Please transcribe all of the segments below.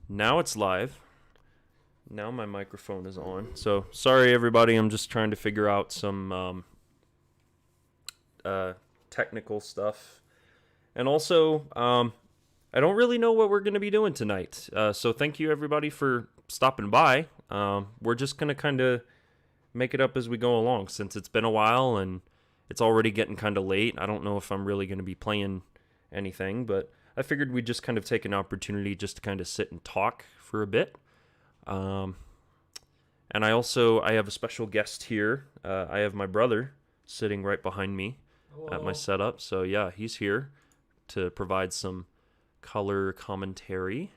Now it's live. Now my microphone is on. So sorry, everybody. I'm just trying to figure out some technical stuff. And also, I don't really know what we're going to be doing tonight. So thank you, everybody, for stopping by. We're just going to kind of make it up as we go along since it's been a while and it's already getting kind of late. I don't know if I'm really going to be playing anything, but I figured we'd just kind of take an opportunity just to kind of sit and talk for a bit. And I have a special guest here. I have my brother sitting right behind me at my setup. So yeah, he's here to provide some color commentary.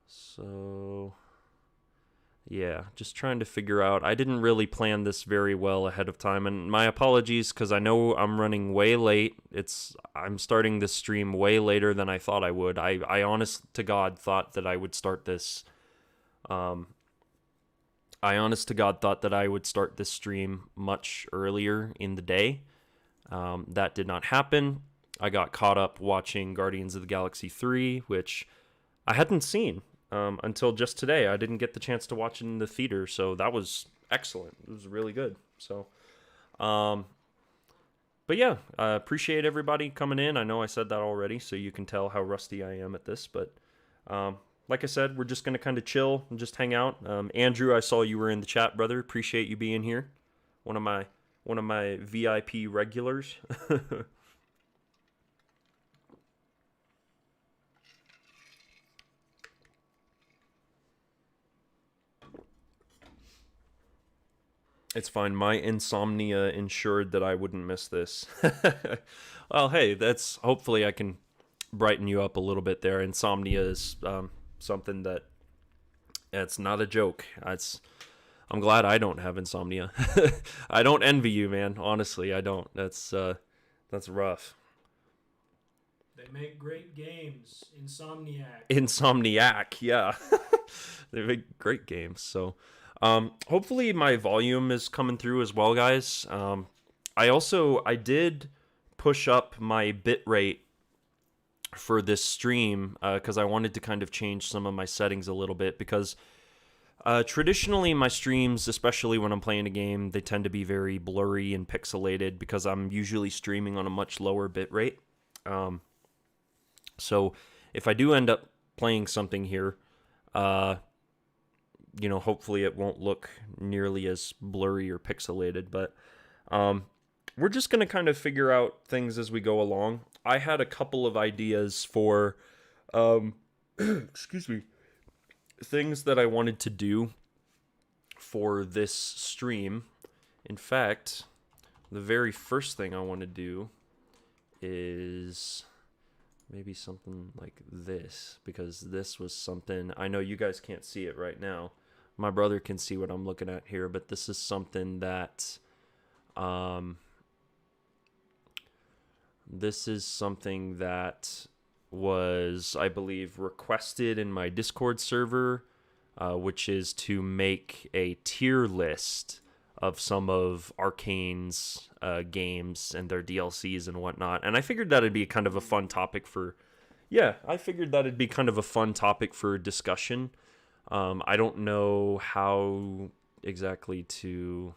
So yeah, just trying to figure out. I didn't really plan this very well ahead of time, and my apologies because I know I'm running way late. I'm starting this stream way later than I thought I would. I honest to God thought that I would start this. I honest to God thought that I would start this stream much earlier in the day. That did not happen. I got caught up watching Guardians of the Galaxy 3, which I hadn't seen until just today. I didn't get the chance to watch it in the theater, so that was excellent. It was really good. So, but yeah, I appreciate everybody coming in. I know I said that already, so you can tell how rusty I am at this. But like I said, we're just going to kind of chill and just hang out. Andrew, I saw you were in the chat, brother. Appreciate you being here. One of my VIP regulars. It's fine. My insomnia ensured that I wouldn't miss this. Well, hey, that's hopefully I can brighten you up a little bit there. Insomnia is something that it's not a joke. I'm glad I don't have insomnia. I don't envy you, man. Honestly, I don't. That's rough. They make great games. Insomniac. Insomniac, yeah. They make great games. So, hopefully my volume is coming through as well, guys. I did push up my bitrate for this stream because I wanted to kind of change some of my settings a little bit because traditionally my streams, especially when I'm playing a game, they tend to be very blurry and pixelated because I'm usually streaming on a much lower bitrate. So if I do end up playing something here, hopefully it won't look nearly as blurry or pixelated, but we're just going to kind of figure out things as we go along. I had a couple of ideas for, excuse me, things that I wanted to do for this stream. In fact, the very first thing I want to do is maybe something like this, because this was something, I know you guys can't see it right now. My brother can see what I'm looking at here, but this is something that, was, I believe, requested in my Discord server, which is to make a tier list of some of Arcane's games and their DLCs and whatnot. And I figured that'd be kind of a fun topic for... Yeah, I figured that'd be kind of a fun topic for discussion. I don't know how exactly to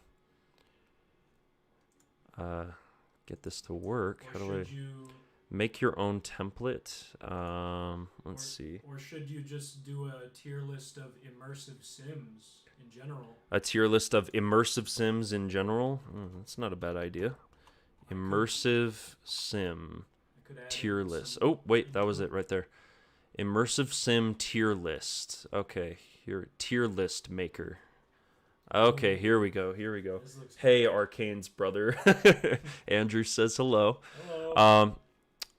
get this to work. How do I make your own template? Let's see. Or should you just do a tier list of immersive sims in general? A tier list of immersive sims in general? That's not a bad idea. Immersive sim tier list. Oh, wait, that was it right there. Immersive sim tier list. Okay, here, tier list maker. Okay, here we go. Hey, Arcane's brother. Andrew says hello. Hello.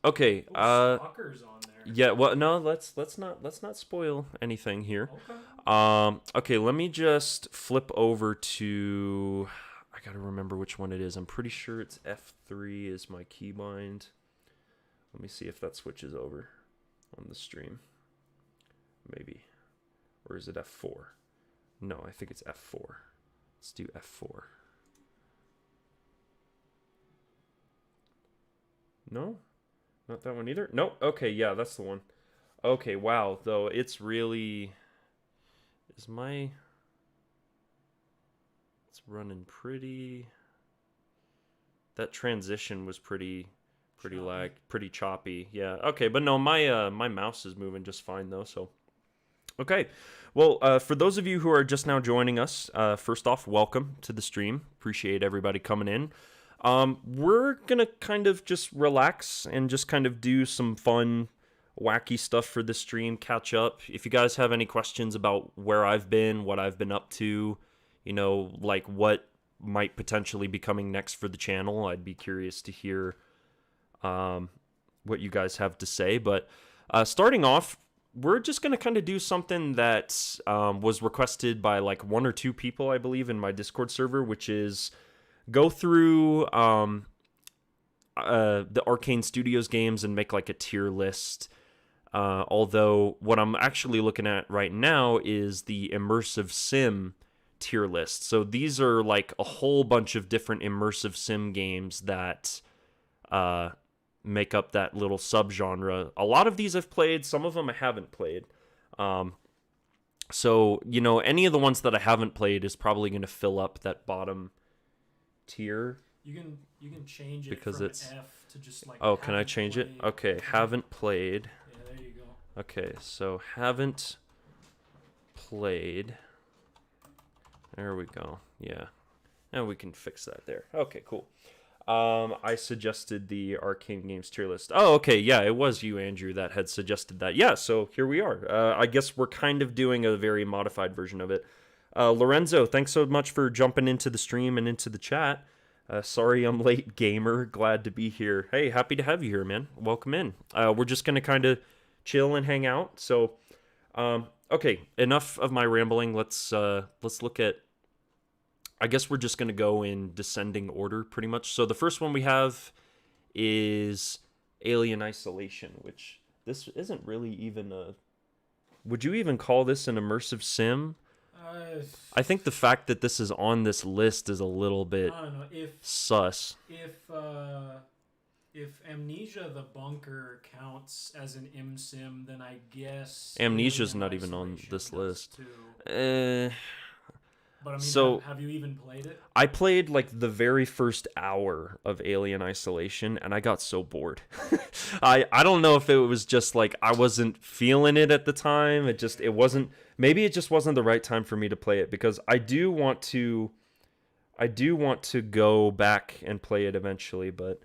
Okay. Stalkers on there. Yeah. Well, no. Let's not spoil anything here. Okay. Okay. Let me just flip over to. I gotta remember which one it is. I'm pretty sure it's F3 is my keybind. Let me see if that switches over on the stream. Maybe. Or is it F4? No, I think it's F4. Let's do F4. No? Not that one either? Nope. Okay, yeah, that's the one. Okay, wow, though, it's really... Is my... It's running pretty... That transition was pretty Choppy. pretty choppy. Yeah. Okay, but no, my mouse is moving just fine though. So okay. Well, for those of you who are just now joining us, first off, welcome to the stream. Appreciate everybody coming in. We're gonna kind of just relax and just kind of do some fun, wacky stuff for the stream. Catch up. If you guys have any questions about where I've been, what I've been up to, you know, like what might potentially be coming next for the channel, I'd be curious to hear what you guys have to say. But starting off, we're just going to kind of do something that was requested by like one or two people, I believe, in my Discord server, which is go through the Arcane Studios games and make like a tier list. Although what I'm actually looking at right now is the Immersive Sim tier list. So these are like a whole bunch of different immersive sim games that make up that little subgenre. A lot of these I've played, some of them I haven't played. So, you know, any of the ones that I haven't played is probably going to fill up that bottom tier. You can change it Because from it's... F to just like. Oh, can I haven't change it? played. Okay, haven't played. Yeah, there you go. Okay, so haven't played. There we go. Yeah. And we can fix that there. Okay, cool. I suggested the Arcane Games tier list. Oh, okay. Yeah, it was you, Andrew, that had suggested that. Yeah, so here we are. I guess we're kind of doing a very modified version of it. Lorenzo, thanks so much for jumping into the stream and into the chat. Sorry I'm late, gamer. Glad to be here. Hey, happy to have you here, man. Welcome in. We're just going to kind of chill and hang out. So, okay, enough of my rambling. Let's look at... I guess we're just going to go in descending order pretty much. So the first one we have is Alien Isolation, which this isn't really even a... Would you even call this an immersive sim? I think the fact that this is on this list is a little bit I don't know sus. if Amnesia the Bunker counts as an sim, then I guess Amnesia's Alien not even on Isolation this does list. too. But I mean, So- have you even played it? I played like the very first hour of Alien Isolation and I got so bored. I don't know if it was just like I wasn't feeling it at the time. It wasn't, maybe it just wasn't the right time for me to play it, because I do want to go back and play it eventually, but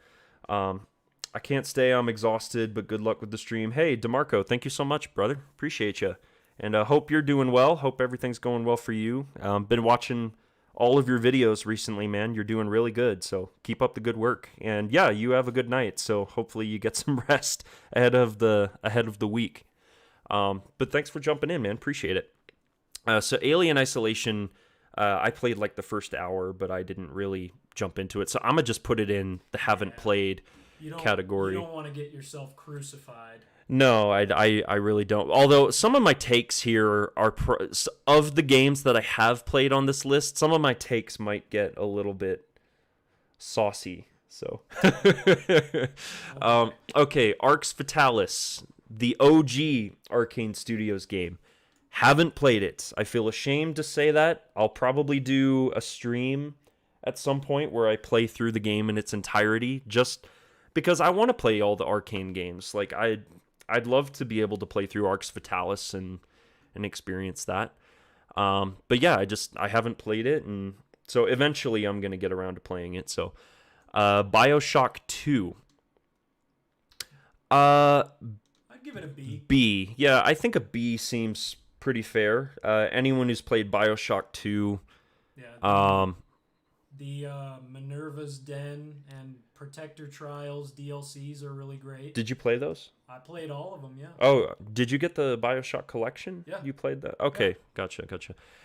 I can't stay. I'm exhausted, but good luck with the stream. Hey, DeMarco, thank you so much, brother. Appreciate you. And I hope you're doing well. Hope everything's going well for you. Been watching all of your videos recently, man. You're doing really good. So keep up the good work. And yeah, you have a good night. So hopefully you get some rest ahead of the week. But thanks for jumping in, man. Appreciate it. So Alien Isolation, I played like the first hour, but I didn't really jump into it. So I'm gonna just put it in the haven't played category. You don't want to get yourself crucified. No, I really don't. Although some of my takes here are of the games that I have played on this list, some of my takes might get a little bit saucy. So, okay, Arx Fatalis, the OG Arcane Studios game. Haven't played it. I feel ashamed to say that. I'll probably do a stream at some point where I play through the game in its entirety, just because I want to play all the Arcane games. Like I'd love to be able to play through Arx Fatalis and experience that. But yeah, I haven't played it, and so eventually I'm gonna get around to playing it. So, BioShock 2. I'd give it a B. B. Yeah, I think a B seems pretty fair. Anyone who's played BioShock 2, Yeah. The Minerva's Den and Protector Trials DLCs are really great. did you play those? I played all of them, yeah. Oh, did you get the BioShock collection? Yeah. You played that? Okay, gotcha.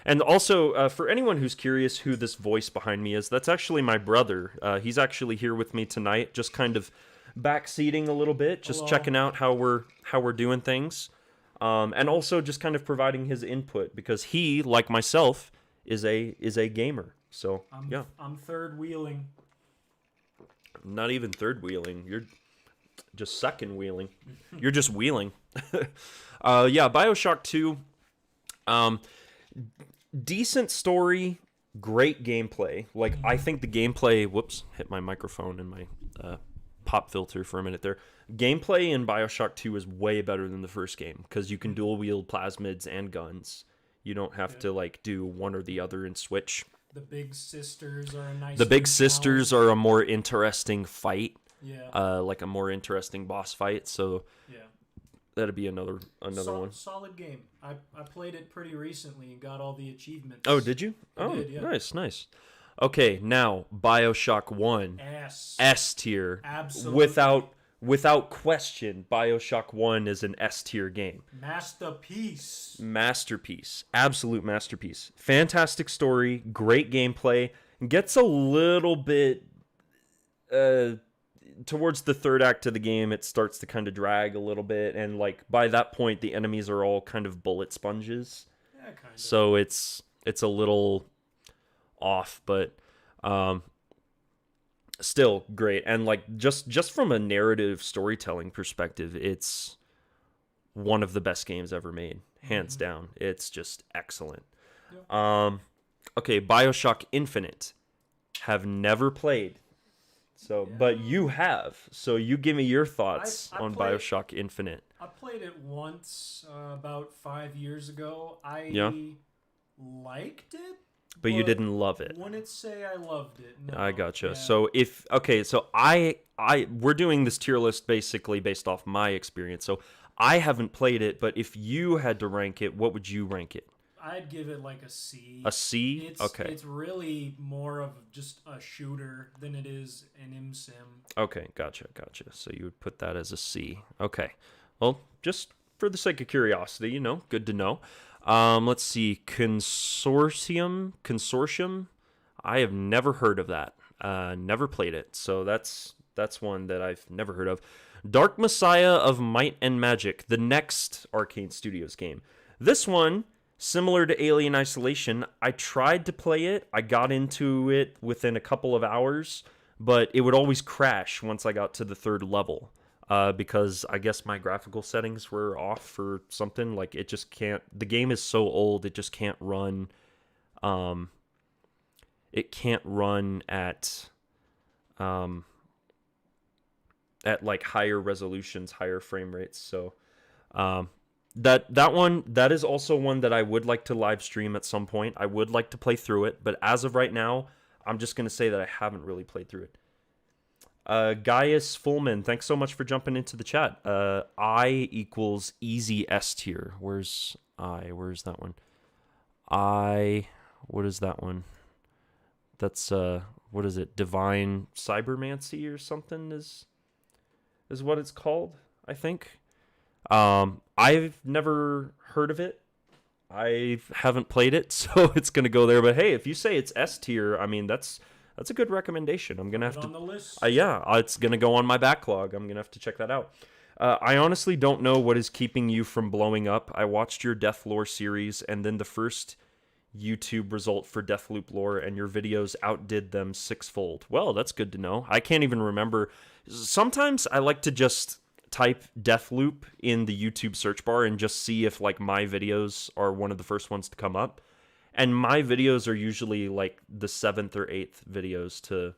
And also, for anyone who's curious who this voice behind me is, that's actually my brother. He's actually here with me tonight, just kind of backseating a little bit, just Hello. checking out how we're doing things. And also just kind of providing his input, because he, like myself, is a gamer. So, yeah. I'm third wheeling. Not even third wheeling. just second wheeling. You're just wheeling. Yeah, BioShock 2. Decent story, great gameplay. Like, I think the gameplay... Whoops, hit my microphone and my pop filter for a minute there. Gameplay in BioShock 2 is way better than the first game because you can dual wield plasmids and guns. You don't have to, like, do one or the other and switch. The Big Sisters are a nice... The Big Sisters are a more interesting fight. Yeah. Like a more interesting boss fight, so... Yeah. That'd be another one. Solid game. I played it pretty recently and got all the achievements. Oh, did you? I did, yeah. Nice. Okay, now BioShock 1. S tier. Absolutely. Without question, BioShock 1 is an S tier game. Masterpiece. Absolute masterpiece. Fantastic story, great gameplay. Gets a little bit towards the third act of the game, it starts to kind of drag a little bit, and like by that point the enemies are all kind of bullet sponges. Yeah, kind of. So it's a little off, but still great. And like just from a narrative storytelling perspective, it's one of the best games ever made, hands down. It's just excellent. Yeah. Okay, BioShock Infinite. Have never played. So, yeah. But you have. So you give me your thoughts on BioShock Infinite. I played it once about 5 years ago. I liked it. But you didn't love it. Wouldn't say I loved it. No. I gotcha. Yeah. So we're doing this tier list basically based off my experience. So I haven't played it, but if you had to rank it, what would you rank it? I'd give it like a C. A C? Okay. It's really more of just a shooter than it is an ImSim. Okay, gotcha. So you would put that as a C. Okay. Well, just for the sake of curiosity, good to know. Let's see. Consortium? I have never heard of that. Never played it. So that's one that I've never heard of. Dark Messiah of Might and Magic, the next Arcane Studios game. This one, similar to Alien Isolation, I tried to play it. I got into it within a couple of hours, but it would always crash once I got to the third level. Because I guess my graphical settings were off for something. Like, it just can't... The game is so old, it just can't run... It can't run at like higher resolutions, higher frame rates. So that is also one that I would like to live stream at some point. I would like to play through it, but as of right now, I'm just going to say that I haven't really played through it. Gaius Fullman, thanks so much for jumping into the chat. I equals easy S tier. Where's I? Where's that one? What is that one? That's what is it? Divine Cybermancy or something is what it's called, I think. I've never heard of it. I haven't played it, so it's gonna go there. But hey, if you say it's S tier, I mean that's a good recommendation. I'm gonna have to. On the list. It's gonna go on my backlog. I'm gonna have to check that out. I honestly don't know what is keeping you from blowing up. I watched your Deathlore series, and then the first YouTube result for Deathloop lore, and your videos outdid them sixfold. Well, that's good to know. I can't even remember. Sometimes I like to just type Deathloop in the YouTube search bar and just see if like my videos are one of the first ones to come up. And my videos are usually like the 7th or 8th videos to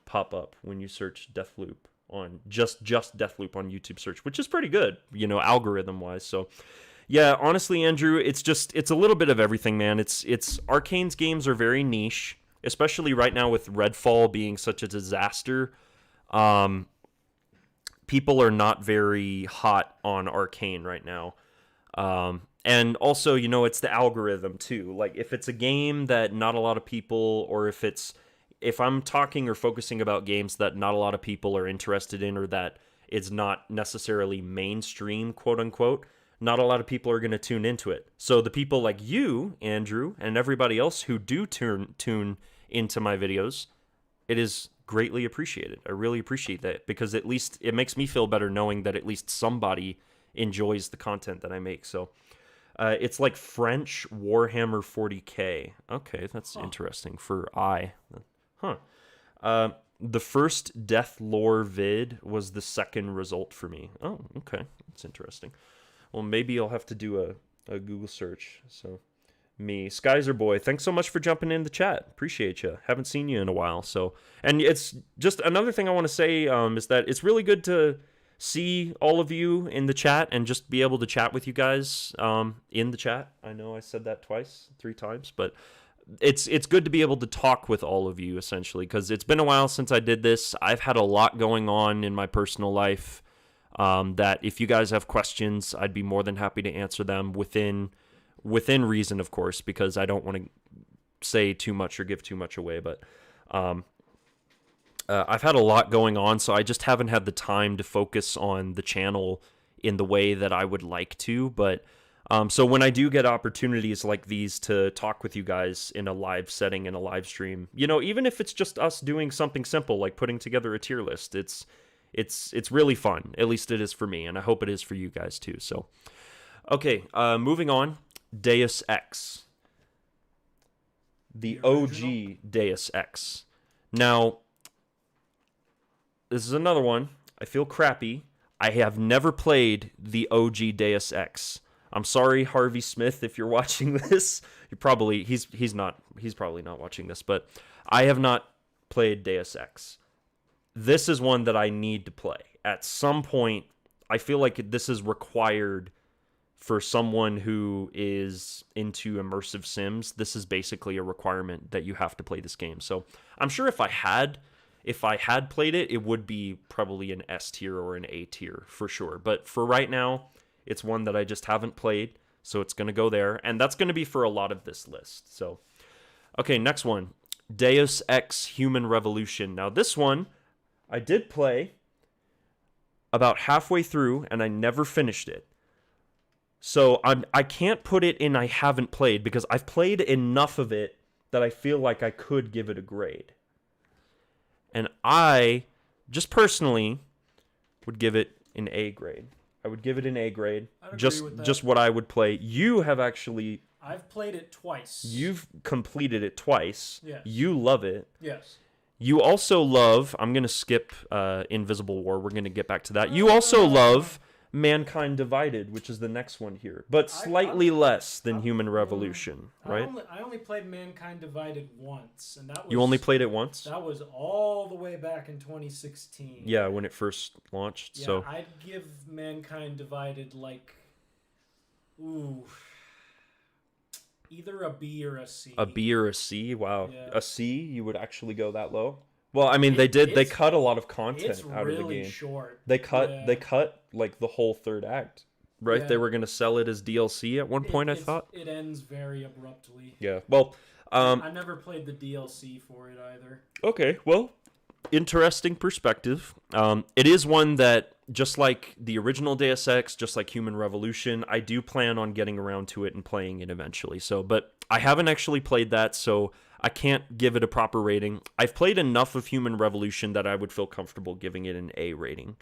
pop up when you search Deathloop on just Deathloop on YouTube search, which is pretty good, algorithm wise. So yeah, honestly, Andrew, it's a little bit of everything, man. It's Arcane's games are very niche, especially right now with Redfall being such a disaster. People are not very hot on Arcane right now. And also, it's the algorithm too. Like if it's a game that not a lot of people, or if I'm talking or focusing about games that not a lot of people are interested in, or that it's not necessarily mainstream, quote unquote, not a lot of people are going to tune into it. So the people like you, Andrew, and everybody else who do tune into my videos, it is greatly appreciated. I really appreciate that, because at least it makes me feel better knowing that at least somebody enjoys the content that I make. So it's like French Warhammer 40K. Okay, that's interesting for I. Huh. the first Death Lore vid was the second result for me. Oh, okay. That's interesting. Well, maybe I'll have to do a Google search. So, me, Skyzer Boy, thanks so much for jumping in the chat. Appreciate you. Haven't seen you in a while. So, and it's just another thing I want to say is that it's really good to see all of you in the chat and just be able to chat with you guys in the chat. I know I said that three times, but it's good to be able to talk with all of you essentially, because it's been a while since I did this. I've had a lot going on in my personal life that if you guys have questions, I'd be more than happy to answer them within reason, of course, because I don't want to say too much or give too much away, but I've had a lot going on, so I just haven't had the time to focus on the channel in the way that I would like to, but so when I do get opportunities like these to talk with you guys in a live setting, in a live stream, even if it's just us doing something simple like putting together a tier list, it's really fun. At least it is for me, and I hope it is for you guys too. So, okay, moving on. Deus Ex. The OG Deus Ex. Now, this is another one. I feel crappy. I have never played the OG Deus Ex. I'm sorry, Harvey Smith, if you're watching this. He's probably not watching this, but I have not played Deus Ex. This is one that I need to play. At some point, I feel like this is required for someone who is into immersive sims. This is basically a requirement that you have to play this game. So I'm sure if I had played it, it would be probably an S tier or an A tier for sure. But for right now, it's one that I just haven't played, so it's going to go there. And that's going to be for a lot of this list. So, okay, next one. Deus Ex Human Revolution. Now, this one, I did play about halfway through, and I never finished it. So, I can't put it in I haven't played, because I've played enough of it that I feel like I could give it a grade. And I, just personally, would give it an A grade. I would give it an A grade. Just what I would play. You have actually... I've played it twice. You've completed it twice. Yes. You love it. Yes. You also love... I'm going to skip Invisible War. We're going to get back to that. You also love Mankind Divided, which is the next one here. But slightly less than Human Revolution, right? I only played Mankind Divided once, and that was... You only played it once? That was all the way back in 2016. Yeah, when it first launched. Yeah, so I'd give Mankind Divided either a B or a C. A B or a C? Wow. Yeah. A C? You would actually go that low? Well, I mean, they cut a lot of content out of the game. It's really short. They cut like the whole third act, right? Yeah. They were going to sell it as DLC at one point, I thought. It ends very abruptly. Yeah. Well, I never played the DLC for it either. Okay. Well, interesting perspective. It is one that, just like the original Deus Ex, just like Human Revolution, I do plan on getting around to it and playing it eventually. So, but I haven't actually played that, so I can't give it a proper rating. I've played enough of Human Revolution that I would feel comfortable giving it an A rating.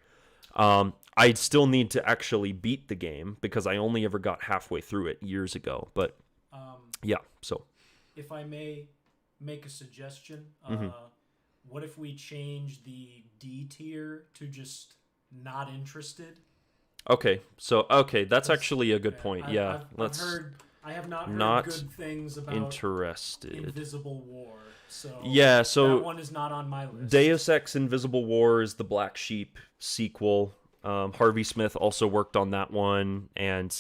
I'd still need to actually beat the game because I only ever got halfway through it years ago. But yeah, so if I may make a suggestion, what if we change the D tier to just not interested? Okay, that's actually a good point. I have not heard good things about interested. Invisible War. So yeah, so that one is not on my list. Deus Ex Invisible War is the Black Sheep sequel. Harvey Smith also worked on that one, and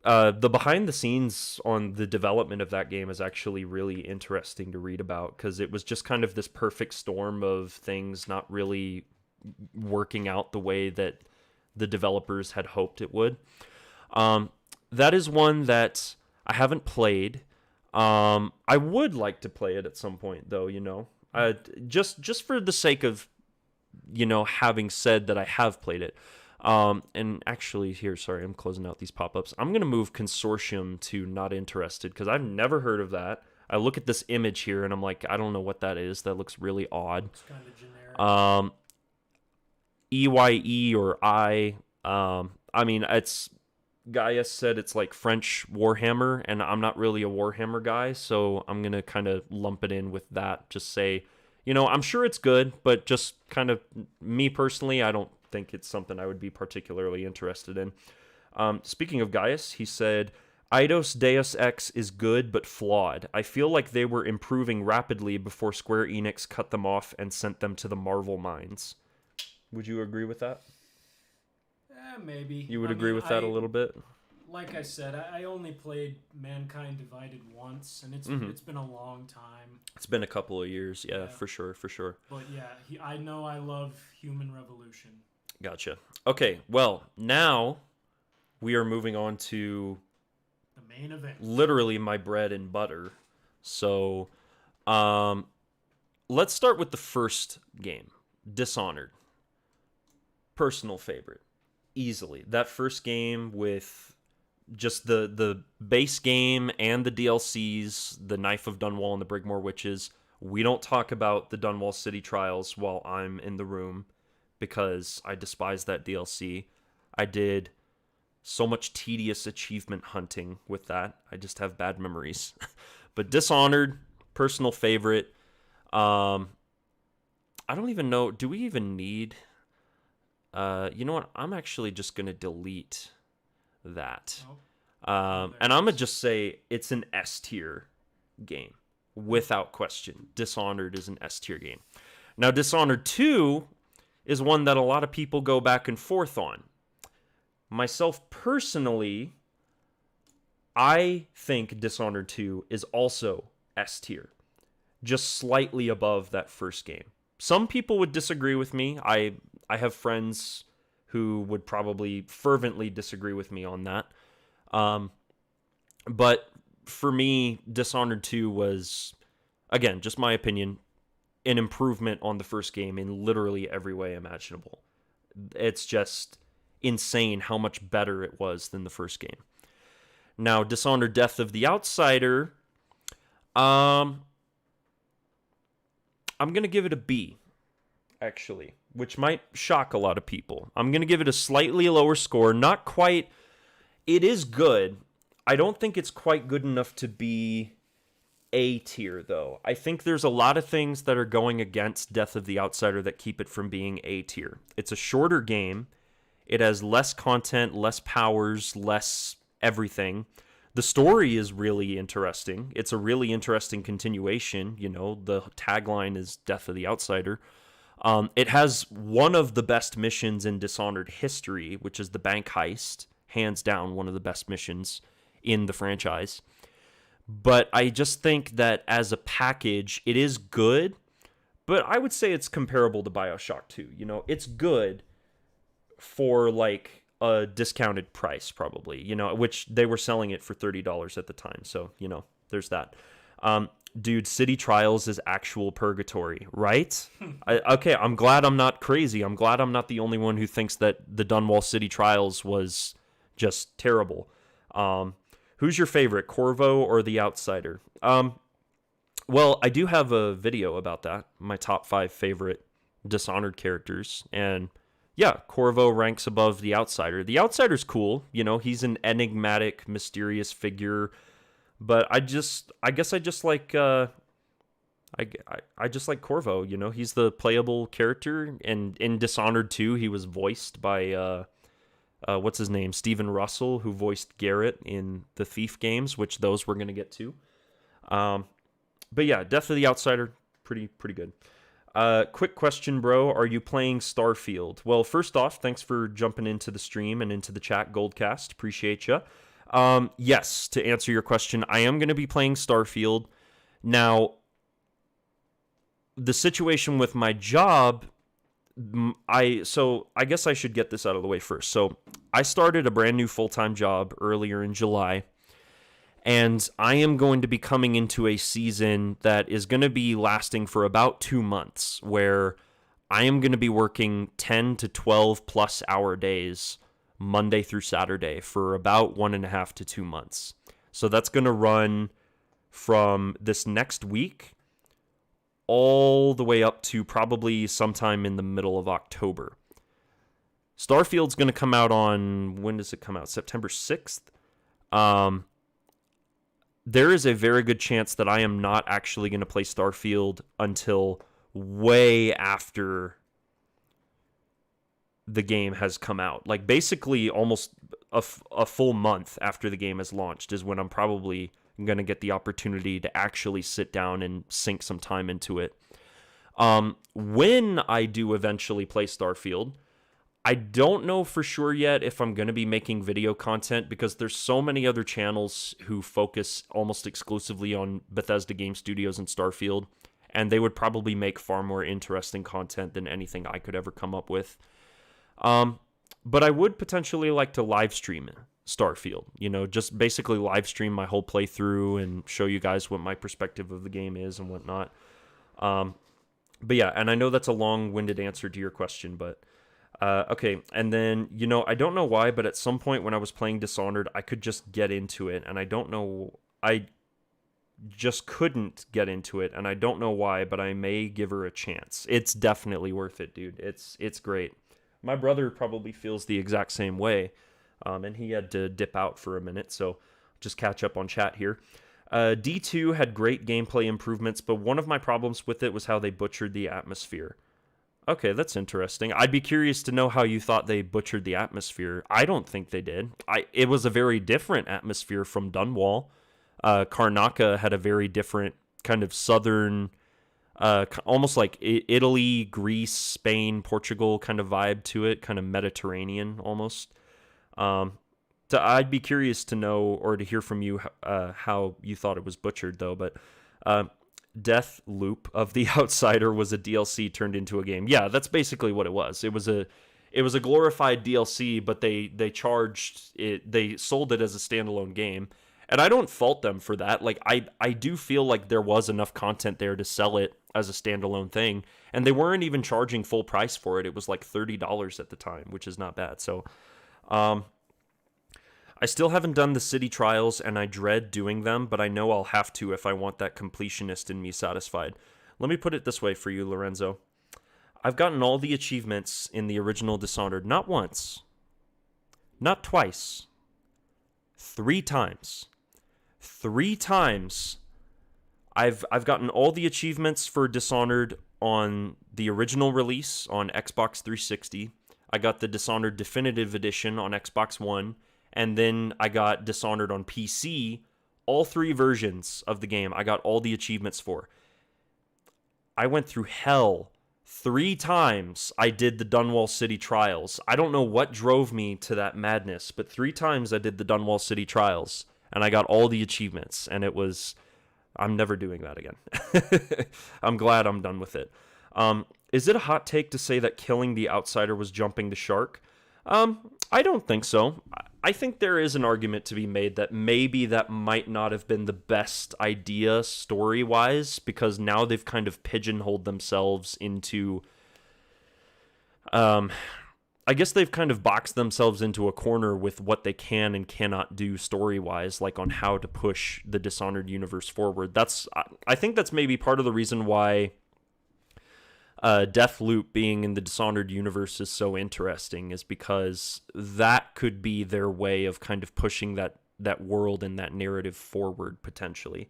the behind the scenes on the development of that game is actually really interesting to read about, because it was just kind of this perfect storm of things not really working out the way that the developers had hoped it would. That is one that I haven't played. I would like to play it at some point, though, just for the sake of, having said that I have played it. And actually here, sorry, I'm closing out these pop-ups. I'm going to move Consortium to not interested, because I've never heard of that. I look at this image here and I'm like, I don't know what that is. That looks really odd. It's kind of generic. EYE or I, I mean, it's... Gaia said it's like French Warhammer, and I'm not really a Warhammer guy, so I'm going to kind of lump it in with that. Just say I'm sure it's good, but just kind of me personally, I don't think it's something I would be particularly interested in. Speaking of Gaius, he said, Eidos Deus Ex is good but flawed. I feel like they were improving rapidly before Square Enix cut them off and sent them to the Marvel mines. Would you agree with that? Maybe. You would agree with that a little bit? Like I said, I only played Mankind Divided once, and it's been a long time. It's been a couple of years, yeah. For sure. But yeah, I know I love Human Revolution. Gotcha. Okay, well, now we are moving on to the main event. Literally my bread and butter. So, let's start with the first game, Dishonored. Personal favorite. Easily. That first game with just the base game and the DLCs, the Knife of Dunwall and the Brigmore Witches. We don't talk about the Dunwall City Trials while I'm in the room because I despise that DLC. I did so much tedious achievement hunting with that. I just have bad memories. But Dishonored, personal favorite. I don't even know. Do we even need... you know what? I'm actually just going to delete that. And I'm going to just say it's an S tier game. Without question. Dishonored is an S tier game. Now, Dishonored 2 is one that a lot of people go back and forth on. Myself personally, I think Dishonored 2 is also S tier. Just slightly above that first game. Some people would disagree with me. I have friends who would probably fervently disagree with me on that. But for me, Dishonored 2 was, again, just my opinion, an improvement on the first game in literally every way imaginable. It's just insane how much better it was than the first game. Now, Dishonored Death of the Outsider, I'm going to give it a B, actually, which might shock a lot of people. I'm going to give it a slightly lower score. Not quite. It is good. I don't think it's quite good enough to be A tier, though. I think there's a lot of things that are going against Death of the Outsider that keep it from being A tier. It's a shorter game. It has less content, less powers, less everything. The story is really interesting. It's a really interesting continuation. You know, the tagline is Death of the Outsider. It has one of the best missions in Dishonored history, which is the bank heist. Hands down, one of the best missions in the franchise. But I just think that as a package, it is good. But I would say it's comparable to BioShock 2. You know, it's good for like a discounted price, probably, you know, which they were selling it for $30 at the time. So, you know, there's that. Dude, City Trials is actual purgatory, right? Okay, I'm glad I'm not crazy. I'm glad I'm not the only one who thinks that the Dunwall City Trials was just terrible. Who's your favorite, Corvo or The Outsider? Well, I do have a video about that, my top 5 favorite Dishonored characters, and yeah, Corvo ranks above The Outsider. The Outsider's cool, you know, he's an enigmatic, mysterious figure, but I guess I just like I just like Corvo, you know, he's the playable character, and in Dishonored 2, he was voiced by what's his name, Steven Russell, who voiced Garrett in the Thief games, which those we're gonna get to. But yeah, Death of the Outsider, pretty good. Quick question, bro. Are you playing Starfield? Well, first off, thanks for jumping into the stream and into the chat, Goldcast. Appreciate you. Yes, to answer your question, I am going to be playing Starfield. Now, the situation with my job, I guess I should get this out of the way first. So, I started a brand new full-time job earlier in July. And I am going to be coming into a season that is going to be lasting for about 2 months, where I am going to be working 10 to 12 plus hour days, Monday through Saturday, for about 1.5 to 2 months. So that's going to run from this next week all the way up to probably sometime in the middle of October. Starfield's going to come out on, when does it come out? September 6th? There is a very good chance that I am not actually going to play Starfield until way after the game has come out. Like basically almost a full month after the game has launched is when I'm probably going to get the opportunity to actually sit down and sink some time into it. When I do eventually play Starfield, I don't know for sure yet if I'm going to be making video content because there's so many other channels who focus almost exclusively on Bethesda Game Studios and Starfield, and they would probably make far more interesting content than anything I could ever come up with. But I would potentially like to live stream Starfield, just basically live stream my whole playthrough and show you guys what my perspective of the game is and whatnot. But yeah, and I know that's a long-winded answer to your question, but okay. And then, I don't know why, but at some point when I was playing Dishonored, I could just get into it, and I don't know, I just couldn't get into it, and I don't know why, but I may give her a chance. It's definitely worth it, dude. It's great. My brother probably feels the exact same way, and he had to dip out for a minute, so just catch up on chat here. D2 had great gameplay improvements, but one of my problems with it was how they butchered the atmosphere. Okay, that's interesting. I'd be curious to know how you thought they butchered the atmosphere. I don't think they did. It was a very different atmosphere from Dunwall. Karnaca had a very different kind of southern, almost like Italy, Greece, Spain, Portugal kind of vibe to it, kind of Mediterranean almost. So I'd be curious to know or to hear from you how you thought it was butchered, though. But Death Loop of the Outsider was a DLC turned into a game. Yeah, that's basically what it was. It was a glorified DLC, but they charged it. They sold it as a standalone game. And I don't fault them for that. Like, I do feel like there was enough content there to sell it as a standalone thing. And they weren't even charging full price for it. It was like $30 at the time, which is not bad. So, I still haven't done the city trials, and I dread doing them, but I know I'll have to if I want that completionist in me satisfied. Let me put it this way for you, Lorenzo. I've gotten all the achievements in the original Dishonored, not once, not twice, 3 times. 3 times I've gotten all the achievements for Dishonored on the original release on Xbox 360. I got the Dishonored Definitive Edition on Xbox One, and then I got Dishonored on PC. All 3 versions of the game I got all the achievements for. I went through hell 3 times. I did the Dunwall City Trials. I don't know what drove me to that madness, but 3 times I did the Dunwall City Trials, and I got all the achievements, and it was... I'm never doing that again. I'm glad I'm done with it. Is it a hot take to say that killing the Outsider was jumping the shark? I don't think so. I think there is an argument to be made that maybe that might not have been the best idea story-wise, because now they've kind of pigeonholed themselves into... I guess they've kind of boxed themselves into a corner with what they can and cannot do story-wise, like on how to push the Dishonored universe forward. I think that's maybe part of the reason why Deathloop being in the Dishonored universe is so interesting, is because that could be their way of kind of pushing that world and that narrative forward, potentially.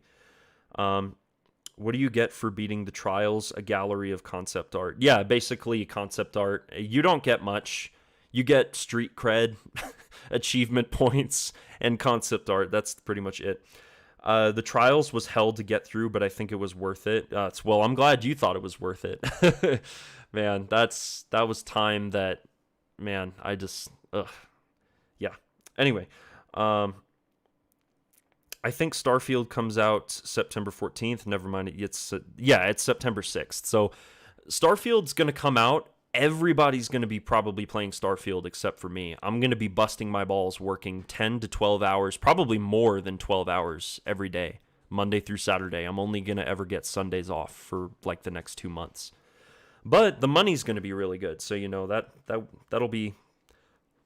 What do you get for beating the trials? A gallery of concept art. Yeah, basically concept art. You don't get much. You get street cred, achievement points, and concept art. That's pretty much it. The trials was hell to get through, but I think it was worth it. Well, I'm glad you thought it was worth it. Man, that was time that, man, I just, yeah. Anyway, I think Starfield comes out September 14th. Never mind. It's September 6th. So Starfield's going to come out. Everybody's going to be probably playing Starfield except for me. I'm going to be busting my balls working 10 to 12 hours, probably more than 12 hours every day, Monday through Saturday. I'm only going to ever get Sundays off for like the next 2 months. But the money's going to be really good. So, that'll be,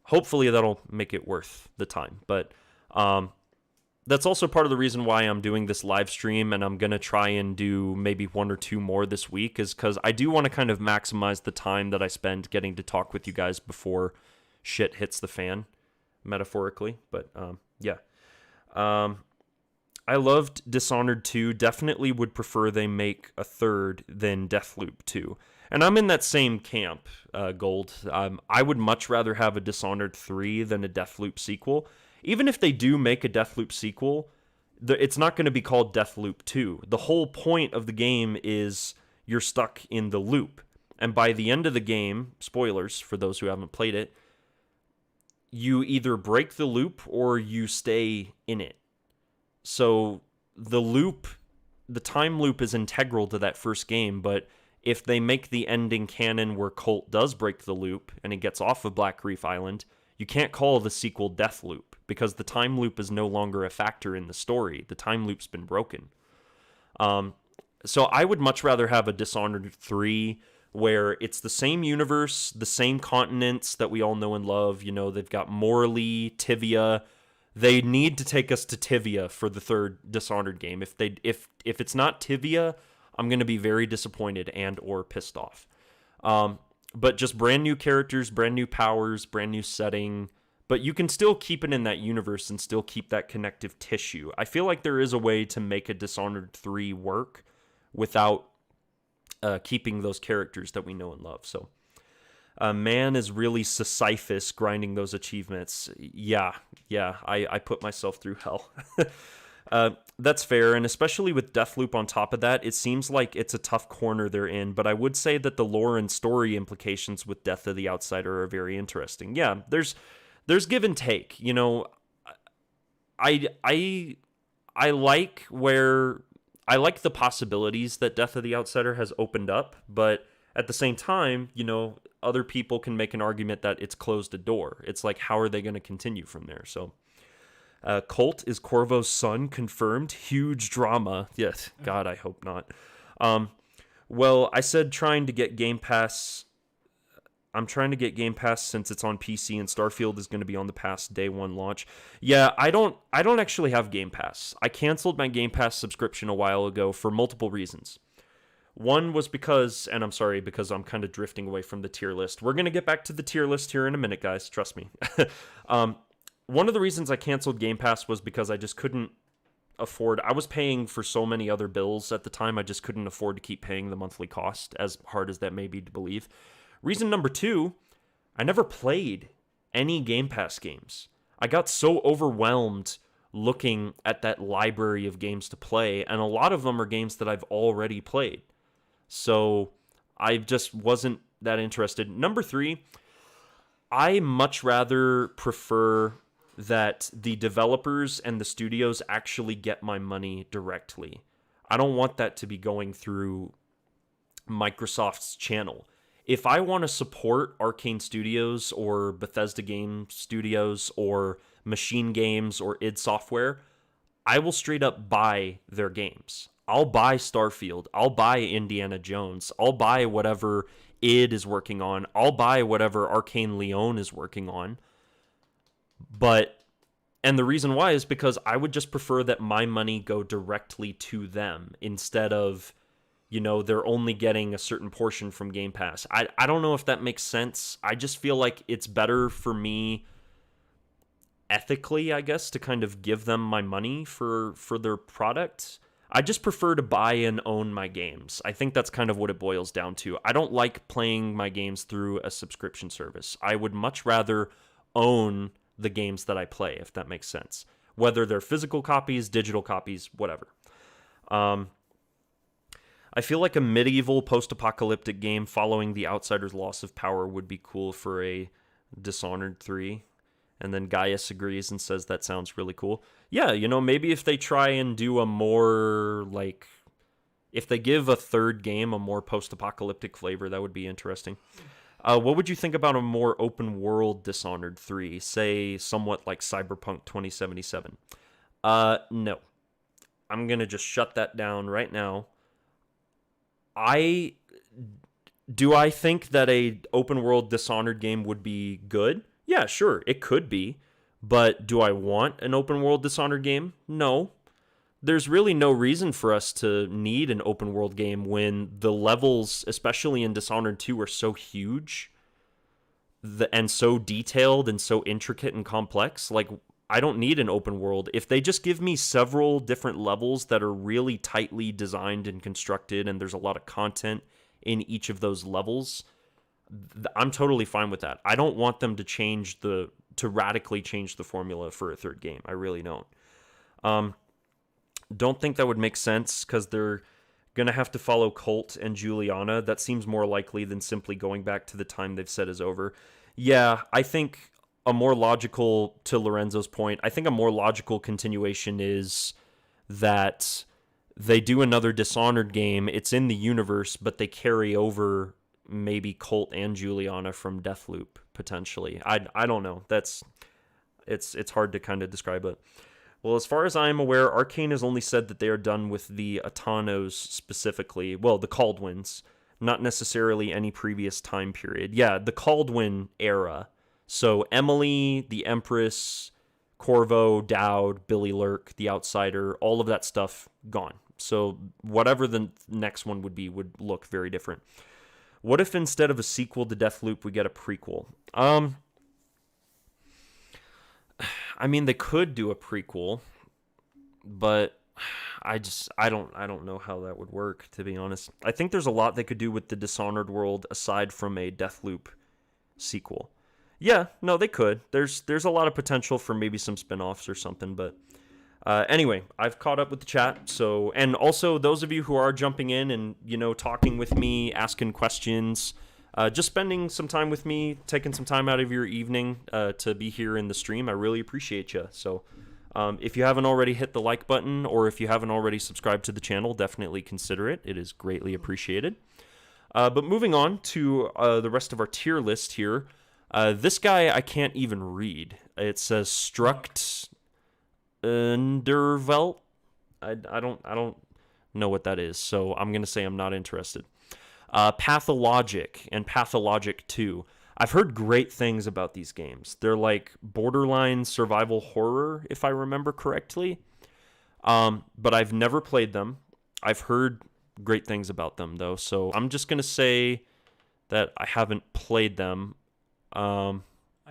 hopefully that'll make it worth the time. But, that's also part of the reason why I'm doing this live stream, and I'm going to try and do maybe 1 or 2 more this week, is because I do want to kind of maximize the time that I spend getting to talk with you guys before shit hits the fan, metaphorically. But, yeah. I loved Dishonored 2. Definitely would prefer they make a third than Deathloop 2. And I'm in that same camp, Gold. I would much rather have a Dishonored 3 than a Deathloop sequel. Even if they do make a Deathloop sequel, it's not going to be called Deathloop 2. The whole point of the game is you're stuck in the loop. And by the end of the game, spoilers for those who haven't played it, you either break the loop or you stay in it. So the time loop is integral to that first game, but if they make the ending canon where Colt does break the loop and he gets off of Black Reef Island, you can't call the sequel Deathloop because the time loop is no longer a factor in the story. The time loop's been broken. So I would much rather have a Dishonored 3 where it's the same universe, the same continents that we all know and love. You know, they've got Morley, Tivia. They need to take us to Tivia for the third Dishonored game. If it's not Tivia, I'm going to be very disappointed and or pissed off. But just brand new characters, brand new powers, brand new setting. But you can still keep it in that universe and still keep that connective tissue. I feel like there is a way to make a Dishonored 3 work without keeping those characters that we know and love. So man is really Sisyphus grinding those achievements. Yeah, I put myself through hell. That's fair, and especially with Deathloop on top of that, it seems like it's a tough corner they're in, but I would say that the lore and story implications with Death of the Outsider are very interesting. Yeah, there's give and take. You know, I like the possibilities that Death of the Outsider has opened up, but at the same time, you know, other people can make an argument that it's closed a door. It's like, how are they going to continue from there? So, Colt is Corvo's son, confirmed. Huge drama. Yes, God, I hope not. Well, I said trying to get Game Pass. I'm trying to get Game Pass since it's on PC and Starfield is going to be on the Pass day one launch. Yeah, I don't actually have Game Pass. I canceled my Game Pass subscription a while ago for multiple reasons. One was because I'm kind of drifting away from the tier list. We're going to get back to the tier list here in a minute, guys. Trust me. One of the reasons I canceled Game Pass was because I just couldn't afford. I was paying for so many other bills at the time. I just couldn't afford to keep paying the monthly cost, as hard as that may be to believe. Reason number two, I never played any Game Pass games. I got so overwhelmed looking at that library of games to play, and a lot of them are games that I've already played. So I just wasn't that interested. Number three, I much rather prefer that the developers and the studios actually get my money directly. I don't want that to be going through Microsoft's channel. If I want to support Arcane Studios or Bethesda Game Studios or Machine Games or id Software, I will straight up buy their games. I'll buy Starfield. I'll buy Indiana Jones. I'll buy whatever id is working on. I'll buy whatever Arcane Leon is working on. And the reason why is because I would just prefer that my money go directly to them instead of, you know, they're only getting a certain portion from Game Pass. I don't know if that makes sense. I just feel like it's better for me ethically, I guess, to kind of give them my money for their product. I just prefer to buy and own my games. I think that's kind of what it boils down to. I don't like playing my games through a subscription service. I would much rather own the games that I play, if that makes sense. Whether they're physical copies, digital copies, whatever. I feel like a medieval post-apocalyptic game following the Outsider's loss of power would be cool for a Dishonored 3. And then Gaius agrees and says that sounds really cool. Yeah, you know, maybe if they try and do a more, like, if they give a third game a more post-apocalyptic flavor, that would be interesting. What would you think about a more open-world Dishonored 3? Say, somewhat like Cyberpunk 2077. No. I'm going to just shut that down right now. Do I think that a open-world Dishonored game would be good? Yeah, sure, it could be. But do I want an open-world Dishonored game? No. There's really no reason for us to need an open-world game when the levels, especially in Dishonored 2, are so huge and so detailed and so intricate and complex. Like, I don't need an open world. If they just give me several different levels that are really tightly designed and constructed, and there's a lot of content in each of those levels, I'm totally fine with that. I don't want them to radically change the formula for a third game. I really don't. Don't think that would make sense because they're going to have to follow Colt and Juliana. That seems more likely than simply going back to the time they've said is over. Yeah, I think a more logical, to Lorenzo's point, I think a more logical continuation is that they do another Dishonored game. It's in the universe, but they carry over maybe Colt and Juliana from Deathloop, potentially. I don't know. It's hard to kind of describe it. Well, as far as I am aware, Arcane has only said that they are done with the Atanos specifically. Well, the Caldwins, not necessarily any previous time period. Yeah, the Caldwin era. So Emily, the Empress, Corvo, Dowd, Billy Lurk, the Outsider, all of that stuff gone. So whatever the next one would be would look very different. What if instead of a sequel to Deathloop, we get a prequel? I mean, they could do a prequel, but I don't know how that would work, to be honest. I think there's a lot they could do with the Dishonored world aside from a Deathloop sequel. Yeah, no, they could. There's a lot of potential for maybe some spin-offs or something, but anyway, I've caught up with the chat. So, and also those of you who are jumping in and, talking with me, asking questions, just spending some time with me, taking some time out of your evening to be here in the stream. I really appreciate you. So if you haven't already hit the like button, or if you haven't already subscribed to the channel, definitely consider it. It is greatly appreciated. But moving on to the rest of our tier list here. This guy I can't even read. It says Struct Undervelt. I don't know what that is, so I'm gonna say I'm not interested. Pathologic and Pathologic 2. I've heard great things about these games. They're like borderline survival horror, if I remember correctly. But I've never played them. I've heard great things about them, though, so I'm just gonna say that I haven't played them. I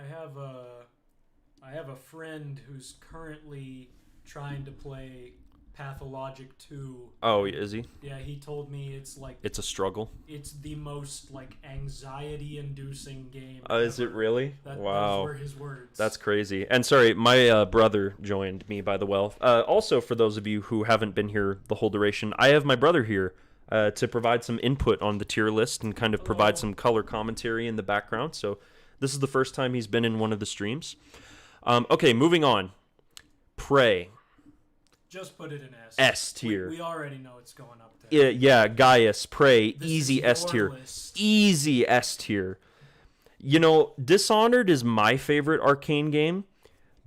have a friend who's currently trying to play Pathologic 2. Oh, is he? Yeah, he told me it's a struggle. It's the most anxiety-inducing game. Is it really? Wow. Those were his words. That's crazy. And sorry, my brother joined me by the well. Also, for those of you who haven't been here the whole duration, I have my brother here to provide some input on the tier list and kind of provide some color commentary in the background. So this is the first time he's been in one of the streams. Okay, moving on. Prey. Just put it in S. S tier. We already know it's going up there. Yeah, Gaius, Prey, This easy is S your tier. list. Easy S tier. Dishonored is my favorite Arcane game,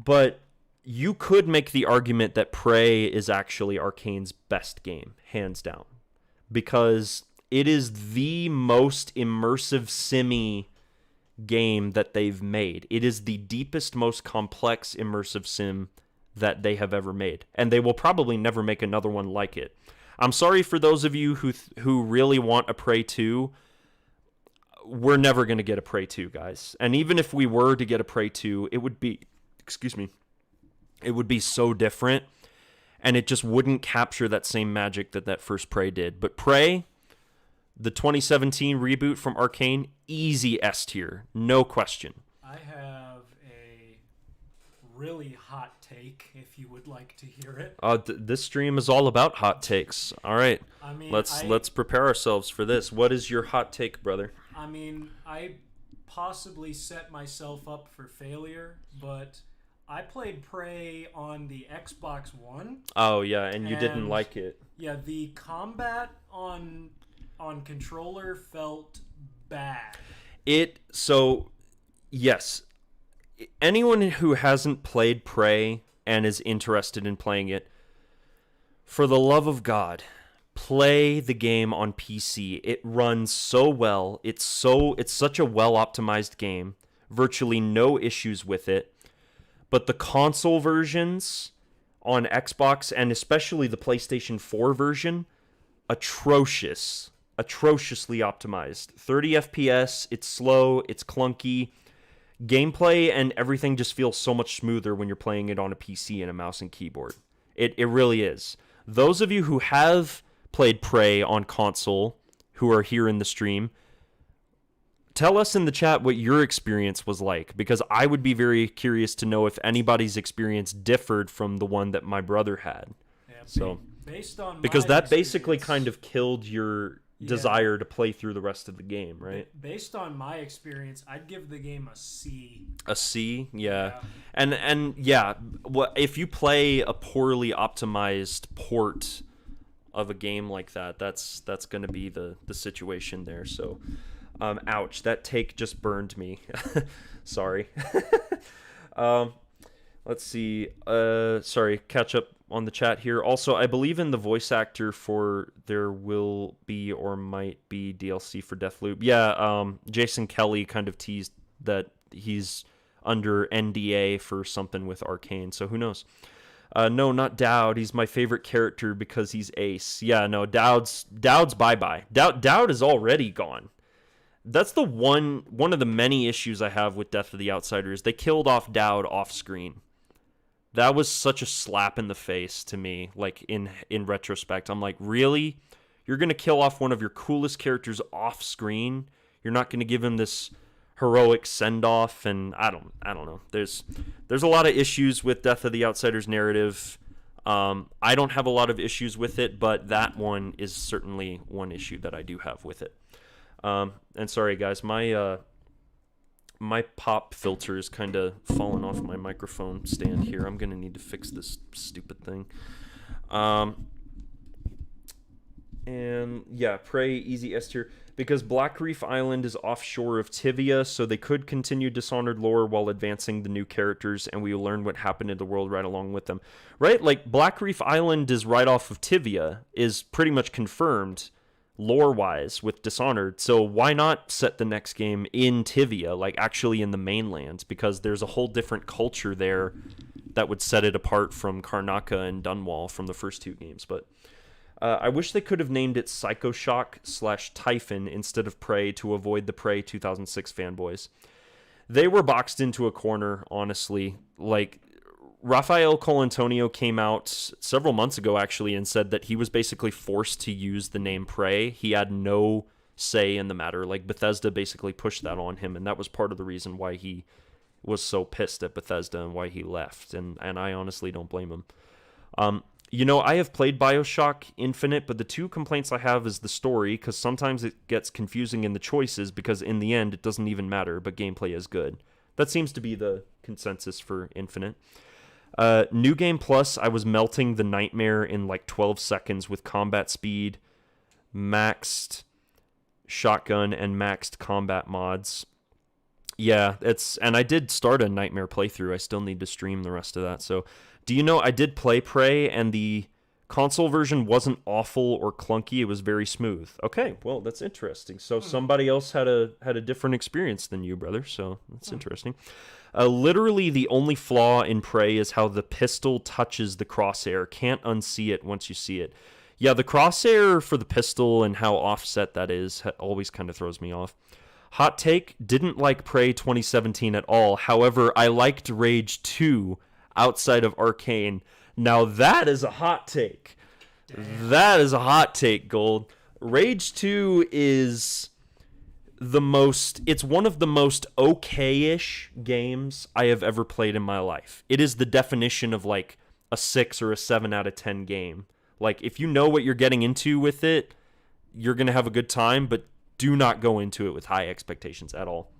but you could make the argument that Prey is actually Arcane's best game, hands down, because it is the most immersive simmy game that they've made. It is the deepest, most complex immersive sim that they have ever made, and they will probably never make another one like it. I'm sorry for those of you who really want a Prey 2. We're never going to get a Prey 2, guys. And even if we were to get a Prey 2, it would be, it would be so different, and it just wouldn't capture that same magic that first Prey did. But Prey, the 2017 reboot from Arcane, easy S tier, no question. I have a really hot take, if you would like to hear it. This stream is all about hot takes. All right, I mean, let's prepare ourselves for this. What is your hot take, brother? I mean, I possibly set myself up for failure, but I played Prey on the Xbox One. Oh yeah, and you didn't like it. Yeah, the combat on controller felt bad. Yes. Anyone who hasn't played Prey and is interested in playing it, for the love of God, play the game on PC. It runs so well. It's such a well-optimized game. Virtually no issues with it. But the console versions on Xbox, and especially the PlayStation 4 version, atrociously optimized. 30 FPS, it's slow, it's clunky. gameplay and everything just feels so much smoother when you're playing it on a PC and a mouse and keyboard. It really is. Those of you who have played Prey on console, who are here in the stream, tell us in the chat what your experience was like, because I would be very curious to know if anybody's experience differed from the one that my brother had. Yeah, So, based on because my that basically experience- kind of killed your desire to play through the rest of the game, right? Based on my experience, I'd give the game a C. A C, yeah. And yeah, what if you play a poorly optimized port of a game like that, that's going to be the situation there. So, ouch, that take just burned me. Sorry. Let's see. Sorry, catch up on the chat here. Also, I believe in the voice actor for there will be or might be DLC for Deathloop. Yeah, Jason Kelly kind of teased that he's under NDA for something with Arcane, so who knows? No, not Dowd. He's my favorite character because he's Ace. Yeah, no, Dowd's bye-bye. Dowd is already gone. That's the one of the many issues I have with Death of the Outsiders. They killed off Dowd off screen. That was such a slap in the face to me, like in retrospect. I'm like, really? You're going to kill off one of your coolest characters off screen? You're not going to give him this heroic send-off? And I don't know. There's a lot of issues with Death of the Outsiders narrative. I don't have a lot of issues with it, but that one is certainly one issue that I do have with it. And sorry guys, my pop filter is kind of falling off my microphone stand here. I'm going to need to fix this stupid thing. And yeah, Prey, easy S tier. Because Black Reef Island is offshore of Tivia, so they could continue Dishonored lore while advancing the new characters, and we will learn what happened in the world right along with them. Right? Like, Black Reef Island is right off of Tivia, is pretty much confirmed lore-wise with Dishonored, so why not set the next game in Tivia, like actually in the mainland, because there's a whole different culture there that would set it apart from Karnaca and Dunwall from the first two games. But I wish they could have named it Psychoshock/Typhon instead of Prey to avoid the Prey 2006 fanboys. They were boxed into a corner, honestly. Like, Rafael Colantonio came out several months ago, actually, and said that he was basically forced to use the name Prey. He had no say in the matter. Like, Bethesda basically pushed that on him, and that was part of the reason why he was so pissed at Bethesda and why he left, and I honestly don't blame him. You know, I have played BioShock Infinite, but the two complaints I have is the story, because sometimes it gets confusing in the choices, because in the end, it doesn't even matter, but gameplay is good. That seems to be the consensus for Infinite. New Game Plus, I was melting the Nightmare in like 12 seconds with combat speed, maxed shotgun, and maxed combat mods. Yeah, and I did start a Nightmare playthrough. I still need to stream the rest of that. So, do you know I did play Prey, and the console version wasn't awful or clunky. It was very smooth. Okay, well, that's interesting. So somebody else had a different experience than you, brother. So that's interesting. Literally, the only flaw in Prey is how the pistol touches the crosshair. Can't unsee it once you see it. Yeah, the crosshair for the pistol and how offset that is always kind of throws me off. Hot take, didn't like Prey 2017 at all. However, I liked Rage 2 outside of Arcane. Now that is a hot take. Damn. That is a hot take, Gold. Rage 2 is it's one of the most okay-ish games I have ever played in my life. It is the definition of like a 6 or a 7 out of 10 game. Like, if you know what you're getting into with it, you're going to have a good time, but do not go into it with high expectations at all.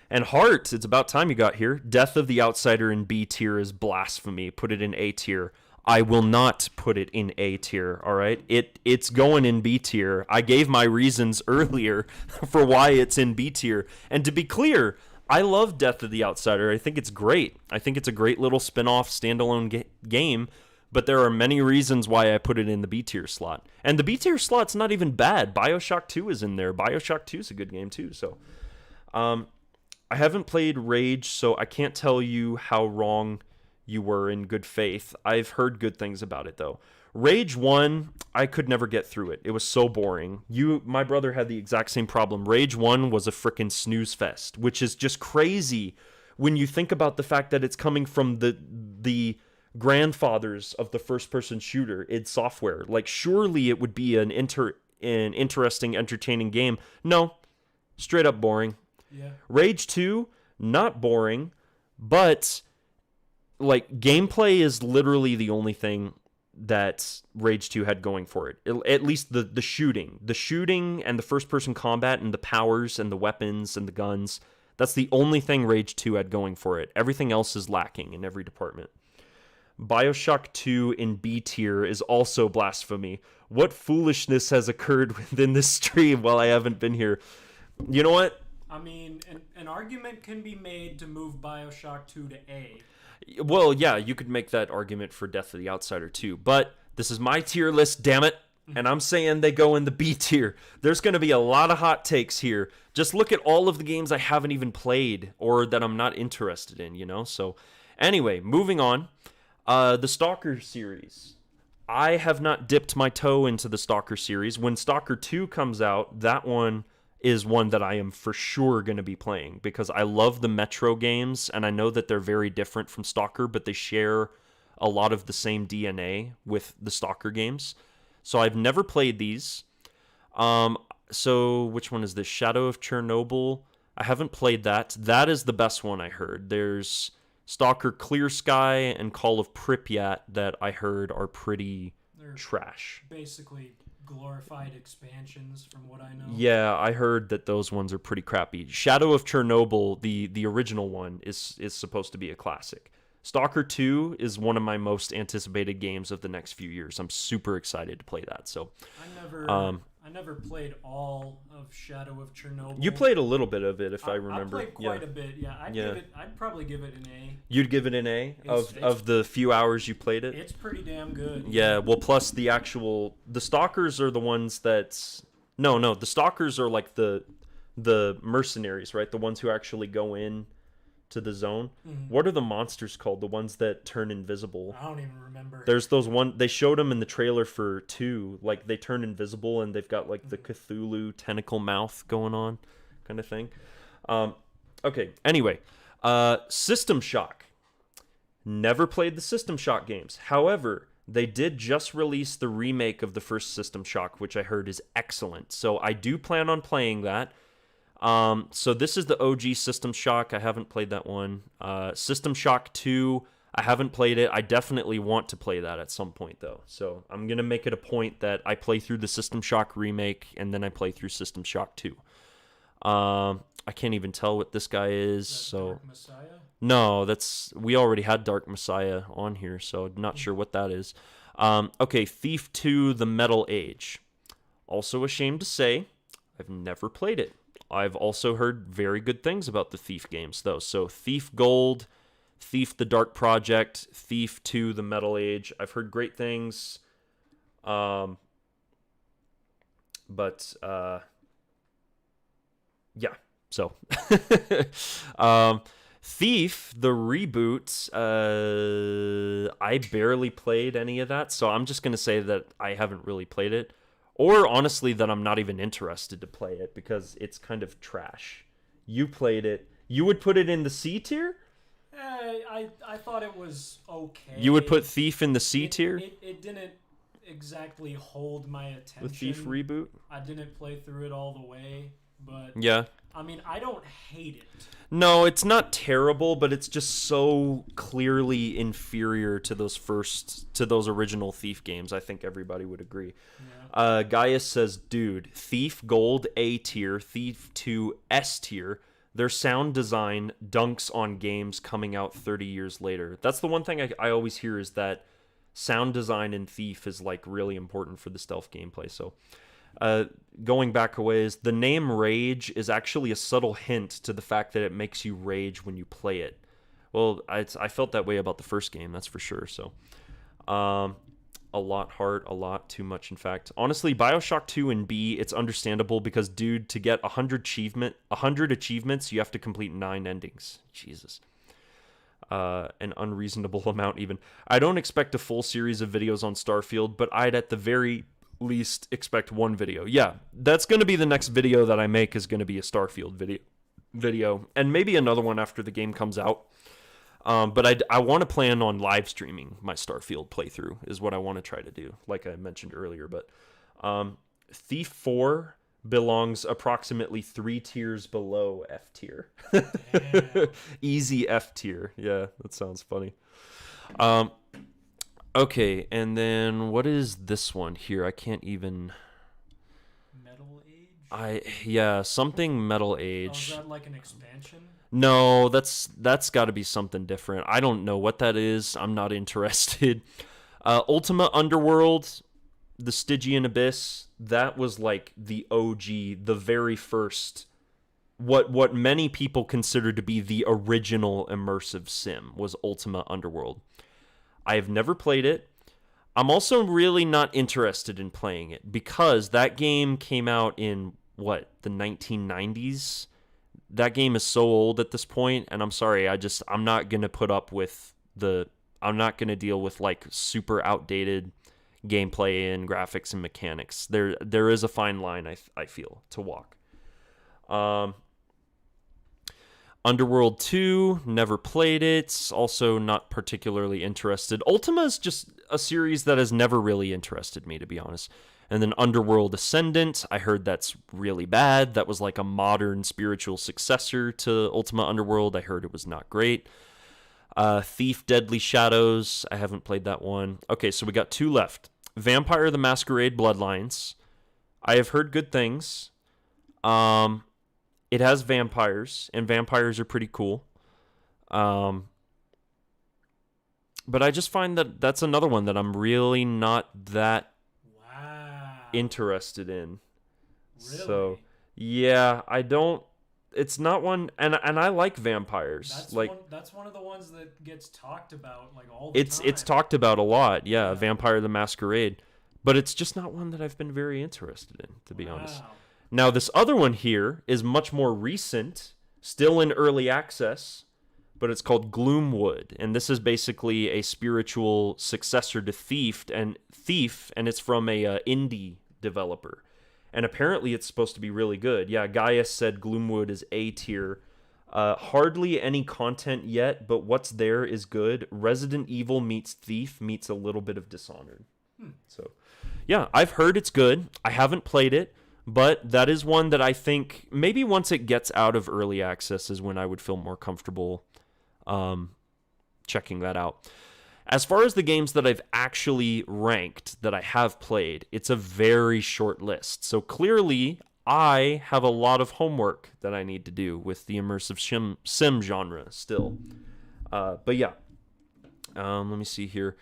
And Heart, it's about time you got here. Death of the Outsider in B tier is blasphemy. Put it in A tier. I will not put it in A tier, all right? It's going in B tier. I gave my reasons earlier for why it's in B tier. And to be clear, I love Death of the Outsider. I think it's great. I think it's a great little spin-off standalone game, but there are many reasons why I put it in the B tier slot. And the B tier slot's not even bad. BioShock 2 is in there. BioShock 2 is a good game too, so I haven't played Rage, so I can't tell you how wrong you were in good faith. I've heard good things about it though. Rage 1, I could never get through it. It was so boring. My brother had the exact same problem. Rage 1 was a freaking snooze fest, which is just crazy when you think about the fact that it's coming from the grandfathers of the first-person shooter, id Software. Like, surely it would be an interesting, entertaining game. No, straight up boring. Yeah. Rage 2, not boring, but like gameplay is literally the only thing that Rage 2 had going for it. At least the shooting. The shooting and the first-person combat and the powers and the weapons and the guns. That's the only thing Rage 2 had going for it. Everything else is lacking in every department. BioShock 2 in B tier is also blasphemy. What foolishness has occurred within this stream while I haven't been here? You know what? I mean, an argument can be made to move BioShock 2 to A. Well, yeah, you could make that argument for Death of the Outsider too, but this is my tier list, damn it, and I'm saying they go in the B tier. There's going to be a lot of hot takes here. Just look at all of the games I haven't even played or that I'm not interested in, you know? So, anyway, moving on. The Stalker series. I have not dipped my toe into the Stalker series. When Stalker 2 comes out, that one is one that I am for sure going to be playing because I love the Metro games, and I know that they're very different from Stalker, but they share a lot of the same DNA with the Stalker games. So I've never played these. So which one is this? Shadow of Chernobyl. I haven't played that. That is the best one I heard. There's Stalker Clear Sky and Call of Pripyat that I heard are pretty trash. Basically glorified expansions from what I know. Yeah, I heard that those ones are pretty crappy. Shadow of Chernobyl, the original one, is supposed to be a classic. Stalker 2 is one of my most anticipated games of the next few years. I'm super excited to play that. So I never played all of Shadow of Chernobyl. You played a little bit of it, if I remember. I played quite a bit. Yeah, I'd probably give it an A. You'd give it an A of the few hours you played it? It's pretty damn good. Yeah, well, plus the Stalkers are the ones that... No, the Stalkers are like the mercenaries, right? The ones who actually go in to the zone. Mm-hmm. What are the monsters called? The ones that turn invisible? I don't even remember. There's those they showed them in the trailer for 2. Like, they turn invisible and they've got like the Cthulhu tentacle mouth going on kind of thing. Okay, anyway. System Shock. Never played the System Shock games. However, they did just release the remake of the first System Shock, which I heard is excellent. So I do plan on playing that. So this is the OG System Shock. I haven't played that one. System Shock 2, I haven't played it. I definitely want to play that at some point, though. So I'm going to make it a point that I play through the System Shock remake, and then I play through System Shock 2. I can't even tell what this guy is. So Dark Messiah? No, we already had Dark Messiah on here, so not sure what that is. Okay, Thief 2, The Metal Age. Also ashamed to say, I've never played it. I've also heard very good things about the Thief games, though. So Thief Gold, Thief the Dark Project, Thief 2 The Metal Age. I've heard great things. Yeah. So Thief, the reboot, I barely played any of that, so I'm just going to say that I haven't really played it. Or, honestly, that I'm not even interested to play it because it's kind of trash. You played it. You would put it in the C tier? I thought it was okay. You would put Thief in the C tier? It didn't exactly hold my attention. The Thief reboot? I didn't play through it all the way, but... Yeah. I mean, I don't hate it. No, it's not terrible, but it's just so clearly inferior to those original Thief games. I think everybody would agree. Yeah. Gaius says, dude, Thief Gold A tier, Thief 2 S tier. Their sound design dunks on games coming out 30 years later. That's the one thing I always hear is that sound design in Thief is like really important for the stealth gameplay. So going back a ways, the name Rage is actually a subtle hint to the fact that it makes you rage when you play it. Well, I felt that way about the first game, that's for sure. So a lot hard, a lot too much, in fact. Honestly, BioShock 2 and B, it's understandable because, dude, to get 100 achievements, you have to complete 9 endings. Jesus. an unreasonable amount even. I don't expect a full series of videos on Starfield, but I'd at the very least expect one video. Yeah, that's going to be the next video that I make, is going to be a Starfield video, and maybe another one after the game comes out. But I want to plan on live streaming my Starfield playthrough is what I want to try to do, like I mentioned earlier. But Thief 4 belongs approximately 3 tiers below F tier. Easy F tier. Yeah, that sounds funny. Okay, and then what is this one here? I can't even... Metal Age? Something Metal Oh, Age. is that like an expansion? No, that's got to be something different. I don't know what that is. I'm not interested. Ultima Underworld, the Stygian Abyss, that was like the OG, the very first, what many people consider to be the original immersive sim was Ultima Underworld. I have never played it. I'm also really not interested in playing it because that game came out in, the 1990s? That game is so old at this point, and I'm sorry, I'm not going to put up with I'm not going to deal with like super outdated gameplay and graphics and mechanics. There is a fine line, I feel, to walk. Underworld 2, never played it, also not particularly interested. Ultima is just a series that has never really interested me, to be honest. And then Underworld Ascendant, I heard that's really bad. That was like a modern spiritual successor to Ultima Underworld. I heard it was not great. Thief Deadly Shadows, I haven't played that one. Okay, so we got 2 left. Vampire the Masquerade Bloodlines. I have heard good things. It has vampires, and vampires are pretty cool. But I just find that that's another one that I'm really not that interested in. Really? So, yeah, I don't... It's not one... And I like vampires. That's one of the ones that gets talked about like all the time. It's talked about a lot, yeah, Vampire the Masquerade. But it's just not one that I've been very interested in, to be honest. Now, this other one here is much more recent, still in early access, but it's called Gloomwood, and this is basically a spiritual successor to Thief, and it's from a indie developer. And apparently it's supposed to be really good. Yeah, Gaius said Gloomwood is A tier. Hardly any content yet, but what's there is good. Resident Evil meets Thief meets a little bit of Dishonored. So, yeah, I've heard it's good. I haven't played it. But that is one that I think maybe once it gets out of early access is when I would feel more comfortable checking that out. As far as the games that I've actually ranked that I have played, it's a very short list. So clearly, I have a lot of homework that I need to do with the immersive sim genre still. But yeah, let me see here.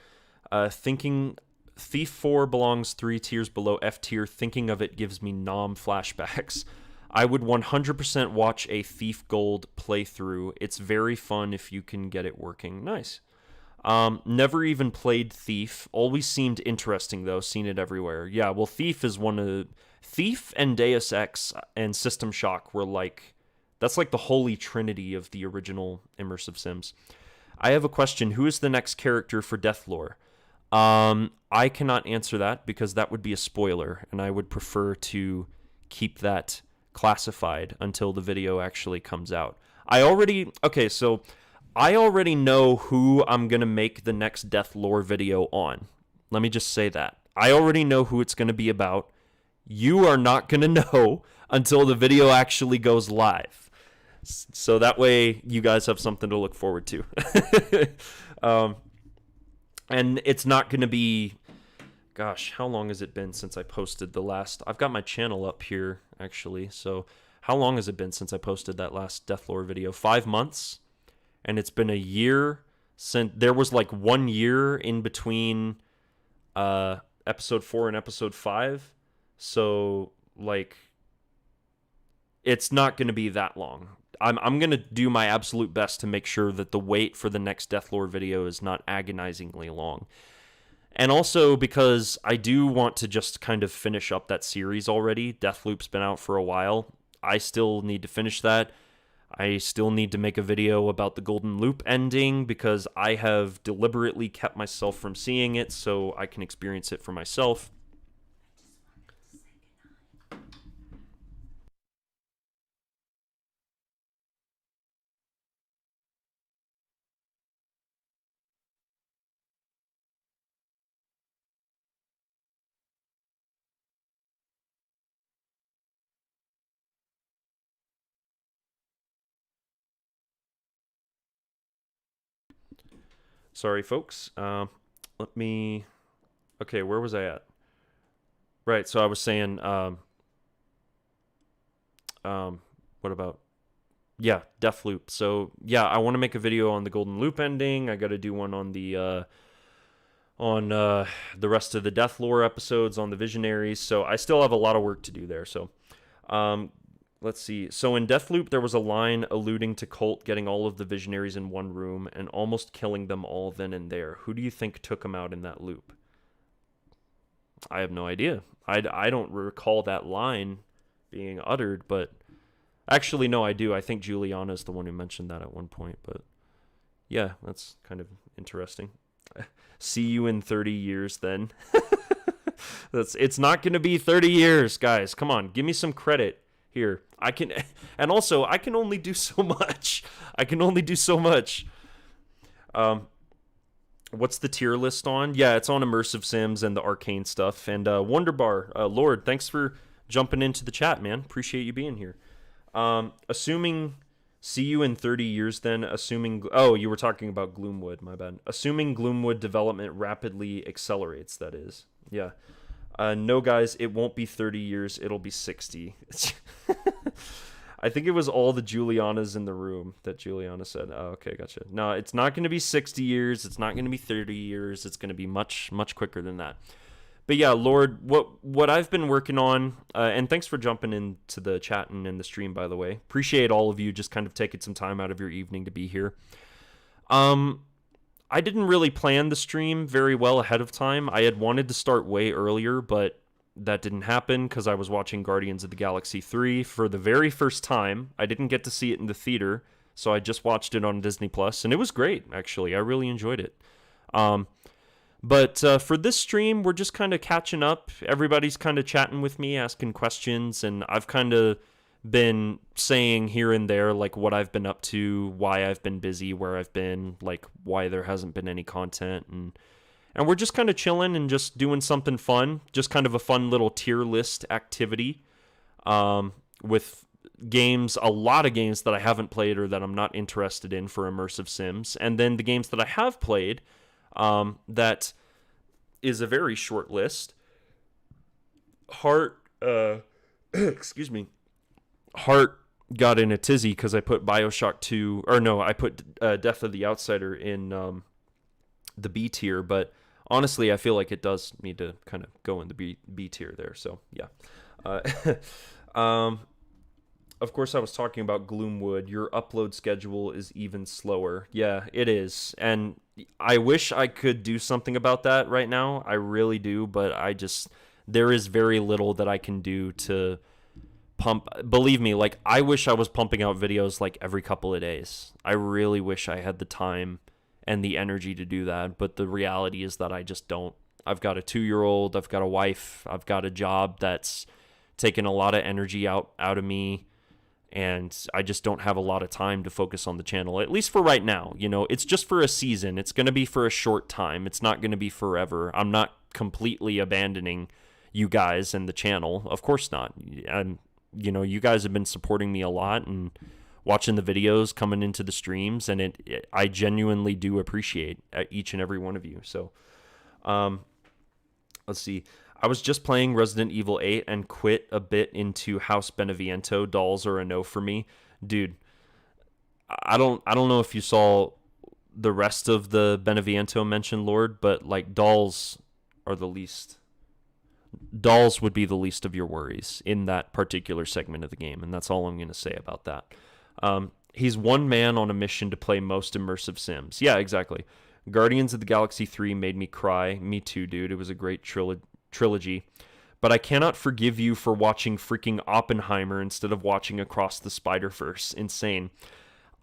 Thief 4 belongs 3 tiers below F tier. Thinking of it gives me Nom flashbacks. I would 100% watch a Thief Gold playthrough. It's very fun if you can get it working. Nice. Never even played Thief. Always seemed interesting, though. Seen it everywhere. Yeah, well, Thief is one of... Thief and Deus Ex and System Shock were like... That's like the holy trinity of the original immersive sims. I have a question. Who is the next character for Deathlore? I cannot answer that because that would be a spoiler, and I would prefer to keep that classified until the video actually comes out. I already know who I'm going to make the next Deathlore video on. Let me just say that. I already know who it's going to be about. You are not going to know until the video actually goes live. So that way you guys have something to look forward to. And it's not going to be... Gosh, how long has it been since I posted the last... I've got my channel up here, actually. So how long has it been since I posted that last Deathlore video? 5 months? And it's been a year since... There was like 1 year in between episode 4 and episode 5. So, like... It's not going to be that long. I'm going to do my absolute best to make sure that the wait for the next Deathlore video is not agonizingly long. And also because I do want to just kind of finish up that series already. Deathloop's been out for a while. I still need to finish that. I still need to make a video about the Golden Loop ending because I have deliberately kept myself from seeing it so I can experience it for myself. Sorry, folks. Let me... Okay, where was I at? Right, so I was saying, what about... Yeah, Deathloop. So, yeah, I want to make a video on the Golden Loop ending. I got to do one on the rest of the Deathlore episodes, on the Visionaries. So I still have a lot of work to do there. So, let's see. So in Deathloop, there was a line alluding to Colt getting all of the Visionaries in one room and almost killing them all then and there. Who do you think took him out in that loop? I have no idea. I don't recall that line being uttered, but actually, no, I do. I think Juliana's the one who mentioned that at one point, but yeah, that's kind of interesting. See you in 30 years then. It's not going to be 30 years, guys. Come on, give me some credit here. I can only do so much. What's the tier list on? Yeah, it's on Immersive Sims and the Arcane stuff. And Wonderbar, Lord, thanks for jumping into the chat, man. Appreciate you being here. Assuming see you in 30 years then, assuming... Oh, you were talking about Gloomwood, my bad. Assuming Gloomwood development rapidly accelerates, that is. Yeah. No, guys, it won't be 30 years. It'll be 60. I think it was all the Julianas in the room that Juliana said. Oh, okay, gotcha. No, it's not going to be 60 years. It's not going to be 30 years. It's going to be much, much quicker than that. But yeah, Lord, what I've been working on, and thanks for jumping into the chat and in the stream, by the way. Appreciate all of you just kind of taking some time out of your evening to be here. I didn't really plan the stream very well ahead of time. I had wanted to start way earlier, but that didn't happen because I was watching Guardians of the Galaxy 3 for the very first time. I didn't get to see it in the theater, so I just watched it on Disney Plus, and it was great, actually. I really enjoyed it. But for this stream, we're just kind of catching up. Everybody's kind of chatting with me, asking questions, and I've kind of been saying here and there, like, what I've been up to, why I've been busy, where I've been, like, why there hasn't been any content, and we're just kind of chilling and just doing something fun, just kind of a fun little tier list activity with games, a lot of games that I haven't played or that I'm not interested in for Immersive Sims, and then the games that I have played, that is a very short list. Excuse me. Heart got in a tizzy because I put Bioshock 2, or no, I put Death of the Outsider in the B tier, but honestly, I feel like it does need to kind of go in the B tier there, so yeah. Of course, I was talking about Gloomwood. Your upload schedule is even slower. Yeah, it is, and I wish I could do something about that right now. I really do, but there is very little that I can do to pump. Believe me, like, I wish I was pumping out videos like every couple of days. I really wish I had the time and the energy to do that, but the reality is that I just don't. I've got a 2-year-old, I've got a wife, I've got a job that's taken a lot of energy out of me, and I just don't have a lot of time to focus on the channel, at least for right now. You know, it's just for a season. It's going to be for a short time. It's not going to be forever. I'm not completely abandoning you guys and the channel. Of course not. You know, you guys have been supporting me a lot and watching the videos, coming into the streams, and I genuinely do appreciate each and every one of you. So, let's see. I was just playing Resident Evil 8 and quit a bit into House Beneviento. Dolls are a no for me. Dude, I don't know if you saw the rest of the Beneviento mention, Lord, but like dolls are the least. Dolls would be the least of your worries in that particular segment of the game, and that's all I'm going to say about that. He's one man on a mission to play most immersive Sims. Yeah, exactly. Guardians of the Galaxy 3 made me cry. Me too, dude. It was a great trilogy. but I cannot forgive you for watching freaking Oppenheimer instead of watching Across the Spider-Verse. Insane.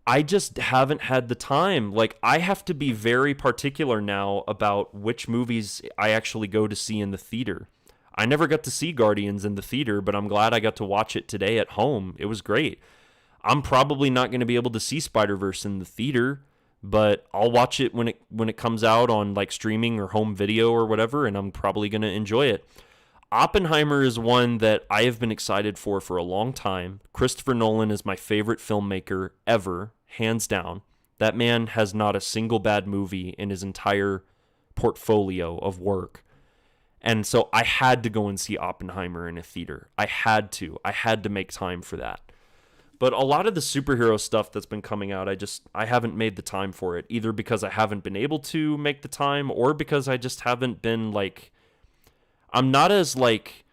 I just haven't had the time. Like, I have to be very particular now about which movies I actually go to see in the theater. I never got to see Guardians in the theater, but I'm glad I got to watch it today at home. It was great. I'm probably not going to be able to see Spider-Verse in the theater, but I'll watch it when it comes out on like streaming or home video or whatever, and I'm probably going to enjoy it. Oppenheimer is one that I have been excited for a long time. Christopher Nolan is my favorite filmmaker ever, hands down. That man has not a single bad movie in his entire portfolio of work. And so I had to go and see Oppenheimer in a theater. I had to make time for that. But a lot of the superhero stuff that's been coming out, I haven't made the time for it, either because I haven't been able to make the time or because I just haven't been like, I'm not as like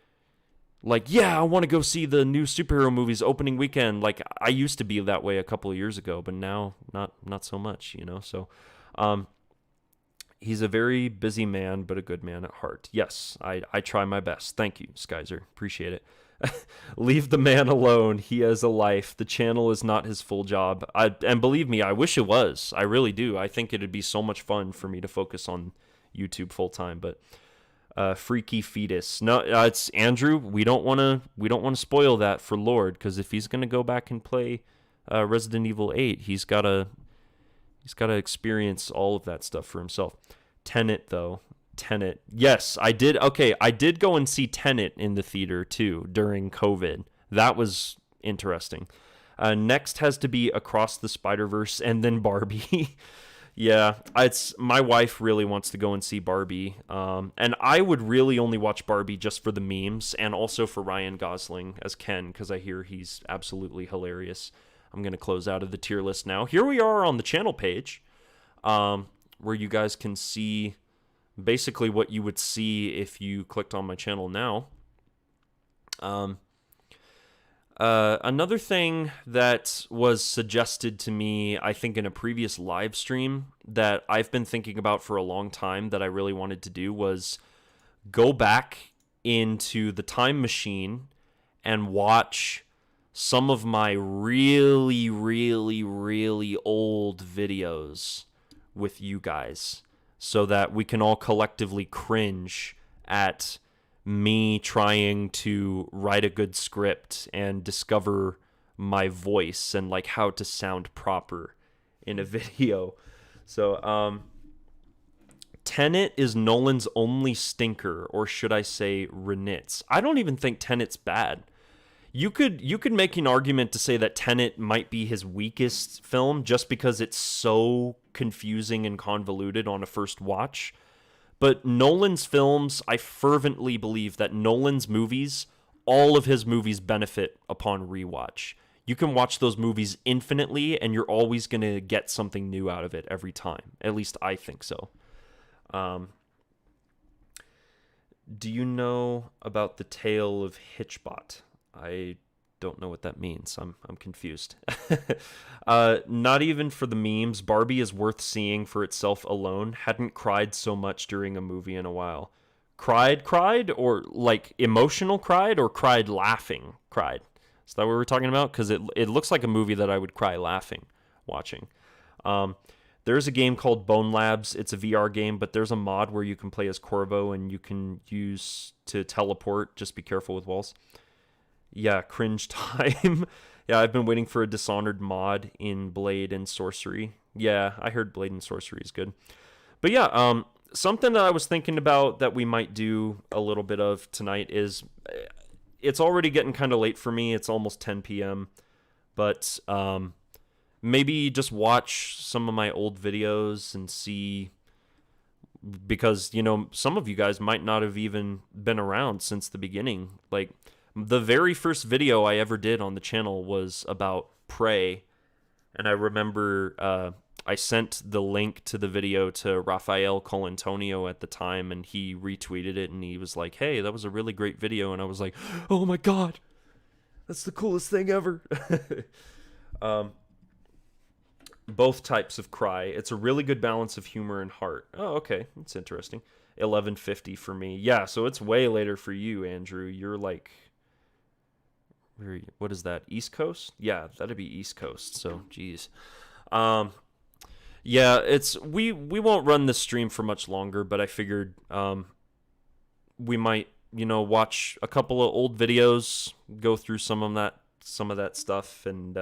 yeah, I want to go see the new superhero movies opening weekend. Like I used to be that way a couple of years ago, but now not so much, you know. So he's a very busy man, but a good man at heart. Yes, I try my best. Thank you, Skyzer. Appreciate it. Leave the man alone. He has a life. The channel is not his full job. And believe me, I wish it was. I really do. I think it'd be so much fun for me to focus on YouTube full time. But Freaky Fetus. No, it's Andrew. We don't want to spoil that for Lord, because if he's gonna go back and play Resident Evil 8, he's gotta experience all of that stuff for himself. Tenet, though. Tenet. Yes, I did. Okay, I did go and see Tenet in the theater too during COVID. That was interesting. Next has to be Across the Spider-Verse and then Barbie. Yeah, it's my wife really wants to go and see Barbie. And I would really only watch Barbie just for the memes and also for Ryan Gosling as Ken, because I hear he's absolutely hilarious. I'm going to close out of the tier list now. Here we are on the channel page, where you guys can see basically what you would see if you clicked on my channel now. Another thing that was suggested to me, I think in a previous live stream that I've been thinking about for a long time that I really wanted to do was go back into the time machine and watch some of my really, really, really old videos with you guys, so that we can all collectively cringe at me trying to write a good script and discover my voice and like how to sound proper in a video. So, Tenet is Nolan's only stinker, or should I say Renitz. I don't even think Tenet's bad. You could make an argument to say that Tenet might be his weakest film just because it's so confusing and convoluted on a first watch. But Nolan's films, I fervently believe that Nolan's movies, all of his movies benefit upon rewatch. You can watch those movies infinitely and you're always going to get something new out of it every time. At least I think so. Do you know about the tale of Hitchbot? I don't know what that means. I'm confused. Not even for the memes. Barbie is worth seeing for itself alone. Hadn't cried so much during a movie in a while. Cried, or like emotional cried, or cried laughing cried? Is that what we're talking about? Because it looks like a movie that I would cry laughing watching. There's a game called Bone Labs. It's a VR game, but there's a mod where you can play as Corvo and you can use to teleport. Just be careful with walls. Yeah, cringe time. Yeah, I've been waiting for a Dishonored mod in Blade and Sorcery. Yeah, I heard Blade and Sorcery is good. But yeah, something that I was thinking about that we might do a little bit of tonight is, it's already getting kind of late for me. It's almost 10 p.m. But maybe just watch some of my old videos and see, because, you know, some of you guys might not have even been around since the beginning. Like, the very first video I ever did on the channel was about Prey, and I remember I sent the link to the video to Rafael Colantonio at the time, and he retweeted it, and he was like, hey, that was a really great video, and I was like, oh my god, that's the coolest thing ever. Both types of cry. It's a really good balance of humor and heart. Oh, okay. That's interesting. 11:50 for me. Yeah, so it's way later for you, Andrew. You're like, what is that? East Coast? Yeah, that'd be East Coast. So, geez. Yeah, it's we won't run the stream for much longer, but I figured we might, watch a couple of old videos, go through some of that stuff, and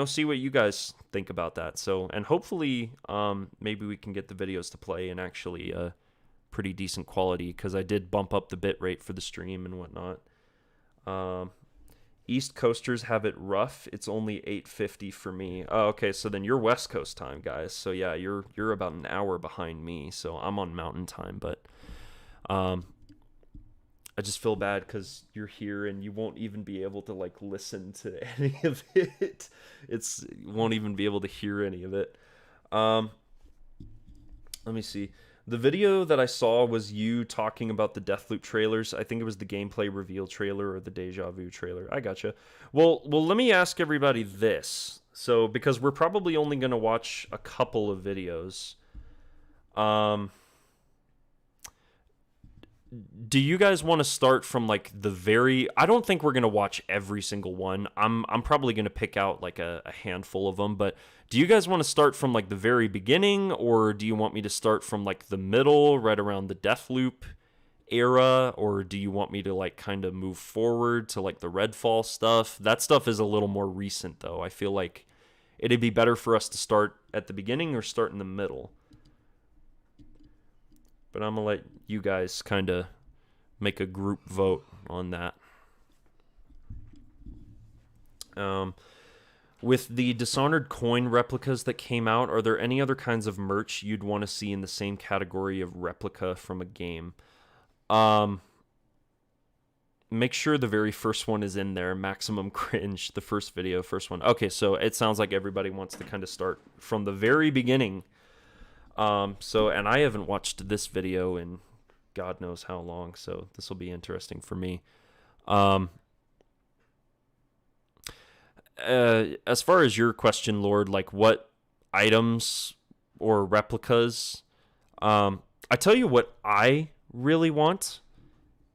see what you guys think about that. So, and hopefully, maybe we can get the videos to play in actually pretty decent quality, because I did bump up the bit rate for the stream and whatnot. East Coasters have it rough. It's only 8:50 for me. Oh, okay, so then you're West Coast time, guys. So yeah, you're about an hour behind me. So I'm on Mountain Time, but I just feel bad because you're here and you won't even be able to like listen to any of it. You won't even be able to hear any of it. Let me see. The video that I saw was you talking about the Deathloop trailers. I think it was the gameplay reveal trailer or the Deja Vu trailer. I gotcha. Well, let me ask everybody this. So, because we're probably only going to watch a couple of videos. Do you guys want to start from like I don't think we're going to watch every single one. I'm probably going to pick out like a handful of them, but do you guys want to start from like the very beginning, or do you want me to start from like the middle, right around the Deathloop era, or do you want me to like kind of move forward to like the Redfall stuff? That stuff is a little more recent though. I feel like it'd be better for us to start at the beginning or start in the middle. But I'm going to let you guys kind of make a group vote on that. With the Dishonored coin replicas that came out, are there any other kinds of merch you'd want to see in the same category of replica from a game? Make sure the very first one is in there. Maximum Cringe, the first one. Okay, so it sounds like everybody wants to kind of start from the very beginning. And I haven't watched this video in God knows how long, so this will be interesting for me. As far as your question, Lord, like what items or replicas, I tell you what I really want.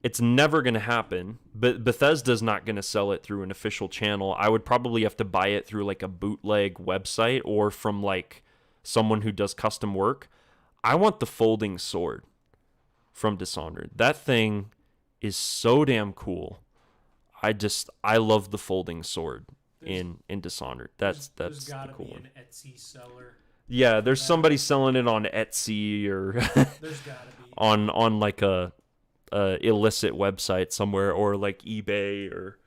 It's never going to happen, but Bethesda's not going to sell it through an official channel. I would probably have to buy it through like a bootleg website or from like someone who does custom work. I want the folding sword from Dishonored. That thing is so damn cool. I love the folding sword in Dishonored. That's there's the gotta cool be one. an Etsy seller. Yeah, there's somebody selling it on Etsy or There's gotta be on like a illicit website somewhere, or like eBay, or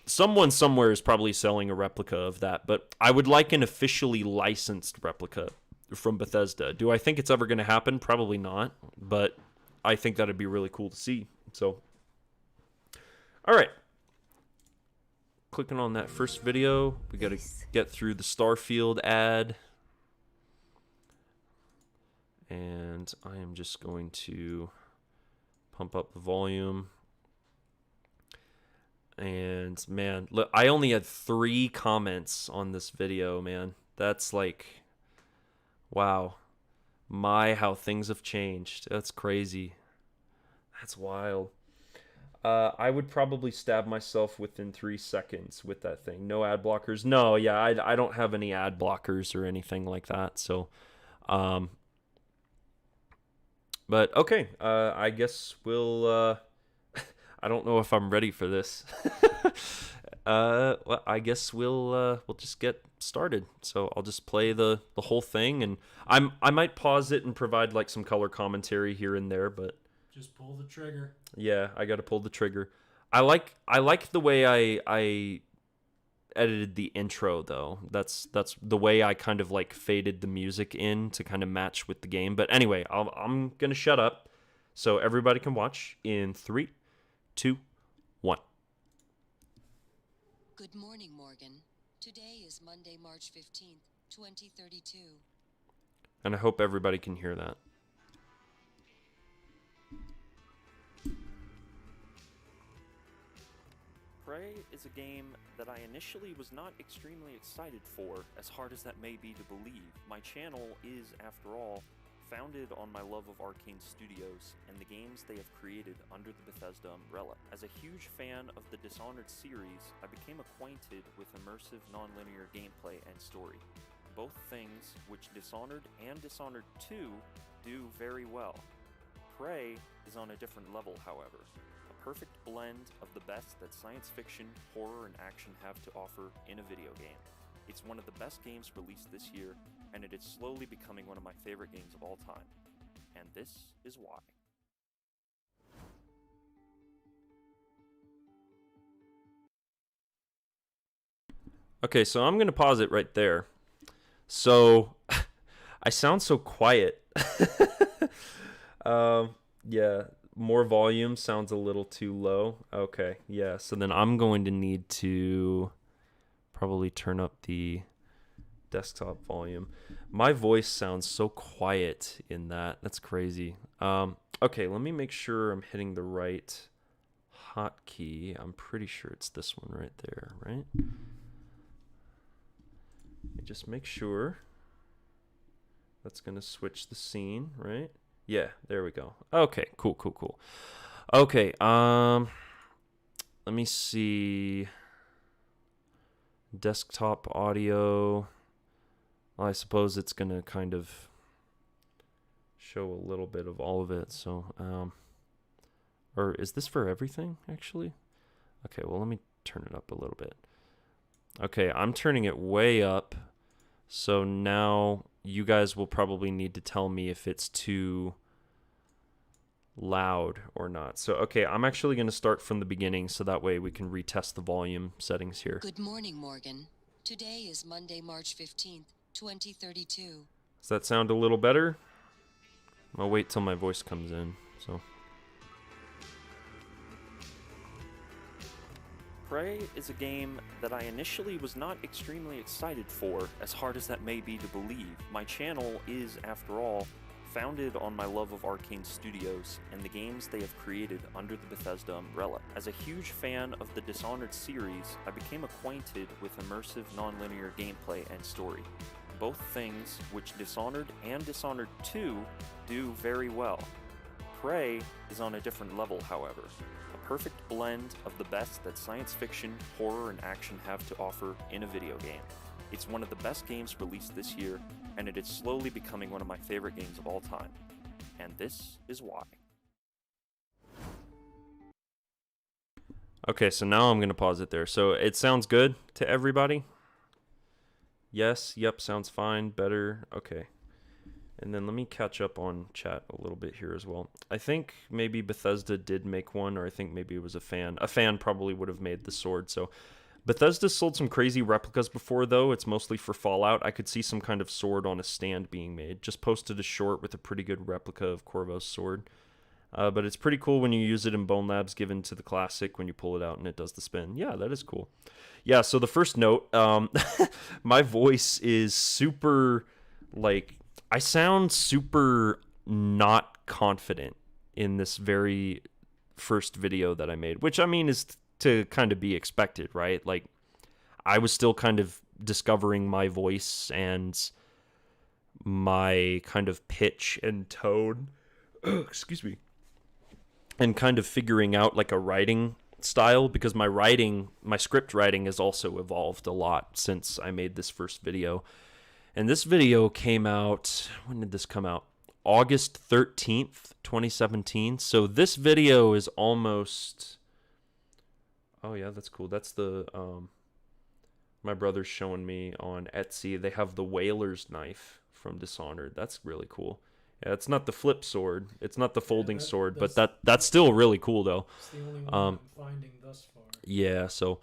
someone somewhere is probably selling a replica of that, but I would like an officially licensed replica from Bethesda. Do I think it's ever going to happen? Probably not, but I think that'd be really cool to see. So, all right. Clicking on that first video, we got to get through the Starfield ad. And I am just going to pump up the volume. And man, look, I only had 3 comments on this video, man. That's like, wow. How things have changed. That's crazy. That's wild. I would probably stab myself within 3 seconds with that thing. No ad blockers. No, yeah, I don't have any ad blockers or anything like that. So, but okay, I guess we'll. I don't know if I'm ready for this. Well, I guess we'll just get started. So I'll just play the whole thing, and I might pause it and provide like some color commentary here and there, but just pull the trigger. Yeah, I got to pull the trigger. I like the way I edited the intro though. That's the way I kind of like faded the music in to kind of match with the game. But anyway, I'm going to shut up so everybody can watch in 3, 2, 1. Good morning, Morgan. Today is Monday, March 15th, 2032. And I hope everybody can hear that. Right? Prey is a game that I initially was not extremely excited for, as hard as that may be to believe. My channel is, after all, founded on my love of Arcane Studios and the games they have created under the Bethesda umbrella. As a huge fan of the Dishonored series, I became acquainted with immersive non-linear gameplay and story, both things which Dishonored and Dishonored 2 do very well. Prey is on a different level, however. A perfect blend of the best that science fiction, horror, and action have to offer in a video game. It's one of the best games released this year, and it is slowly becoming one of my favorite games of all time. And this is why. Okay, so I'm going to pause it right there. So, I sound so quiet. Yeah, more volume sounds a little too low. Okay, yeah, so then I'm going to need to probably turn up the desktop volume. My voice sounds so quiet in that. That's crazy. Okay, let me make sure I'm hitting the right hotkey. I'm pretty sure it's this one right there, right? Just make sure. That's going to switch the scene, right? Yeah, there we go. Okay, cool. Okay, let me see. Desktop audio. Well, I suppose it's going to kind of show a little bit of all of it. So, or is this for everything, actually? Okay, well, let me turn it up a little bit. Okay, I'm turning it way up. So now you guys will probably need to tell me if it's too loud or not. So, okay, I'm actually going to start from the beginning so that way we can retest the volume settings here. Good morning, Morgan. Today is Monday, March 15th, 2032. Does that sound a little better? I'll wait till my voice comes in. So. Prey is a game that I initially was not extremely excited for, as hard as that may be to believe. My channel is, after all, founded on my love of Arcane Studios and the games they have created under the Bethesda umbrella. As a huge fan of the Dishonored series, I became acquainted with immersive non-linear gameplay and story, both things which Dishonored and Dishonored 2 do very well. Prey is on a different level, however. A perfect blend of the best that science fiction, horror, and action have to offer in a video game. It's one of the best games released this year, and it is slowly becoming one of my favorite games of all time. And this is why. Okay, so now I'm going to pause it there. So it sounds good to everybody? Yes, yep, sounds fine, better. Okay. And then let me catch up on chat a little bit here as well. I think maybe Bethesda did make one, or I think maybe it was a fan. A fan probably would have made the sword. So Bethesda sold some crazy replicas before, though. It's mostly for Fallout. I could see some kind of sword on a stand being made. Just posted a short with a pretty good replica of Corvo's sword. But it's pretty cool when you use it in Bone Labs given to the classic when you pull it out and it does the spin. Yeah, that is cool. Yeah, so the first note, my voice is super, like, I sound super not confident in this very first video that I made, which, I mean, is to kind of be expected, right? Like, I was still kind of discovering my voice and my kind of pitch and tone. Excuse me. And kind of figuring out like a writing style, because my script writing has also evolved a lot since I made this first video. And this video came out, when did this come out? August 13th, 2017. So this video is almost, oh yeah, that's cool. That's the, my brother's showing me on Etsy. They have the Whaler's knife from Dishonored. That's really cool. Yeah, it's not the flip sword. It's not the folding sword, but that's still really cool though. It's the only one I'm finding thus far. Yeah, so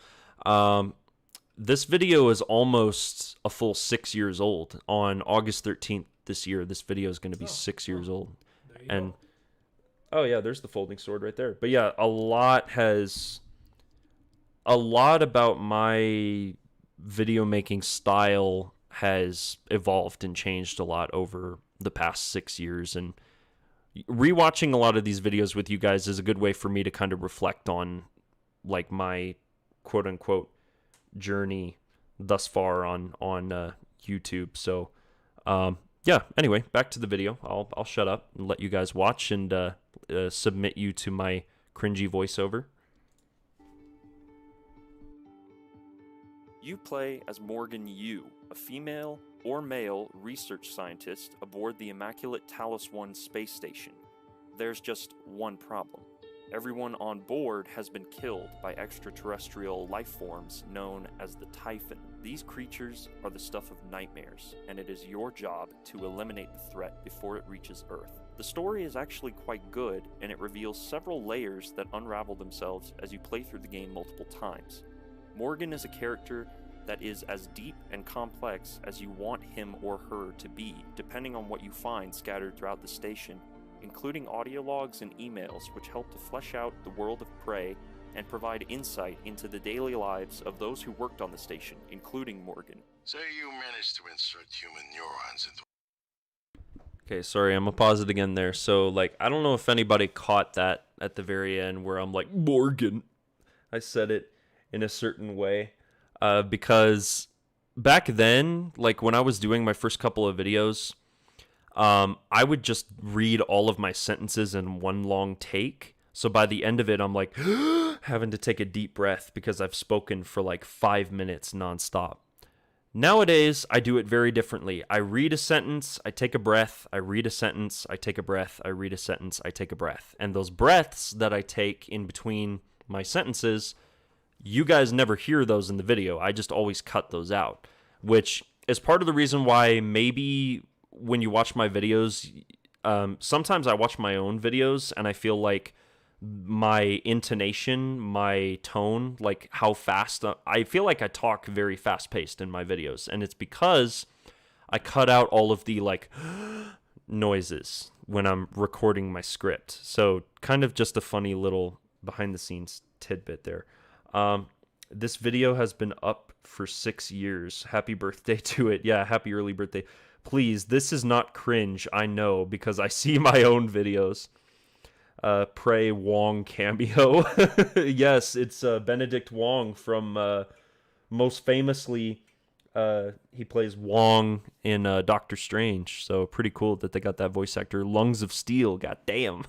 this video is almost a full 6 years old. On August 13th this year, this video is going to be 6 years old. There you And go. oh yeah, there's the folding sword right there. But yeah, a lot about my video making style has evolved and changed a lot over the past 6 years, and rewatching a lot of these videos with you guys is a good way for me to kind of reflect on like my quote unquote journey thus far on YouTube. So yeah, anyway, back to the video. I'll shut up and let you guys watch and submit you to my cringy voiceover. You play as Morgan Yu, a female or male research scientist aboard the immaculate Talos 1 space station. There's just one problem. Everyone on board has been killed by extraterrestrial life forms known as the Typhon. These creatures are the stuff of nightmares, and it is your job to eliminate the threat before it reaches Earth. The story is actually quite good, and it reveals several layers that unravel themselves as you play through the game multiple times. Morgan is a character that is as deep and complex as you want him or her to be, depending on what you find scattered throughout the station, including audio logs and emails which help to flesh out the world of Prey and provide insight into the daily lives of those who worked on the station, including Morgan. Say you managed to insert human neurons into... Okay, sorry, I'm gonna pause it again there. So, like, I don't know if anybody caught that at the very end where I'm like, Morgan. I said it in a certain way. Because back then, like, when I was doing my first couple of videos, I would just read all of my sentences in one long take. So by the end of it, I'm like having to take a deep breath because I've spoken for like 5 minutes nonstop. Nowadays, I do it very differently. I read a sentence, I take a breath, I read a sentence, I take a breath, I read a sentence, I take a breath. And those breaths that I take in between my sentences, you guys never hear those in the video. I just always cut those out, which is part of the reason why maybe when you watch my videos, sometimes I watch my own videos and I feel like my intonation, my tone, like how fast, I feel like I talk very fast paced in my videos. And it's because I cut out all of the like noises when I'm recording my script. So kind of just a funny little behind the scenes tidbit there. This video has been up for 6 years. Happy birthday to it. Yeah, happy early birthday. Please, this is not cringe, I know, because I see my own videos. Prey Wong cameo. Yes, it's Benedict Wong from, most famously, he plays Wong in Doctor Strange. So pretty cool that they got that voice actor. Lungs of Steel, goddamn.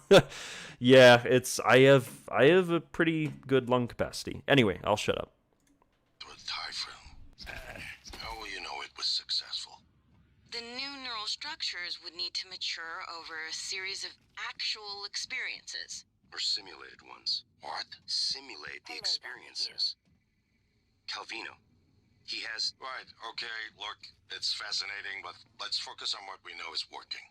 Yeah, I have a pretty good lung capacity. Anyway, I'll shut up. ...with Typhon. How will you know it was successful? The new neural structures would need to mature over a series of actual experiences. Or simulated ones. What? Simulate the experiences. Calvino. He has... Right, okay, look, it's fascinating, but let's focus on what we know is working.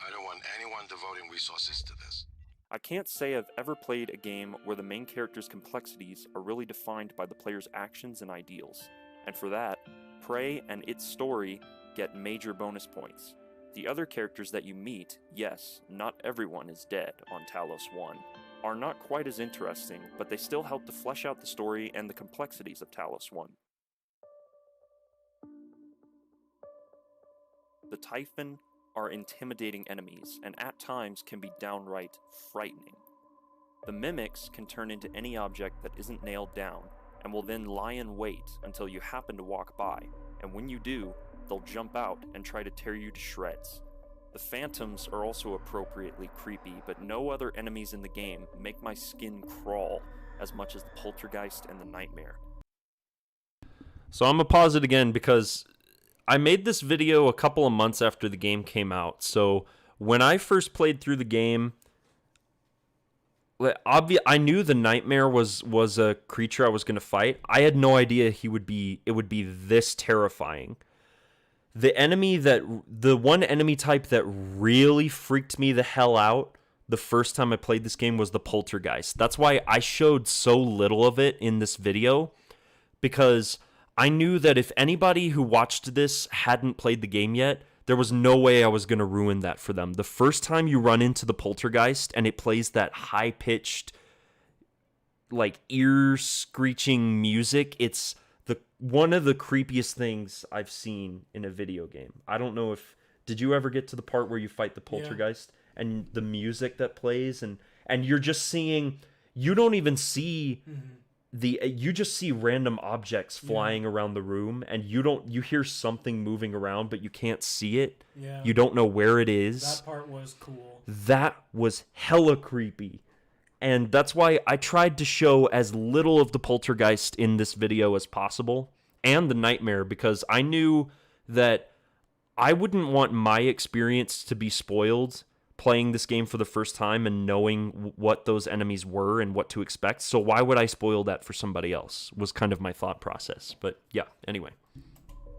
I don't want anyone devoting resources to this. I can't say I've ever played a game where the main character's complexities are really defined by the player's actions and ideals, and for that, Prey and its story get major bonus points. The other characters that you meet, yes, not everyone is dead on Talos 1, are not quite as interesting, but they still help to flesh out the story and the complexities of Talos 1. The Typhon are intimidating enemies, and at times can be downright frightening. The Mimics can turn into any object that isn't nailed down, and will then lie in wait until you happen to walk by, and when you do, they'll jump out and try to tear you to shreds. The Phantoms are also appropriately creepy, but no other enemies in the game make my skin crawl as much as the Poltergeist and the Nightmare. So I'm gonna pause it again because I made this video a couple of months after the game came out. So when I first played through the game, I knew the Nightmare was a creature I was going to fight. I had no idea it would be this terrifying. The one enemy type that really freaked me the hell out the first time I played this game was the Poltergeist. That's why I showed so little of it in this video, because I knew that if anybody who watched this hadn't played the game yet, there was no way I was going to ruin that for them. The first time you run into the Poltergeist and it plays that high-pitched, like, ear-screeching music, it's one of the creepiest things I've seen in a video game. I don't know if... Did you ever get to the part where you fight the Poltergeist? Yeah. And the music that plays, and you're just seeing... You don't even see... Mm-hmm. you just see random objects flying around the room, and you hear something moving around, but you can't see it. Yeah. You don't know where it is. That part was cool. That was hella creepy. And that's why I tried to show as little of the poltergeist in this video as possible, and the nightmare, because I knew that I wouldn't want my experience to be spoiled playing this game for the first time and knowing what those enemies were and what to expect. So why would I spoil that for somebody else, was kind of my thought process. But yeah, anyway.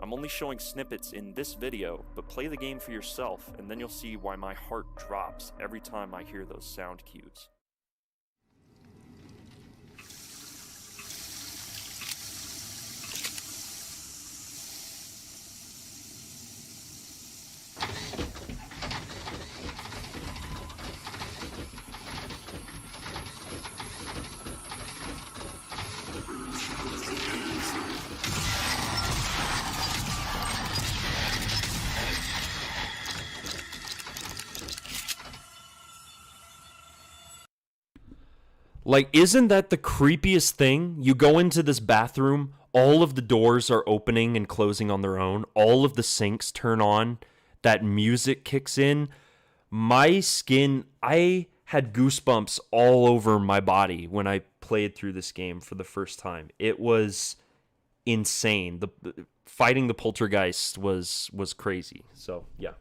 I'm only showing snippets in this video, but play the game for yourself, and then you'll see why my heart drops every time I hear those sound cues. Like, isn't that the creepiest thing? You go into this bathroom, all of the doors are opening and closing on their own, all of the sinks turn on, that music kicks in. My skin, I had goosebumps all over my body when I played through this game for the first time. It was insane. The fighting the poltergeist was crazy. So, yeah.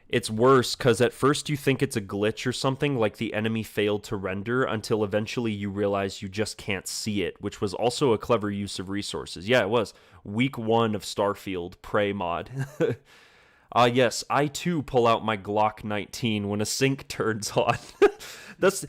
It's worse because at first you think it's a glitch or something, like the enemy failed to render, until eventually you realize you just can't see it, which was also a clever use of resources. Yeah, it was. Week 1 of Starfield, Prey mod. Yes, I too pull out my Glock 19 when a sink turns on. That's,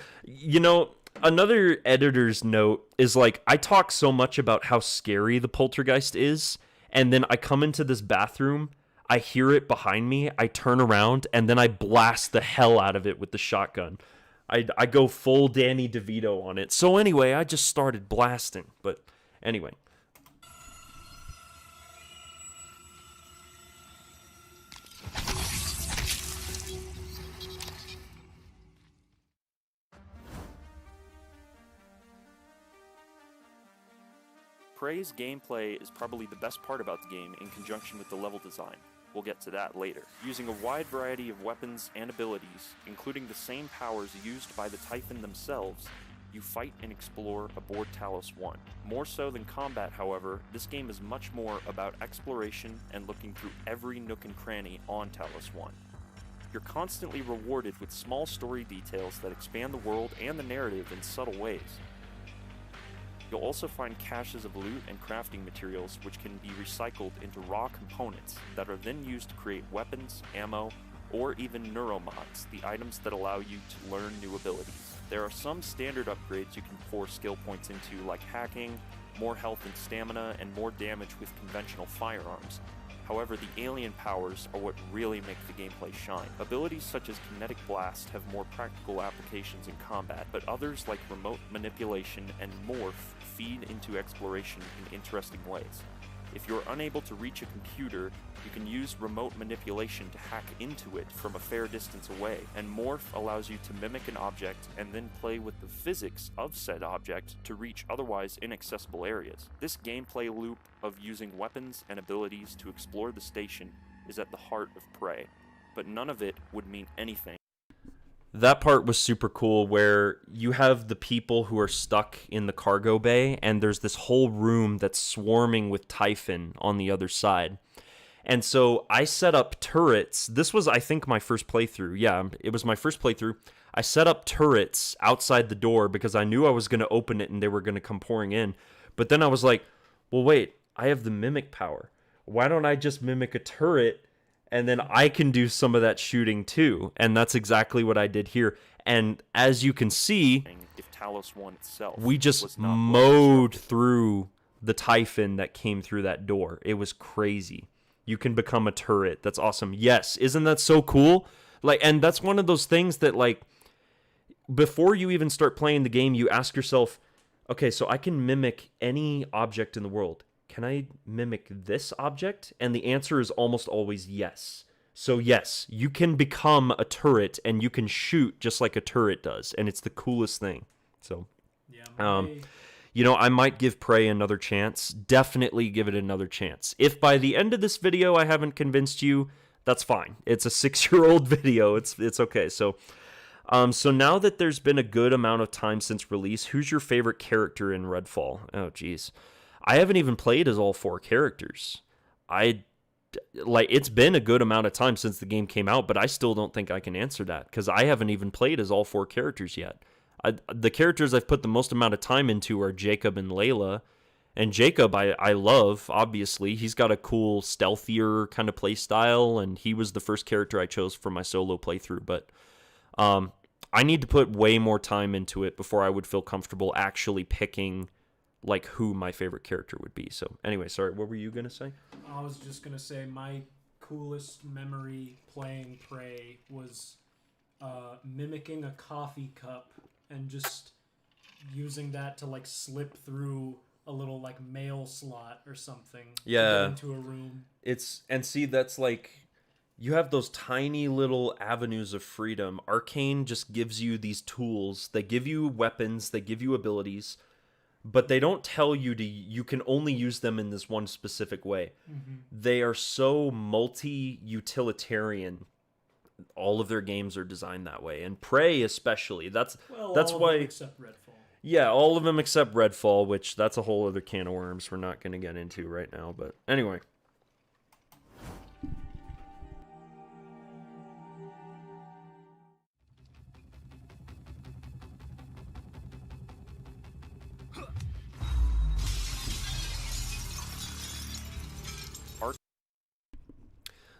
another editor's note is like, I talk so much about how scary the poltergeist is, and then I come into this bathroom, I hear it behind me, I turn around, and then I blast the hell out of it with the shotgun. I go full Danny DeVito on it. So anyway, I just started blasting. But anyway. Prey's gameplay is probably the best part about the game in conjunction with the level design. We'll get to that later. Using a wide variety of weapons and abilities, including the same powers used by the Typhon themselves, you fight and explore aboard Talos 1. More so than combat, however, this game is much more about exploration and looking through every nook and cranny on Talos 1. You're constantly rewarded with small story details that expand the world and the narrative in subtle ways. You'll also find caches of loot and crafting materials which can be recycled into raw components that are then used to create weapons, ammo, or even neuromods, the items that allow you to learn new abilities. There are some standard upgrades you can pour skill points into, like hacking, more health and stamina, and more damage with conventional firearms. However, the alien powers are what really make the gameplay shine. Abilities such as Kinetic Blast have more practical applications in combat, but others like Remote Manipulation and Morph feed into exploration in interesting ways. If you're unable to reach a computer, you can use Remote Manipulation to hack into it from a fair distance away, and Morph allows you to mimic an object and then play with the physics of said object to reach otherwise inaccessible areas. This gameplay loop of using weapons and abilities to explore the station is at the heart of Prey, but none of it would mean anything. That part was super cool, where you have the people who are stuck in the cargo bay, and there's this whole room that's swarming with Typhon on the other side. And so I set up turrets. This was, I think, my first playthrough. Yeah, it was my first playthrough. I set up turrets outside the door because I knew I was going to open it and they were going to come pouring in. But then I was like, well, wait, I have the mimic power. Why don't I just mimic a turret, and then I can do some of that shooting too? And that's exactly what I did here. And as you can see, If Talos 1 itself we just was not mowed through the Typhon that came through that door. It was crazy. You can become a turret. That's awesome. Yes, isn't that so cool? Like, and that's one of those things that, like, before you even start playing the game, you ask yourself, okay, so I can mimic any object in the world. Can I mimic this object? And the answer is almost always yes. So yes, you can become a turret and you can shoot just like a turret does, and it's the coolest thing. So, Yeah, I might give Prey another chance. Definitely give it another chance. If by the end of this video I haven't convinced you, that's fine. It's a 6-year-old video. It's okay. So now that there's been a good amount of time since release, who's your favorite character in Redfall? Oh, geez. I haven't even played as all 4 characters. It's been a good amount of time since the game came out, but I still don't think I can answer that because I haven't even played as all 4 characters yet. The characters I've put the most amount of time into are Jacob and Layla. And Jacob, I love, obviously. He's got a cool, stealthier kind of play style, and he was the first character I chose for my solo playthrough. But I need to put way more time into it before I would feel comfortable actually picking like who my favorite character would be. So anyway, sorry, what were you going to say? I was just going to say my coolest memory playing Prey was mimicking a coffee cup and just using that to like slip through a little like mail slot or something to get into a room. That's like, you have those tiny little avenues of freedom. Arcane just gives you these tools. They give you weapons, they give you abilities, but they don't tell you you can only use them in this one specific way. Mm-hmm. They are so multi-utilitarian. All of their games are designed that way, and Prey especially. That's all why. Of them except Redfall. Yeah, all of them except Redfall, which that's a whole other can of worms we're not going to get into right now. But anyway.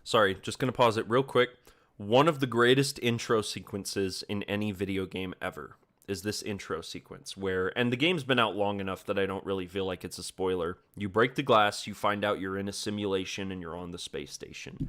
Sorry, just going to pause it real quick. One of the greatest intro sequences in any video game ever is this intro sequence and the game's been out long enough that I don't really feel like it's a spoiler. You break the glass, you find out you're in a simulation and you're on the space station.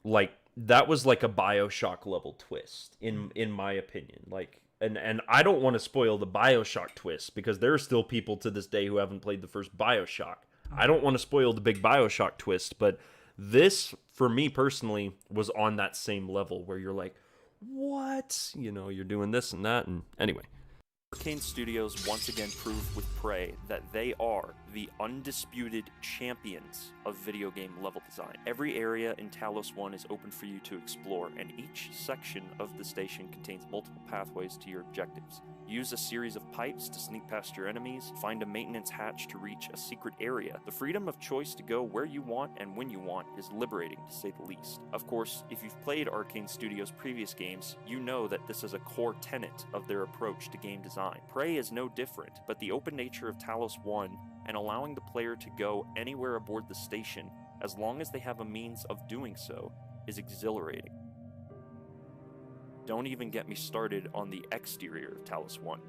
Like, that was like a BioShock level twist, in my opinion. Like, and I don't want to spoil the BioShock twist because there are still people to this day who haven't played the first BioShock. I don't want to spoil the big BioShock twist, but this, for me personally, was on that same level where you're like, what? You're doing this and that, and anyway. Arcane Studios once again proved with Prey that they are the undisputed champions of video game level design. Every area in Talos 1 is open for you to explore, and each section of the station contains multiple pathways to your objectives. Use a series of pipes to sneak past your enemies, find a maintenance hatch to reach a secret area. The freedom of choice to go where you want and when you want is liberating, to say the least. Of course, if you've played Arcane Studios' previous games, you know that this is a core tenet of their approach to game design. Prey is no different, but the open nature of Talos 1 and allowing the player to go anywhere aboard the station, as long as they have a means of doing so, is exhilarating. Don't even get me started on the exterior of Talos 1.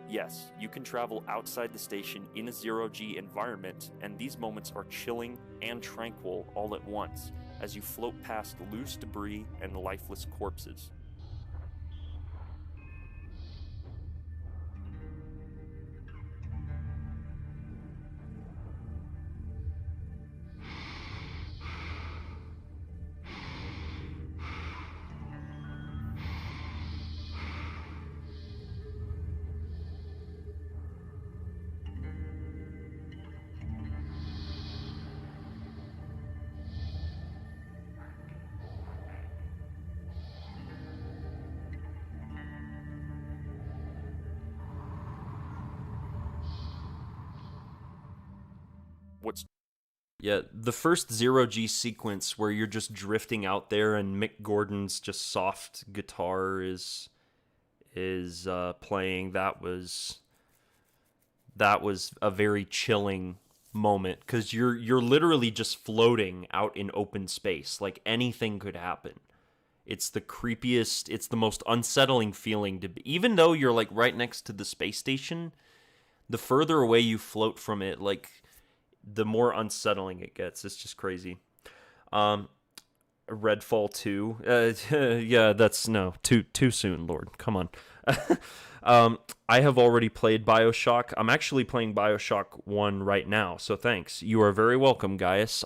Yes, you can travel outside the station in a zero-G environment, and these moments are chilling and tranquil all at once, as you float past loose debris and lifeless corpses. Yeah, the first zero-G sequence where you're just drifting out there and Mick Gordon's just soft guitar is playing, that was a very chilling moment because you're literally just floating out in open space. Like, anything could happen. It's the creepiest, it's the most unsettling feeling to be, even though you're like right next to the space station, the further away you float from it, like, the more unsettling it gets. It's just crazy. Redfall 2. Yeah, that's no, too soon, Lord. Come on. I have already played BioShock. I'm actually playing BioShock 1 right now, so thanks. You are very welcome, Gaius.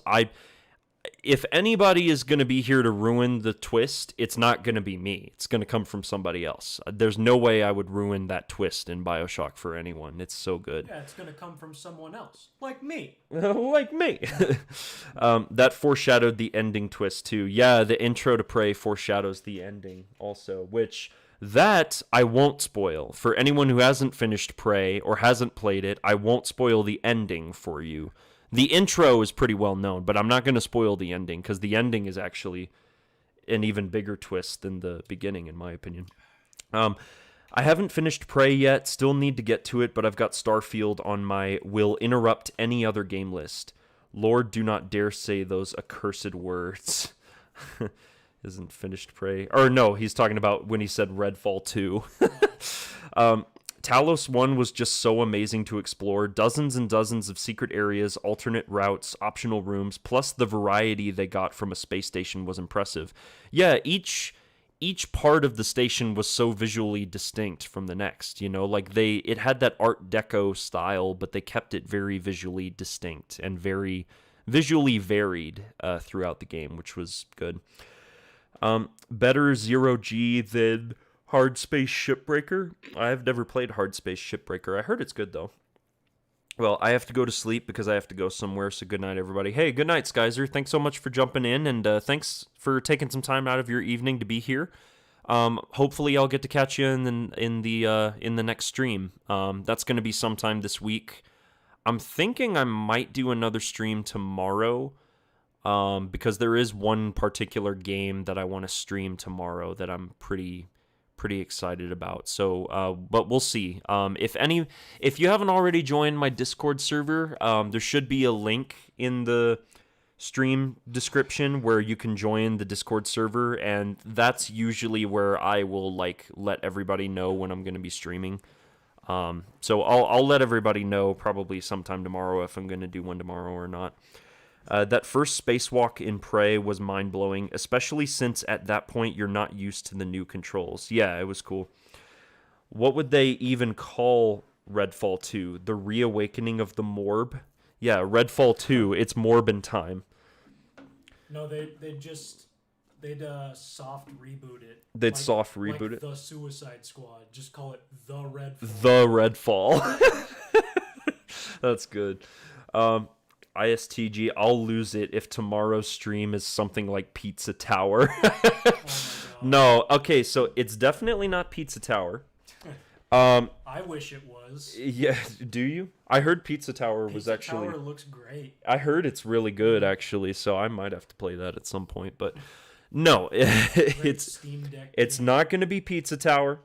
if anybody is going to be here to ruin the twist, it's not going to be me. It's going to come from somebody else. There's no way I would ruin that twist in BioShock for anyone. It's so good. Yeah, it's gonna come from someone else, like me. Like me. That foreshadowed the ending twist too. Yeah, the intro to Prey foreshadows the ending also, which that I won't spoil. For anyone who hasn't finished Prey or hasn't played it, I won't spoil the ending for you. The intro is pretty well known, but I'm not going to spoil the ending because the ending is actually an even bigger twist than the beginning, in my opinion. I haven't finished Prey yet, still need to get to it, but I've got Starfield on my will interrupt any other game list. Lord, do not dare say those accursed words. Isn't finished Prey. Or no, he's talking about when he said Redfall 2. Talos 1 was just so amazing to explore. Dozens and dozens of secret areas, alternate routes, optional rooms, plus the variety they got from a space station was impressive. Yeah, each part of the station was so visually distinct from the next, you know, like it had that Art Deco style, but they kept it very visually distinct and very visually varied throughout the game, which was good. Better Zero G than Hard Space Shipbreaker. I've never played Hard Space Shipbreaker. I heard it's good, though. Well, I have to go to sleep because I have to go somewhere, so good night, everybody. Hey, good night, Skyzer. Thanks so much for jumping in, and thanks for taking some time out of your evening to be here. Hopefully, I'll get to catch you in the next stream. That's going to be sometime this week. I'm thinking I might do another stream tomorrow, because there is one particular game that I want to stream tomorrow that I'm pretty excited about. So, but we'll see. If you haven't already joined my Discord server, there should be a link in the stream description where you can join the Discord server, and that's usually where I will let everybody know when I'm going to be streaming. So I'll let everybody know probably sometime tomorrow if I'm going to do one tomorrow or not. That first spacewalk in Prey was mind-blowing, especially since at that point you're not used to the new controls. Yeah, it was cool. What would they even call Redfall 2? The reawakening of the Morb? Yeah, Redfall 2, it's Morbin time. No, they'd soft reboot it. They'd soft reboot it? The Suicide Squad. Just call it The Redfall. The Redfall. That's good. ISTG, I'll lose it if tomorrow's stream is something like Pizza Tower. No, okay, so it's definitely not Pizza Tower. I wish it was. Yeah, do you? I heard Pizza Tower was Pizza actually... Tower looks great. I heard it's really good, actually, so I might have to play that at some point, but no, it's not going to be Pizza Tower.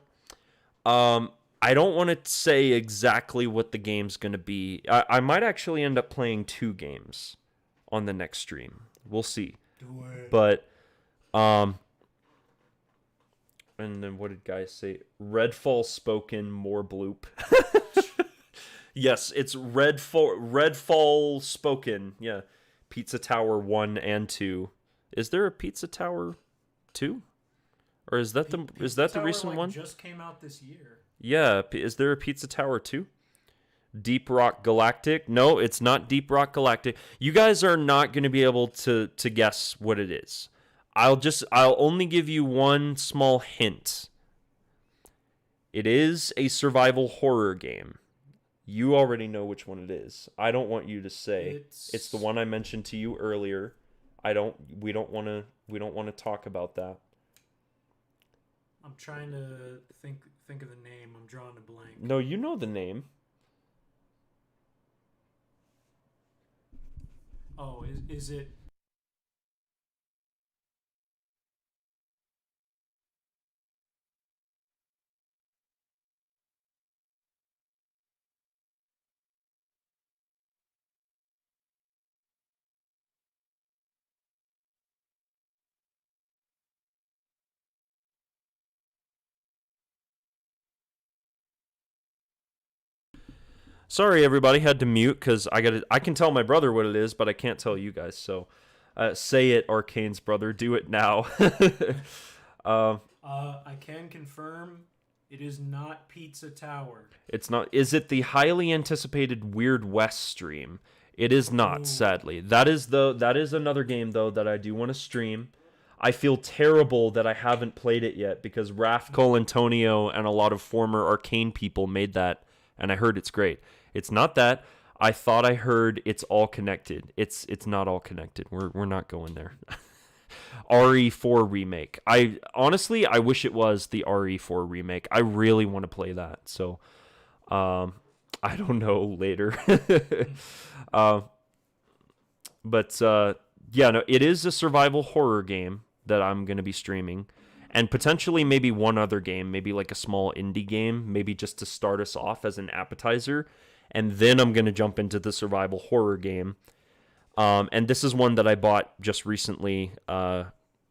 I don't want to say exactly what the game's going to be. I might actually end up playing 2 games on the next stream. We'll see. Do it. But, and then what did guys say? Redfall spoken, more bloop. Yes, it's Redfall spoken. Yeah. Pizza Tower 1 and 2. Is there a Pizza Tower 2? Or is that the recent one? Just came out this year. Yeah, is there a Pizza Tower 2? Deep Rock Galactic? No, it's not Deep Rock Galactic. You guys are not going to be able to guess what it is. I'll only give you one small hint. It is a survival horror game. You already know which one it is. I don't want you to say it's the one I mentioned to you earlier. We don't want to talk about that. I'm trying to think of the name. I'm drawing a blank. No, you know the name. Oh, is it? Sorry, everybody, had to mute because I can tell my brother what it is, but I can't tell you guys. So, say it, Arcane's brother. Do it now. I can confirm it is not Pizza Tower. It's not. Is it the highly anticipated Weird West stream? It is not, Ooh. sadly. That is another game though that I do want to stream. I feel terrible that I haven't played it yet because Raph Colantonio and a lot of former Arcane people made that, and I heard it's great. It's not that. I thought I heard it's all connected. It's not all connected. We're not going there. RE4 remake. I honestly wish it was the RE4 remake. I really want to play that. So I don't know later. But yeah, no, it is a survival horror game that I'm going to be streaming, and potentially maybe one other game, maybe like a small indie game, maybe just to start us off as an appetizer, and then I'm going to jump into the survival horror game. And this is one that I bought just recently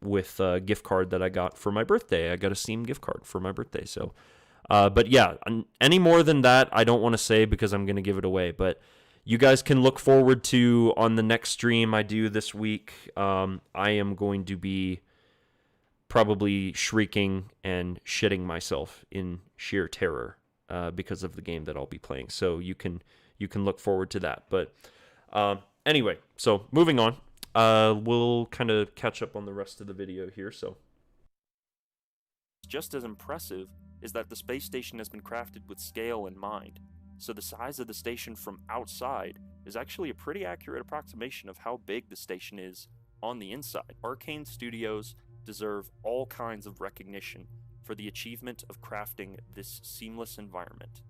with a gift card that I got for my birthday. I got a Steam gift card for my birthday. So, but yeah, any more than that, I don't want to say because I'm going to give it away. But you guys can look forward to on the next stream I do this week. I am going to be probably shrieking and shitting myself in sheer terror because of the game that I'll be playing. So you can look forward to that. But anyway, so moving on. We'll kind of catch up on the rest of the video here. So Just as impressive is that the space station has been crafted with scale in mind. So the size of the station from outside is actually a pretty accurate approximation of how big the station is on the inside. Arcane Studios deserve all kinds of recognition for the achievement of crafting this seamless environment.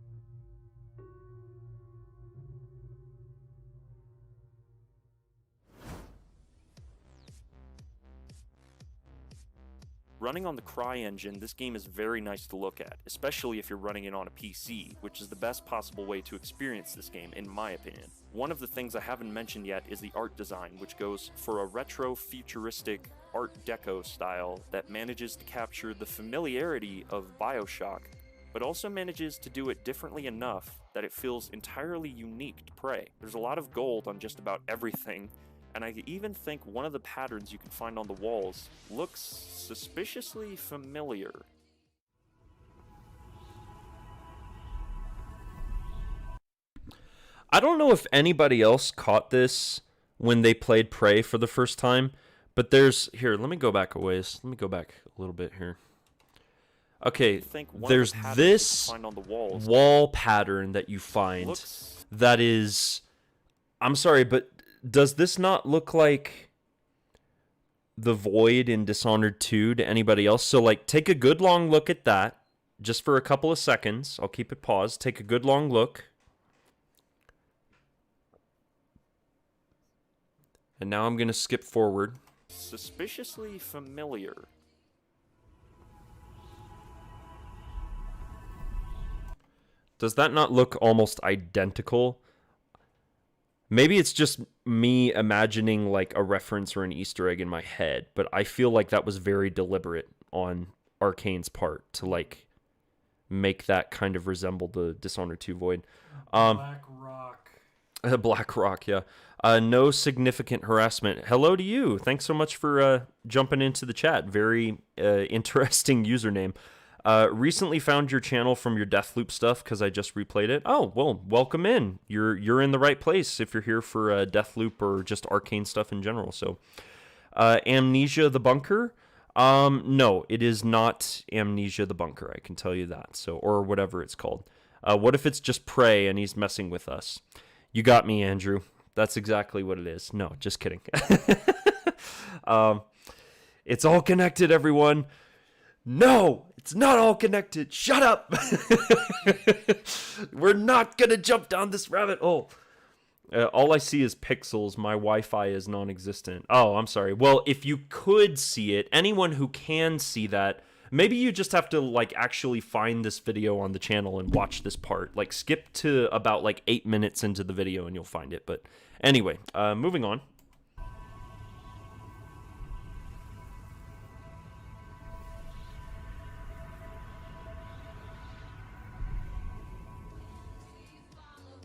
Running on the CryEngine, this game is very nice to look at, especially if you're running it on a PC, which is the best possible way to experience this game, in my opinion. One of the things I haven't mentioned yet is the art design, which goes for a retro-futuristic Art Deco style that manages to capture the familiarity of BioShock, but also manages to do it differently enough that it feels entirely unique to Prey. There's a lot of gold on just about everything, and I even think one of the patterns you can find on the walls looks suspiciously familiar. I don't know if anybody else caught this when they played Prey for the first time, but here, let me go back a ways. Let me go back a little bit here. Okay, there's this wall pattern that you find that is, I'm sorry, but does this not look like the Void in Dishonored 2 to anybody else? So, like, take a good long look at that, just for a couple of seconds. I'll keep it paused. Take a good long look. And now I'm going to skip forward. Suspiciously familiar. Does that not look almost identical? Maybe it's just me imagining like a reference or an Easter egg in my head, but I feel like that was very deliberate on Arcane's part to like make that kind of resemble the Dishonored 2 Void. Black Rock. Black Rock, yeah. No significant harassment. Hello to you. Thanks so much for jumping into the chat. Very interesting username. Recently found your channel from your Deathloop stuff because I just replayed it. Oh, well, welcome in. You're in the right place if you're here for Deathloop or just Arcane stuff in general. So, Amnesia the Bunker? No, it is not Amnesia the Bunker. I can tell you that. So, or whatever it's called. What if it's just Prey and he's messing with us? You got me, Andrew. That's exactly what it is. No, just kidding. It's all connected, everyone. No, it's not all connected. Shut up. We're not going to jump down this rabbit hole. All I see is pixels. My Wi-Fi is non-existent. Oh, I'm sorry. Well, if you could see it, anyone who can see that, maybe you just have to like actually find this video on the channel and watch this part. Like skip to about like 8 minutes into the video and you'll find it. But anyway, moving on.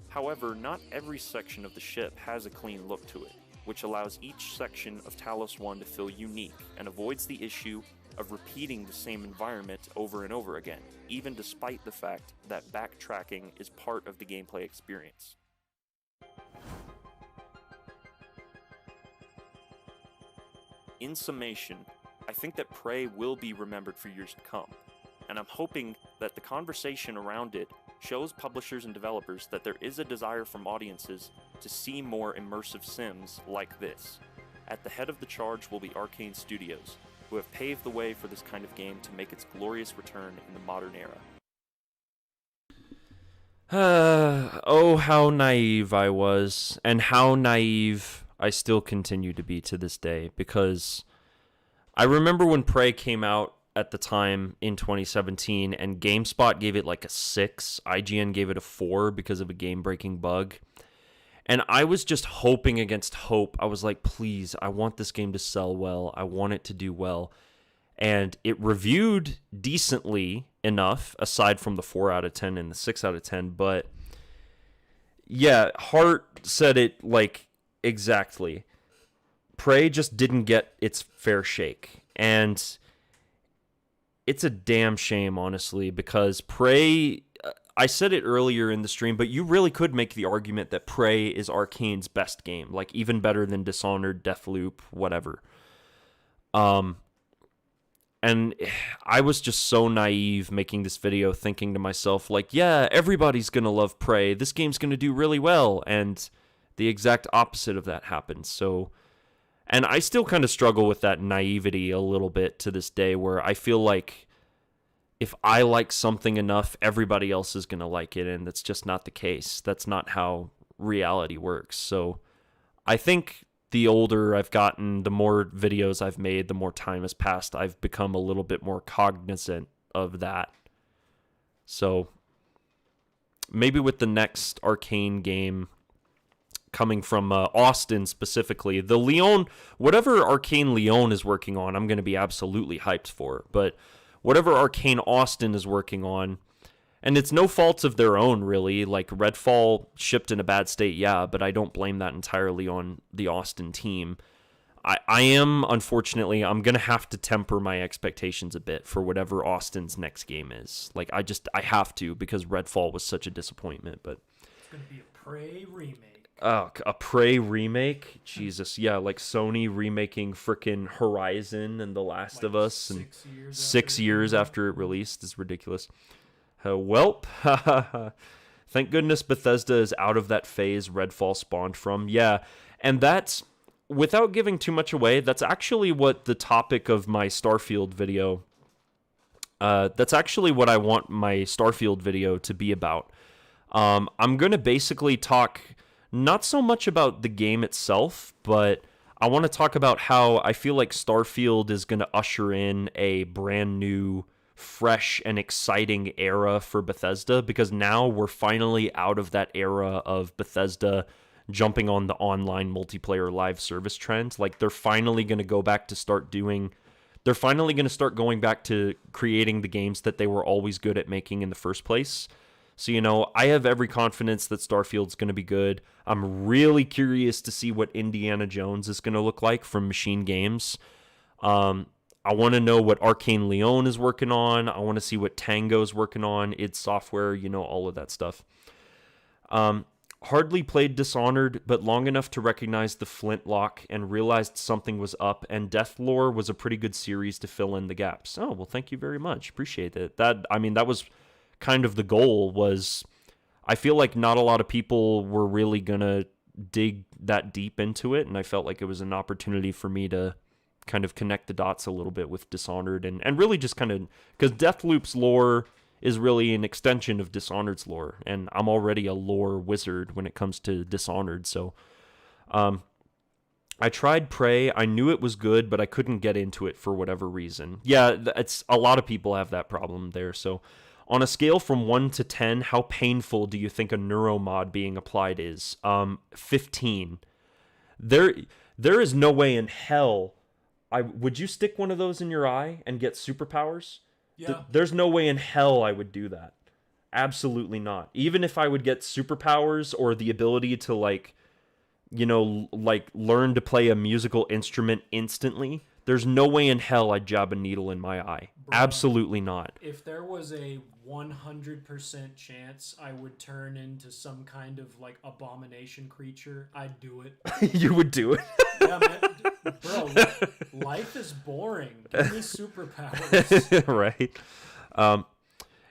However, not every section of the ship has a clean look to it, which allows each section of Talos 1 to feel unique and avoids the issue of repeating the same environment over and over again, even despite the fact that backtracking is part of the gameplay experience. in summation, I think that Prey will be remembered for years to come, and I'm hoping that the conversation around it shows publishers and developers that there is a desire from audiences to see more immersive sims like this. At the head of the charge will be Arcane Studios, who have paved the way for this kind of game to make its glorious return in the modern era. Oh, how naive I was, and how naive I still continue to be to this day, because I remember when Prey came out at the time in 2017, and GameSpot gave it like a 6, IGN gave it a 4 because of a game-breaking bug, and I was just hoping against hope. I was like, please, I want this game to sell well, I want it to do well, and it reviewed decently enough, aside from the 4 out of 10 and the 6 out of 10, but yeah, Hart said it like exactly. Prey just didn't get its fair shake, and it's a damn shame, honestly, because Prey, I said it earlier in the stream, but you really could make the argument that Prey is Arcane's best game, like even better than Dishonored, Deathloop, whatever. And I was just so naive making this video, thinking to myself, like, yeah, everybody's gonna love Prey, this game's gonna do really well, and the exact opposite of that happened. So, and I still kind of struggle with that naivety a little bit to this day, where I feel like if I like something enough, everybody else is gonna like it, and that's just not the case. That's not how reality works. So I think the older I've gotten, the more videos I've made, the more time has passed, I've become a little bit more cognizant of that. So maybe with the next Arcane game coming from Austin specifically, the Lyon, whatever Arcane Lyon is working on, I'm going to be absolutely hyped for. But whatever Arcane Austin is working on, and it's no fault of their own, really. Like, Redfall shipped in a bad state, yeah, but I don't blame that entirely on the Austin team. I am, unfortunately, I'm going to have to temper my expectations a bit for whatever Austin's next game is. Like, I have to, because Redfall was such a disappointment, but It's going to be a Prey remake. Oh, a Prey remake? Jesus, yeah, like Sony remaking frickin' Horizon and The Last of Us, and 6 years after it released is ridiculous. Welp, thank goodness Bethesda is out of that phase Redfall spawned from. Yeah, and that's, without giving too much away, that's actually what the topic of my Starfield video, that's actually what I want my Starfield video to be about. I'm going to basically talk not so much about the game itself, but I want to talk about how I feel like Starfield is going to usher in a brand new, fresh and exciting era for Bethesda, because now we're finally out of that era of Bethesda jumping on the online multiplayer live service trend. Like, they're finally going to go back to they're finally going to start going back to creating the games that they were always good at making in the first place. So, you know, I have every confidence that Starfield's going to be good. I'm really curious to see what Indiana Jones is going to look like from Machine Games. I want to know what Arcane Lyon is working on. I want to see what Tango's working on, id Software, you know, all of that stuff. Hardly played Dishonored, but long enough to recognize the flintlock and realized something was up, and Deathlore was a pretty good series to fill in the gaps. Oh, well, thank you very much. Appreciate it. That was kind of the goal. Was I feel like not a lot of people were really going to dig that deep into it, and I felt like it was an opportunity for me to kind of connect the dots a little bit with Dishonored, and really just kind of, because Deathloop's lore is really an extension of Dishonored's lore, and I'm already a lore wizard when it comes to Dishonored, so I tried Prey. I knew it was good, but I couldn't get into it for whatever reason. Yeah, it's a lot of people have that problem there, so on a scale from 1 to 10, how painful do you think a neuromod being applied is? 15. There is no way in hell would you stick one of those in your eye and get superpowers? Yeah. There's no way in hell I would do that. Absolutely not. Even if I would get superpowers or the ability to, like, you know, like, learn to play a musical instrument instantly, there's no way in hell I'd jab a needle in my eye. Bruh. Absolutely not. If there was a 100% chance I would turn into some kind of, like, abomination creature, I'd do it. You would do it. Yeah, man. Bro, life is boring. Give me superpowers. Right?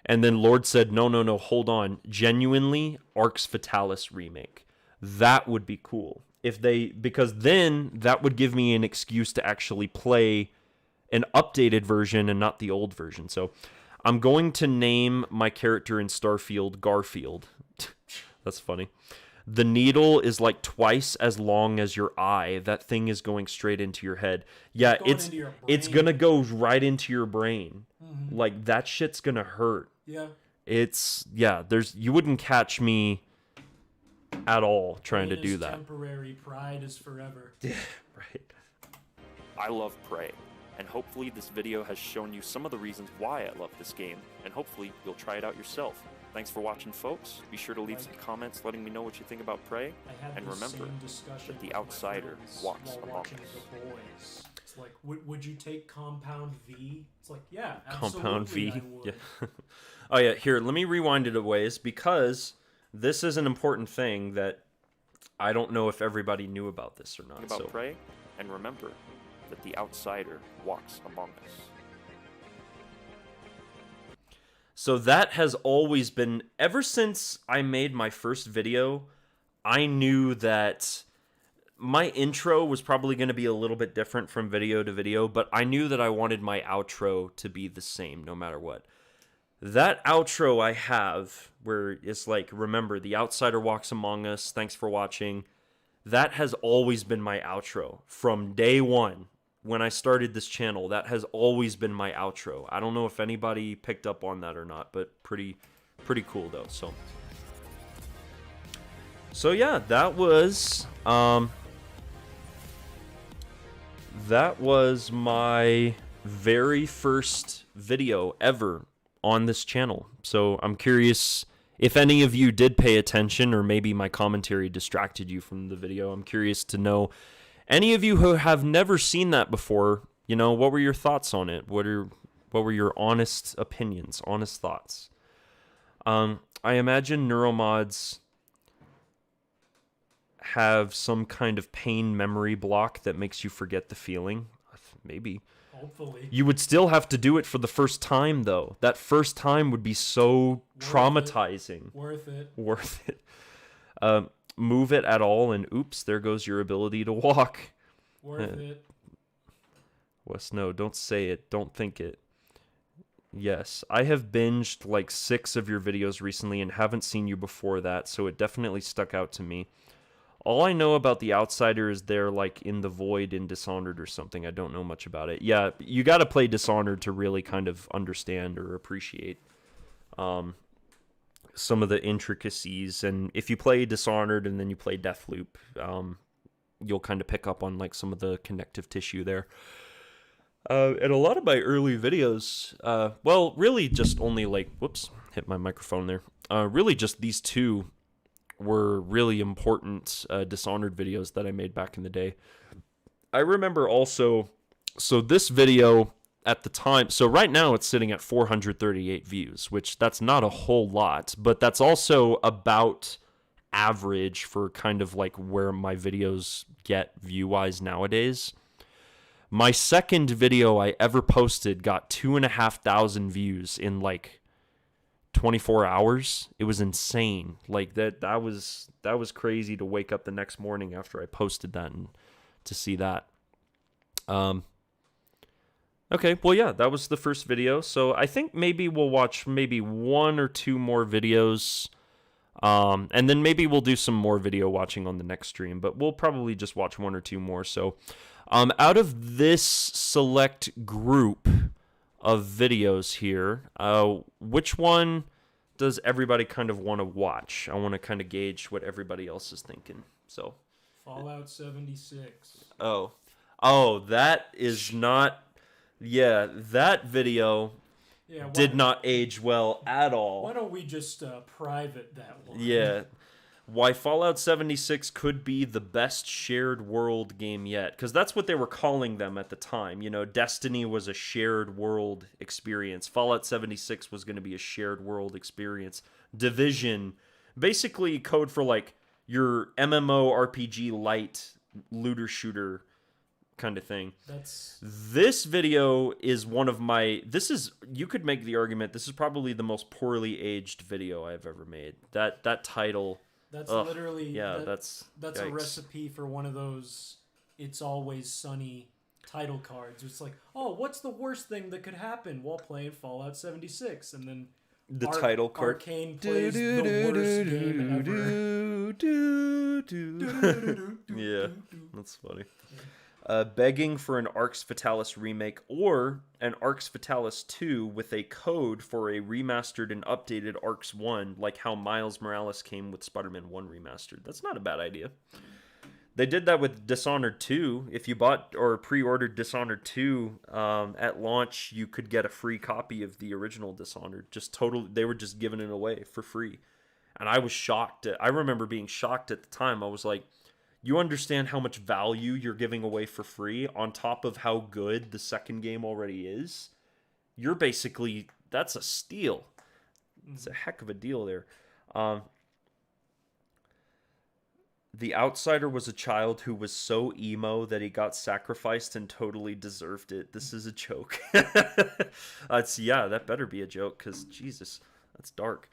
And then Lord said, no, hold on. Genuinely, Arx Fatalis remake. That would be cool. Because then that would give me an excuse to actually play an updated version and not the old version. So I'm going to name my character in Starfield Garfield. That's funny. The needle is like twice as long as your eye. That thing is going straight into your head. Yeah, it's gonna go right into your brain. Mm-hmm. Like that shit's gonna hurt. Yeah. You wouldn't catch me at all trying Pain to do is that. Temporary, pride is forever. Yeah, right. I love Prey, and hopefully this video has shown you some of the reasons why I love this game, and hopefully you'll try it out yourself. Thanks for watching, folks. Be sure to leave some comments letting me know what you think about Prey, and remember that the outsider walks among us. The Boys. It's like, would you take Compound V? It's like, yeah, Compound V. I would. Yeah. Oh yeah, here, let me rewind it a ways because this is an important thing that I don't know if everybody knew about this or not. About Prey, and remember that the outsider walks among us. So that has always been, ever since I made my first video, I knew that my intro was probably going to be a little bit different from video to video, but I knew that I wanted my outro to be the same no matter what. That outro I have, where it's like, remember, the outsider walks among us, thanks for watching, that has always been my outro from day one. When I started this channel, that has always been my outro. I don't know if anybody picked up on that or not, but pretty cool though. So yeah, that was my very first video ever on this channel. So I'm curious if any of you did pay attention, or maybe my commentary distracted you from the video. I'm curious to know. Any of you who have never seen that before, what were your thoughts on it? What were your honest opinions, honest thoughts? I imagine neuromods have some kind of pain memory block that makes you forget the feeling. Maybe. Hopefully. You would still have to do it for the first time, though. That first time would be so traumatizing. Worth it. Worth it. Move it at all, and oops, there goes your ability to walk. Worth it. Wes, no, don't say it. Don't think it. Yes, I have binged like 6 of your videos recently and haven't seen you before that, so it definitely stuck out to me. All I know about the outsider is they're like in the void in Dishonored or something. I don't know much about it. Yeah, you got to play Dishonored to really kind of understand or appreciate some of the intricacies. And if you play Dishonored and then you play Deathloop, you'll kind of pick up on like some of the connective tissue there. And a lot of my early videos, really just only like, whoops, hit my microphone there. Really just these two were really important Dishonored videos that I made back in the day. I remember also, so this video at the time, so right now it's sitting at 438 views, which that's not a whole lot, but that's also about average for kind of like where my videos get view-wise nowadays. My second video I ever posted got 2,500 views in like 24 hours. It was insane. Like that was crazy to wake up the next morning after I posted that and to see that. Okay, well, yeah, that was the first video. So I think maybe we'll watch maybe 1 or 2 more videos. And then maybe we'll do some more video watching on the next stream. But we'll probably just watch 1 or 2 more. So out of this select group of videos here, which one does everybody kind of want to watch? I want to kind of gauge what everybody else is thinking. So Fallout 76. Oh, that is not... Yeah, that video did not age well at all. Why don't we just private that one? Yeah. Why Fallout 76 could be the best shared world game yet. Because that's what they were calling them at the time. Destiny was a shared world experience. Fallout 76 was going to be a shared world experience. Division, basically code for like your MMORPG light looter shooter kind of thing. That's This video is one of my, you could make the argument, this is probably the most poorly aged video I've ever made. That title, ugh, literally yeah, that's a yikes. recipe for one of those "It's Always Sunny" title cards. It's like, oh, what's the worst thing that could happen while playing Fallout 76? And then The title card. Arcane plays the worst game ever. Yeah, that's funny. Begging for an Arx Fatalis remake or an Arx Fatalis 2 with a code for a remastered and updated Arx 1, like how Miles Morales came with Spider-Man 1 remastered. That's not a bad idea. They did that with Dishonored 2. If you bought or pre-ordered Dishonored 2 at launch, you could get a free copy of the original Dishonored. They were just giving it away for free. And I was shocked. I remember being shocked at the time. I was like, you understand how much value you're giving away for free on top of how good the second game already is? That's a steal. It's a heck of a deal there. The Outsider was a child who was so emo that he got sacrificed and totally deserved it. This is a joke. That better be a joke, because Jesus, that's dark.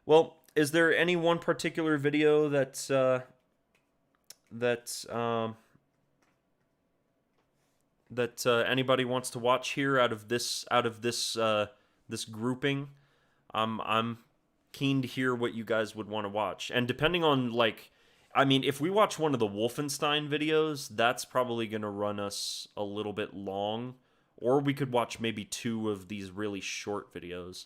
Well, is there any one particular video that anybody wants to watch here out of this this grouping? I'm keen to hear what you guys would want to watch, and depending on if we watch one of the Wolfenstein videos, that's probably going to run us a little bit long, or we could watch maybe 2 of these really short videos.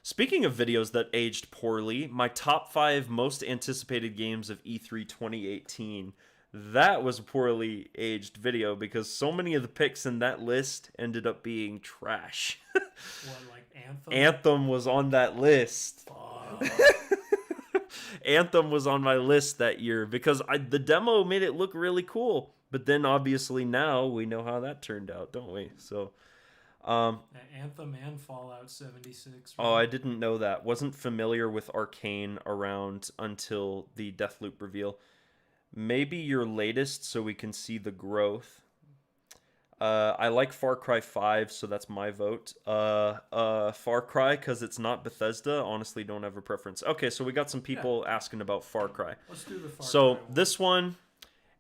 Speaking of videos that aged poorly, my top 5 most anticipated games of E3 2018, that was a poorly aged video because so many of the picks in that list ended up being trash. What, like Anthem? Anthem was on that list. Anthem was on my list that year because the demo made it look really cool. But then obviously now we know how that turned out, don't we? So, Anthem and Fallout 76. Right? Oh, I didn't know that. Wasn't familiar with Arcane around until the Deathloop reveal. Maybe your latest so we can see the growth. I like Far Cry 5, so that's my vote. Far Cry, because it's not Bethesda. Honestly, don't have a preference. Okay, so we got some people asking about Far Cry. Let's do the Far Cry So one. this one,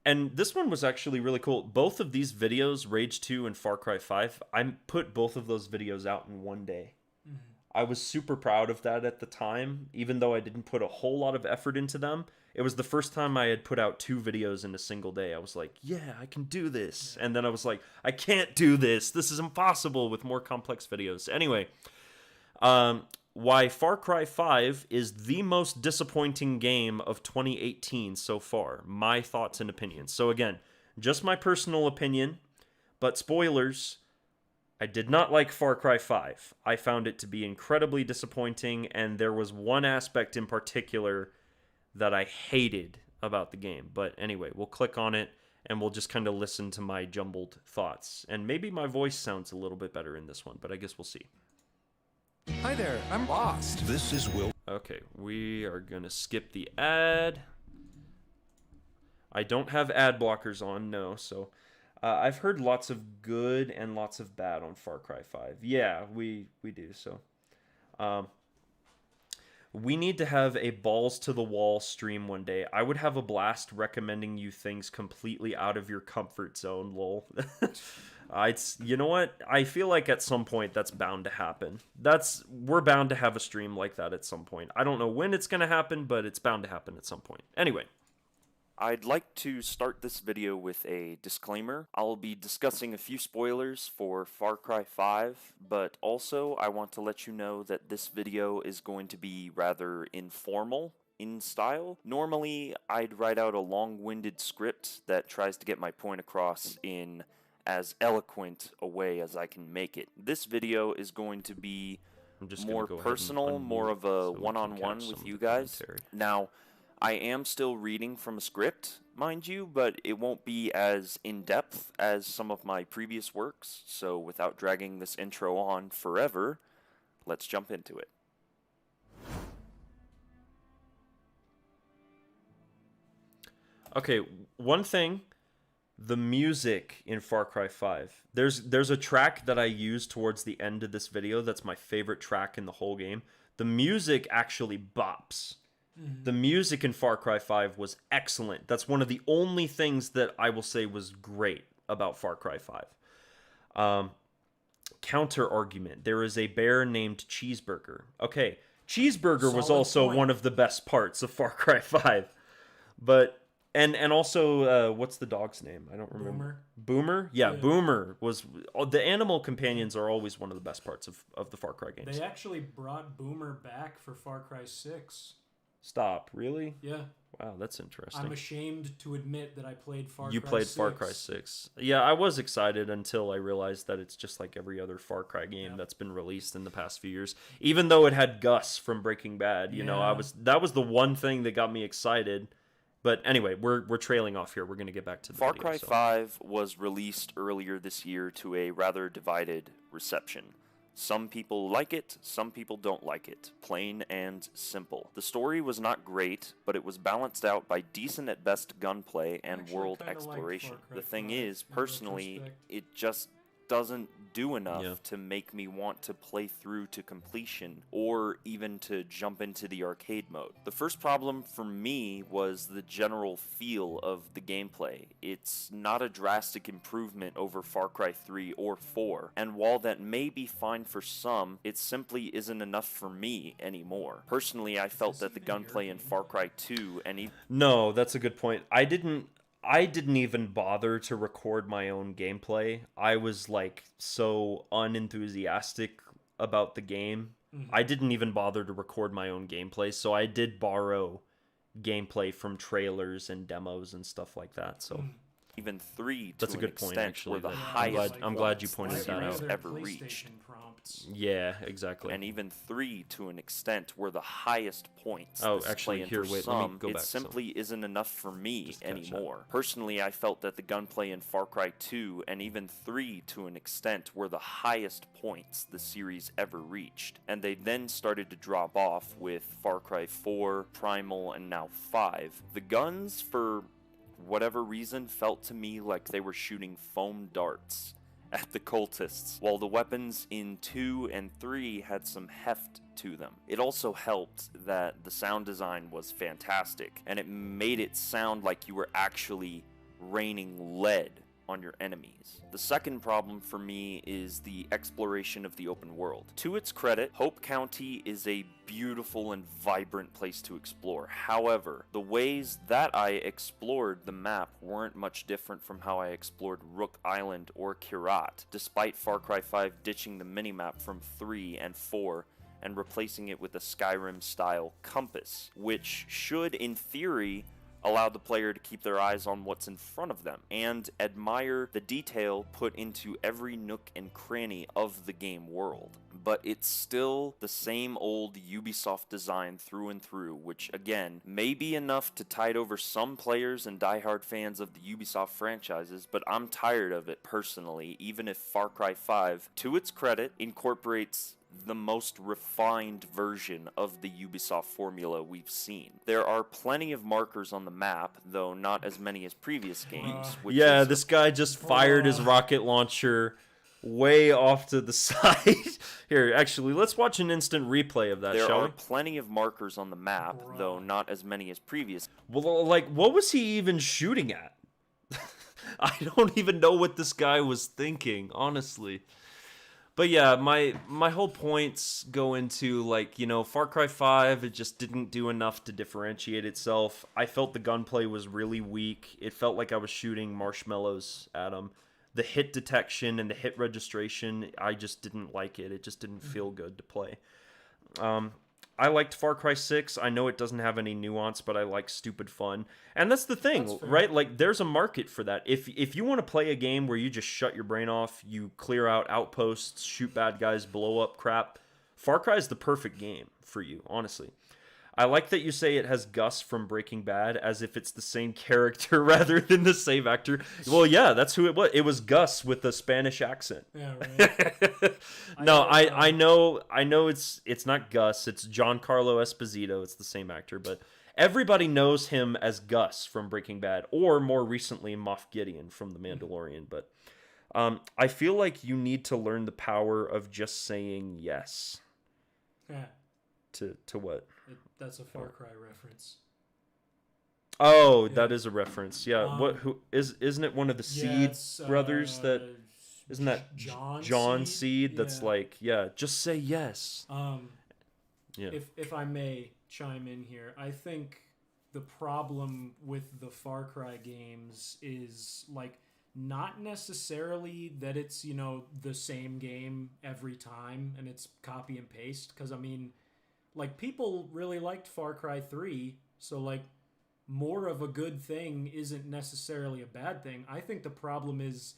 and this one was actually really cool. Both of these videos, Rage 2 and Far Cry 5, I put both of those videos out in one day. Mm-hmm. I was super proud of that at the time, even though I didn't put a whole lot of effort into them. It was the first time I had put out 2 videos in a single day. I was like, yeah, I can do this. And then I was like, I can't do this. This is impossible with more complex videos. Anyway, why Far Cry 5 is the most disappointing game of 2018 so far. My thoughts and opinions. So again, just my personal opinion, but spoilers, I did not like Far Cry 5. I found it to be incredibly disappointing, and there was one aspect in particular that I hated about the game. But anyway, we'll click on it, and we'll just kind of listen to my jumbled thoughts. And maybe my voice sounds a little bit better in this one, but I guess we'll see. Hi there, I'm lost. This is Will. Okay, we are going to skip the ad. I don't have ad blockers on, no, so... I've heard lots of good and lots of bad on Far Cry 5. Yeah, we do, so... we need to have a balls-to-the-wall stream one day. I would have a blast recommending you things completely out of your comfort zone, lol. You know what? I feel like at some point that's bound to happen. We're bound to have a stream like that at some point. I don't know when it's going to happen, but it's bound to happen at some point. Anyway. I'd like to start this video with a disclaimer. I'll be discussing a few spoilers for Far Cry 5, but also I want to let you know that this video is going to be rather informal in style. Normally, I'd write out a long-winded script that tries to get my point across in as eloquent a way as I can make it. This video is going to be more personal, more of a one-on-one with you guys. Now, I am still reading from a script, mind you, but it won't be as in-depth as some of my previous works, so without dragging this intro on forever, let's jump into it. Okay, one thing the music in Far Cry 5. There's a track that I use towards the end of this video that's my favorite track in the whole game. The music actually bops. The music in Far Cry 5 was excellent. That's one of the only things that I will say was great about Far Cry 5. Counter argument. There is a bear named Cheeseburger. Okay, Cheeseburger was Solid also point. one of the best parts of Far Cry 5. But and also what's the dog's name? I don't remember. Boomer? Yeah, Yeah. Boomer was the animal companions are always one of the best parts of the Far Cry games. They actually brought Boomer back for Far Cry 6. Stop, really? Yeah. Wow, that's interesting. I'm ashamed to admit that I played Far You Cry played 6. Far Cry 6. Yeah, I was excited until I realized that it's just like every other Far Cry game that's been released in the past few years. Even though it had Gus from Breaking Bad, you know, Yeah. that was the one thing that got me excited. But anyway, we're trailing off here. We're going to get back to the Far video, Cry so. 5 was released earlier this year to a rather divided reception. Some people like it, some people don't like it. Plain and simple. The story was not great, but it was balanced out by decent at best gunplay and Actually, world kinda liked exploration. Far Cry The thing 5 is, in personally, retrospect. it just doesn't do enough Yeah. to make me want to play through to completion or even to jump into the arcade mode. The first problem for me was the general feel of the gameplay. It's not a drastic improvement over Far Cry 3 or 4, and while that may be fine for some, it simply isn't enough for me anymore. Personally, I felt that the gunplay in Far Cry 2 and even No, that's a good point. I didn't even bother to record my own gameplay. I was like so unenthusiastic about the game. I didn't even bother to record my own gameplay, so I did borrow gameplay from trailers and demos and stuff like that. So even 3 to That's a an good point, extent actually, were the that- highest I'm glad you points pointed the that out. series Other ever PlayStation reached. prompts. yeah, exactly. And even 3 to an extent were the highest points. Oh, this is actually, playing here, for wait, let me some, go it back, so- simply isn't enough for me Just catch up. anymore. Personally, I felt that the gunplay in Far Cry 2 and even 3 to an extent were the highest points the series ever reached. And they then started to drop off with Far Cry 4, Primal, and now 5. The guns, for whatever reason, felt to me like they were shooting foam darts at the cultists, while the weapons in 2 and 3 had some heft to them. It also helped that the sound design was fantastic, and it made it sound like you were actually raining lead on your enemies. The second problem for me is the exploration of the open world. To its credit, Hope County is a beautiful and vibrant place to explore. However, the ways that I explored the map weren't much different from how I explored Rook Island or Kirat, despite Far Cry 5 ditching the minimap from 3 and 4 and replacing it with a Skyrim-style compass, which should, in theory, allow the player to keep their eyes on what's in front of them and admire the detail put into every nook and cranny of the game world. But it's still the same old Ubisoft design through and through, which again may be enough to tide over some players and diehard fans of the Ubisoft franchises, but I'm tired of it personally, even if Far Cry 5, to its credit, incorporates the most refined version of the Ubisoft formula we've seen. There are plenty of markers on the map, though not as many as previous games. Which Yeah, is this guy just fired his rocket launcher way off to the side. Here, actually, let's watch an instant replay of that, there shall are we? plenty of markers on the map, though not as many as previous. Well, like, what was he even shooting at? I don't even know what this guy was thinking, honestly. But yeah, my whole points go into, like, you know, Far Cry 5, it just didn't do enough to differentiate itself. I felt the gunplay was really weak. It felt like I was shooting marshmallows at him. The hit detection and the hit registration, I just didn't like it. It just didn't feel good to play. I liked Far Cry 6. I know it doesn't have any nuance, but I like stupid fun. And that's the thing, That's fair. right? Like, there's a market for that. If you want to play a game where you just shut your brain off, you clear out outposts, shoot bad guys, blow up crap, Far Cry is the perfect game for you, honestly. I like that you say it has Gus from Breaking Bad, as if it's the same character rather than the same actor. Well, yeah, that's who it was. It was Gus with a Spanish accent. Yeah, right. No, I know it's not Gus. It's Giancarlo Esposito. It's the same actor, but everybody knows him as Gus from Breaking Bad, or more recently Moff Gideon from The Mandalorian. But I feel like you need to learn the power of just saying yes Yeah, to what. that's a Far Cry reference. Oh, Yeah. that is a reference. Yeah, isn't it one of the Seed it's, brothers that isn't that John Seed that's Yeah. like, yeah, just say yes. Yeah. If I may chime in here, I think the problem with the Far Cry games is like not necessarily that it's, you know, the same game every time and it's copy and paste, because I mean, like, people really liked Far Cry 3, so like more of a good thing isn't necessarily a bad thing. I think the problem is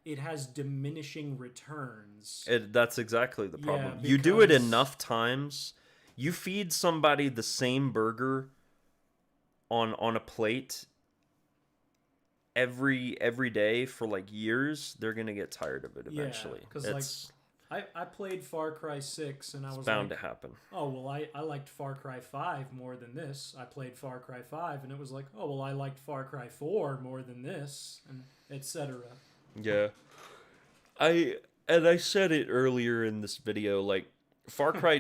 it has diminishing returns. That's exactly the problem. Yeah, You do it because- enough times, you feed somebody the same burger on a plate every day for like years, they're gonna get tired of it eventually. Yeah, 'cause, It's I played Far Cry 6 and I was bound like, to happen. oh, well, I liked Far Cry 5 more than this. I played Far Cry 5 and it was like, oh, well, I liked Far Cry 4 more than this, and etc. Yeah. I said it earlier in this video, like Far Cry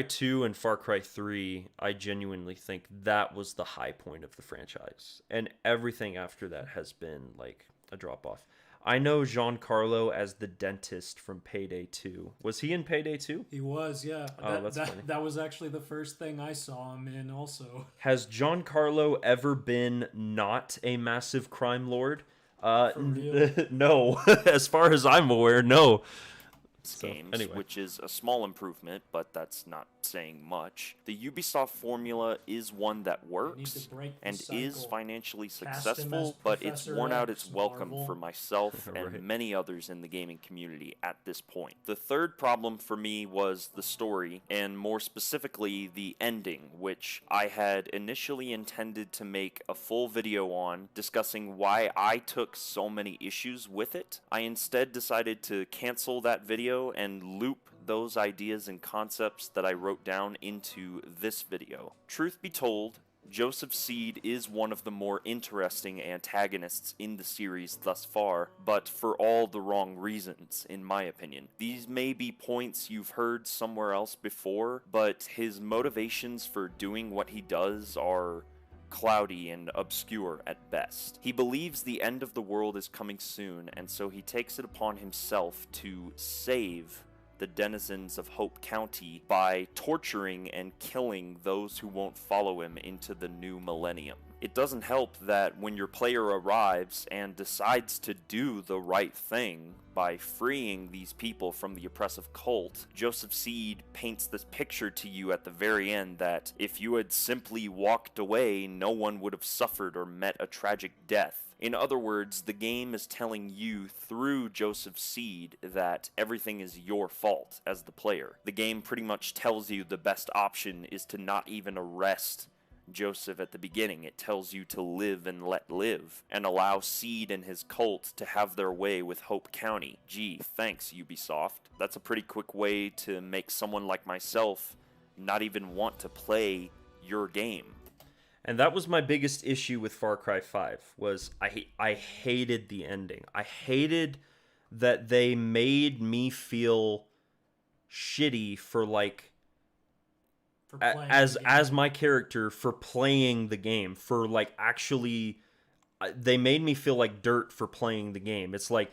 2 and Far Cry 3, I genuinely think that was the high point of the franchise. And everything after that has been like a drop off. I know Giancarlo as the dentist from Payday 2. Was he in Payday 2? He was, yeah. Oh, that's funny. That was actually the first thing I saw him in also. Has Giancarlo ever been not a massive crime lord? For real? No. As far as I'm aware, no. So, games, anyway. which is a small improvement, but that's not saying much. The Ubisoft formula is one that works break the and is cycle. financially Cast him as successful, but it's Professor worn out X, its welcome Marvel. for myself and Right. many others in the gaming community at this point. The third problem for me was the story, and more specifically, the ending, which I had initially intended to make a full video on, discussing why I took so many issues with it. I instead decided to cancel that video and loop those ideas and concepts that I wrote down into this video. Truth be told, Joseph Seed is one of the more interesting antagonists in the series thus far, but for all the wrong reasons, in my opinion. These may be points you've heard somewhere else before, but his motivations for doing what he does are cloudy and obscure at best. He believes the end of the world is coming soon, and so he takes it upon himself to save the denizens of Hope County by torturing and killing those who won't follow him into the new millennium. It doesn't help that when your player arrives and decides to do the right thing by freeing these people from the oppressive cult, Joseph Seed paints this picture to you at the very end that if you had simply walked away, no one would have suffered or met a tragic death. In other words, the game is telling you through Joseph Seed that everything is your fault as the player. The game pretty much tells you the best option is to not even arrest Joseph at the beginning. It tells you to live and let live, and allow Seed and his cult to have their way with Hope County. Gee, thanks Ubisoft. That's a pretty quick way to make someone like myself not even want to play your game. And that was my biggest issue with Far Cry 5, was I hated the ending. I hated that they made me feel shitty for like For playing as the game. as my character for playing the game, for like actually they made me feel like dirt for playing the game. It's like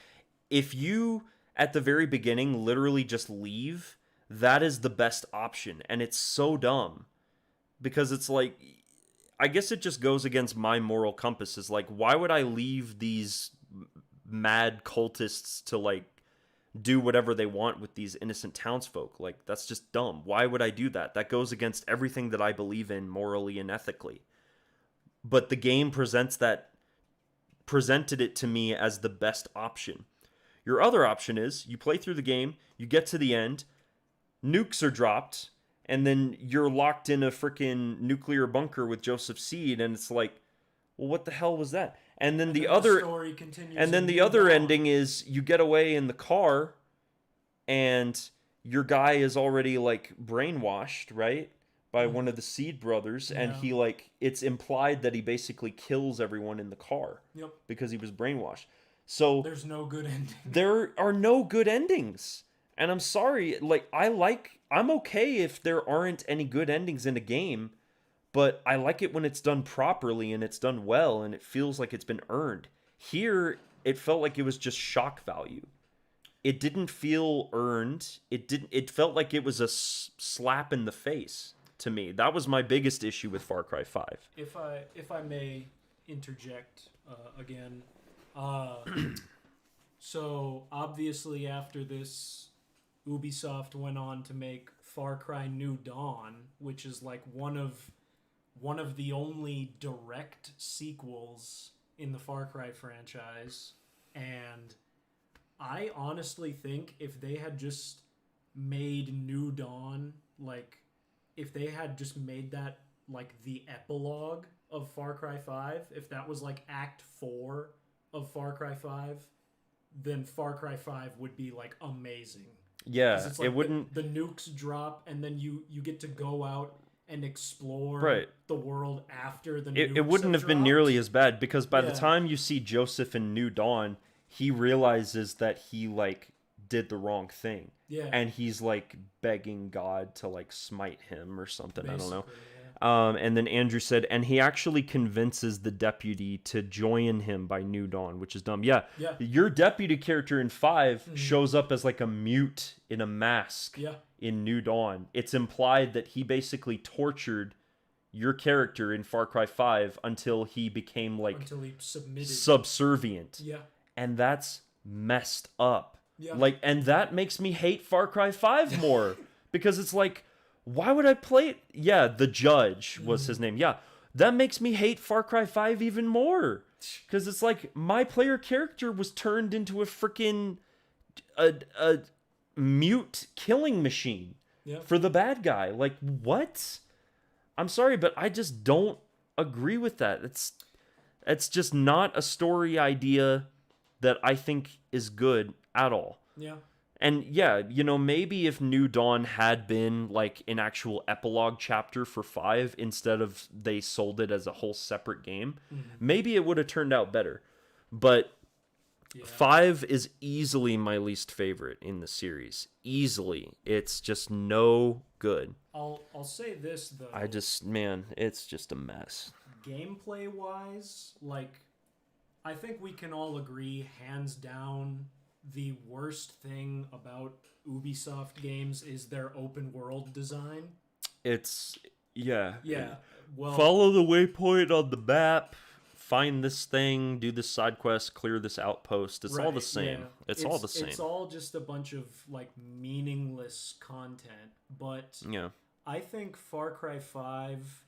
if you at the very beginning literally just leave, that is the best option, and it's so dumb because it's like I guess it just goes against my moral compass. Is like, why would I leave these mad cultists to like do whatever they want with these innocent townsfolk? Like, that's just dumb. Why would I do that? That goes against everything that I believe in morally and ethically. But the game presented it to me as the best option. Your other option is you play through the game, you get to the end, nukes are dropped, and then you're locked in a freaking nuclear bunker with Joseph Seed, and it's like, well, what the hell was that? And then the other story continues and then and the moves other on. ending is you get away in the car and your guy is already like brainwashed, right? by one of the Seed brothers, and Yeah. he like it's implied that he basically kills everyone in the car Yep. because he was brainwashed. So There's no good ending. there are no good endings. And I'm sorry, like I'm okay if there aren't any good endings in a game, but I like it when it's done properly and it's done well and it feels like it's been earned. Here, it felt like it was just shock value. It didn't feel earned. It felt like it was a slap in the face to me. That was my biggest issue with Far Cry 5. If I may interject again, so obviously after this, Ubisoft went on to make Far Cry New Dawn, which is like one of the only direct sequels in the Far Cry franchise, and I honestly think if they had just made New Dawn, like, if they had just made that, like, the epilogue of Far Cry 5, if that was, like, Act 4 of Far Cry 5, then Far Cry 5 would be, like, amazing. 'Cause Yeah, it's like it wouldn't. The nukes drop, and then you get to go out and explore Right. the world after the nukes It wouldn't have been dropped. nearly as bad because by the Yeah. time you see Joseph in New Dawn, he realizes that he like did the wrong thing. Yeah. And he's like begging God to like smite him or something. I don't know. Basically, yeah. And then Andrew said, and he actually convinces the deputy to join him by New Dawn, which is dumb. Yeah. Yeah. Your deputy character in 5 shows up as like a mute in a mask Yeah. in New Dawn. It's implied that he basically tortured your character in Far Cry 5 until he became like Until he submitted. subservient. Yeah. And that's messed up. Yeah. Like, and that makes me hate Far Cry 5 more because it's like, why would I play it? Yeah, the judge was his name. Yeah, that makes me hate Far Cry 5 even more because it's like my player character was turned into a freaking a mute killing machine Yeah. for the bad guy. Like, what? I'm sorry, but I just don't agree with that. It's just not a story idea that I think is good at all. Yeah. And yeah, you know, maybe if New Dawn had been like an actual epilogue chapter for 5 instead of they sold it as a whole separate game, maybe it would have turned out better. But Yeah. 5 is easily my least favorite in the series. Easily. It's just no good. I'll say this though. Man, it's just a mess. Gameplay wise, like, I think we can all agree, hands down, the worst thing about Ubisoft games is their open world design. It's, yeah. Yeah. Well, Follow the waypoint on the map, find this thing, do this side quest, clear this outpost. It's all the right, same. yeah. It's all the same. It's all just a bunch of like meaningless content, but Yeah. I think Far Cry 5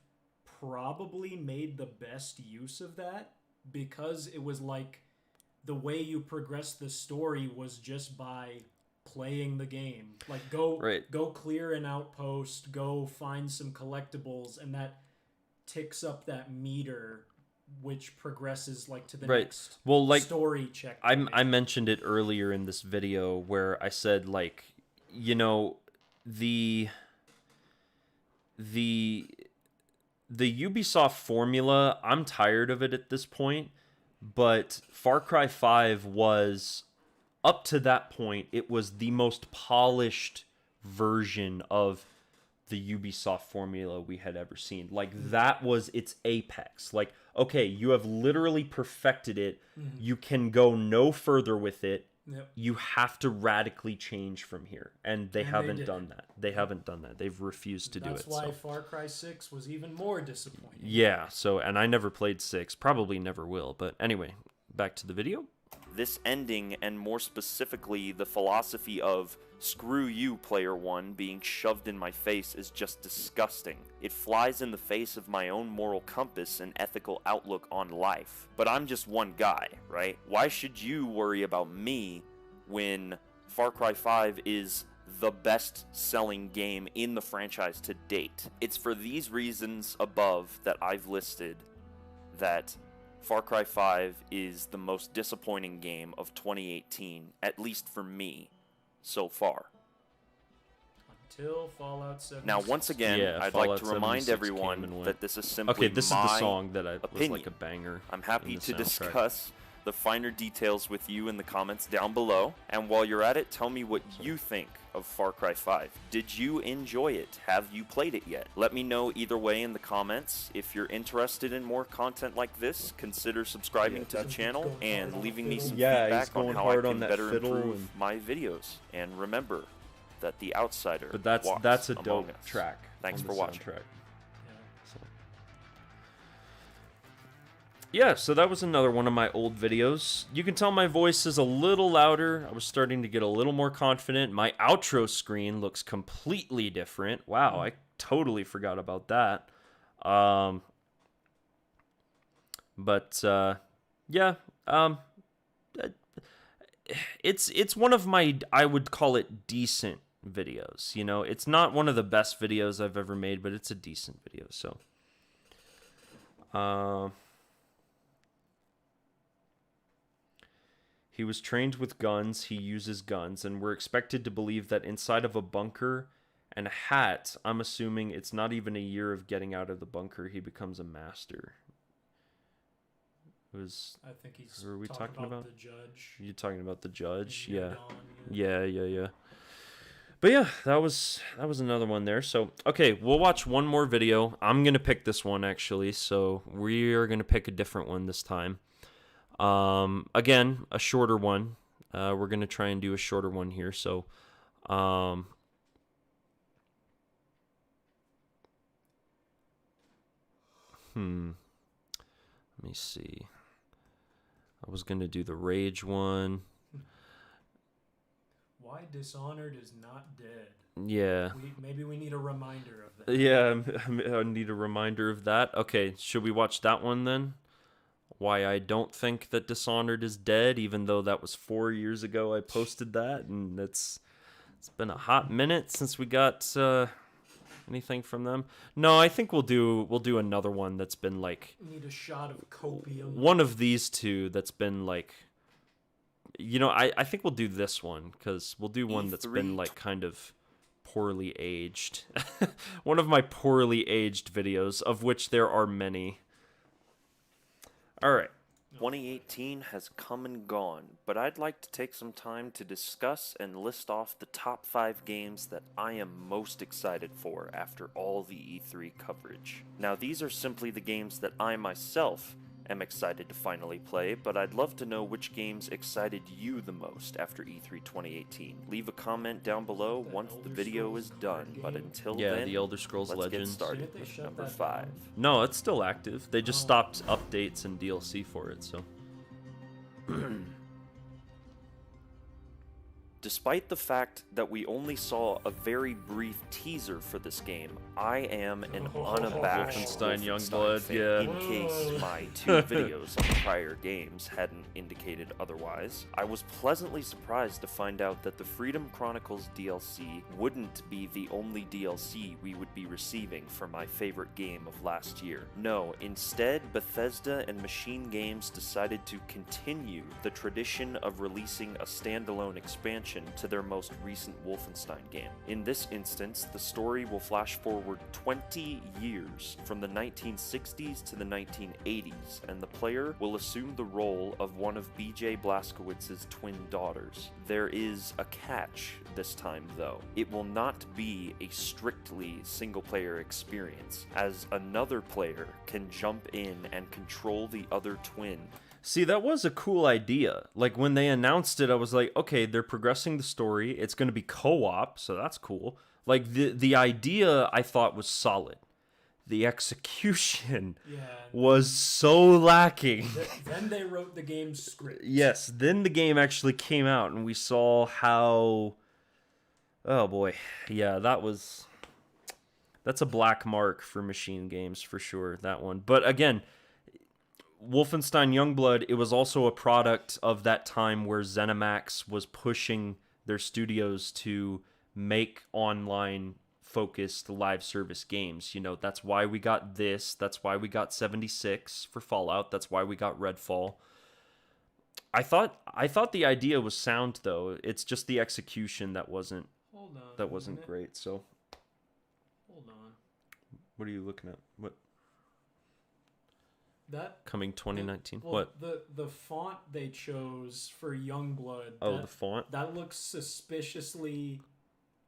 probably made the best use of that because it was like the way you progress the story was just by playing the game. Like go clear an outpost, go find some collectibles, and that ticks up that meter which progresses like to the next story check. I mentioned it earlier in this video where I said like, you know, the Ubisoft formula, I'm tired of it at this point, but Far Cry 5 was, up to that point, it was the most polished version of the Ubisoft formula we had ever seen. Like, that was its apex. Like, okay, you have literally perfected it. You can go no further with it. Yep. You have to radically change from here. And they haven't did. done that. They haven't done that. They've refused to do it. That's why So. Far Cry 6 was even more disappointing. Yeah, so, and I never played 6. Probably never will. But anyway, back to the video. This ending, and more specifically the philosophy of "screw you, player one" being shoved in my face, is just disgusting. It flies in the face of my own moral compass and ethical outlook on life. But I'm just one guy, right? Why should you worry about me when Far Cry 5 is the best-selling game in the franchise to date? It's for these reasons above that I've listed that Far Cry 5 is the most disappointing game of 2018, at least for me, so far. till Fallout 76. Now, once again, Yeah, I'd Fallout like to remind 76 came everyone and went. that this is simply Okay, this is the my song that was opinion. like a banger. I'm in happy the to soundtrack. discuss the finer details with you in the comments down below. And while you're at it, tell me what you think of Far Cry 5. Did you enjoy it? Have you played it yet? Let me know either way in the comments. If you're interested in more content like this, consider subscribing to the channel and leaving me some Yeah, he's feedback on going how hard I on can that better fiddle improve and- my videos. And remember that the outsider But that's walks a among dope us. track. Thanks on for the watching. soundtrack. So. Yeah, so that was another one of my old videos. You can tell my voice is a little louder. I was starting to get a little more confident. My outro screen looks completely different. Wow, I totally forgot about that. It's one of my, I would call it, decent videos. You know, it's not one of the best videos I've ever made, but it's a decent video. So, he was trained with guns. He uses guns, and we're expected to believe that inside of a bunker and a hat, I'm assuming it's not even a year of getting out of the bunker, he becomes a master. It was. I think he's Who are we talking about about? the judge. You talking about the judge? in Yeah. Dawn, Yeah. But yeah, that was another one there. So, okay, we'll watch one more video. I'm going to pick this one actually. So, we are going to pick a different one this time. Again, a shorter one. We're going to try and do a shorter one here. So, let me see. I was going to do the Rage one. Why Dishonored is not dead. Yeah. Maybe we need a reminder of that. Yeah, I need a reminder of that. Okay, should we watch that one then? Why I don't think that Dishonored is dead, even though that was 4 years ago I posted that, and it's been a hot minute since we got anything from them. No, I think we'll do another one that's been like We need a shot of copium. one of these two that's been like, you know, I think we'll do this one because we'll do one that's been E3 like kind of poorly aged. One of my poorly aged videos, of which there are many. All right. 2018 has come and gone, but I'd like to take some time to discuss and list off the top 5 games that I am most excited for after all the E3 coverage. Now, these are simply the games that I myself am excited to finally play, but I'd love to know which games excited you the most after E3 2018. Leave a comment down below once the video is done, but until Yeah, then, the Elder Scrolls let's get Legends. started Didn't they with shut number that 5. down? No, it's still active. They just stopped updates and DLC for it, so. Despite the fact that we only saw a very brief teaser for this game, I am an unabashed Wolfenstein Wolfenstein Youngblood, fan, yeah. in case my 2 videos on prior games hadn't indicated otherwise. I was pleasantly surprised to find out that the Freedom Chronicles DLC wouldn't be the only DLC we would be receiving for my favorite game of last year. No, instead, Bethesda and Machine Games decided to continue the tradition of releasing a standalone expansion to their most recent Wolfenstein game. In this instance, the story will flash forward 20 years from the 1960s to the 1980s, and the player will assume the role of one of BJ Blazkowicz's twin daughters. There is a catch this time, though. It will not be a strictly single-player experience, as another player can jump in and control the other twin. See, that was a cool idea. Like, when they announced it, I was like, okay, they're progressing the story. It's going to be co-op, so that's cool. Like, the idea, I thought, was solid. The execution was so lacking. Then they wrote the game's script. Yes, then the game actually came out, and we saw how... Oh, boy. Yeah, that's a black mark for Machine Games, for sure, that one. But, again... Wolfenstein Youngblood, it was also a product of that time where ZeniMax was pushing their studios to make online-focused live service games. You know, that's why we got this. That's why we got 76 for Fallout. That's why we got Redfall. I thought the idea was sound, though. It's just the execution that wasn't Hold on. that a wasn't minute. great. So Hold on. what are you looking at? What That coming 2019? well, What? the font they chose for Youngblood. Oh, the font. That looks suspiciously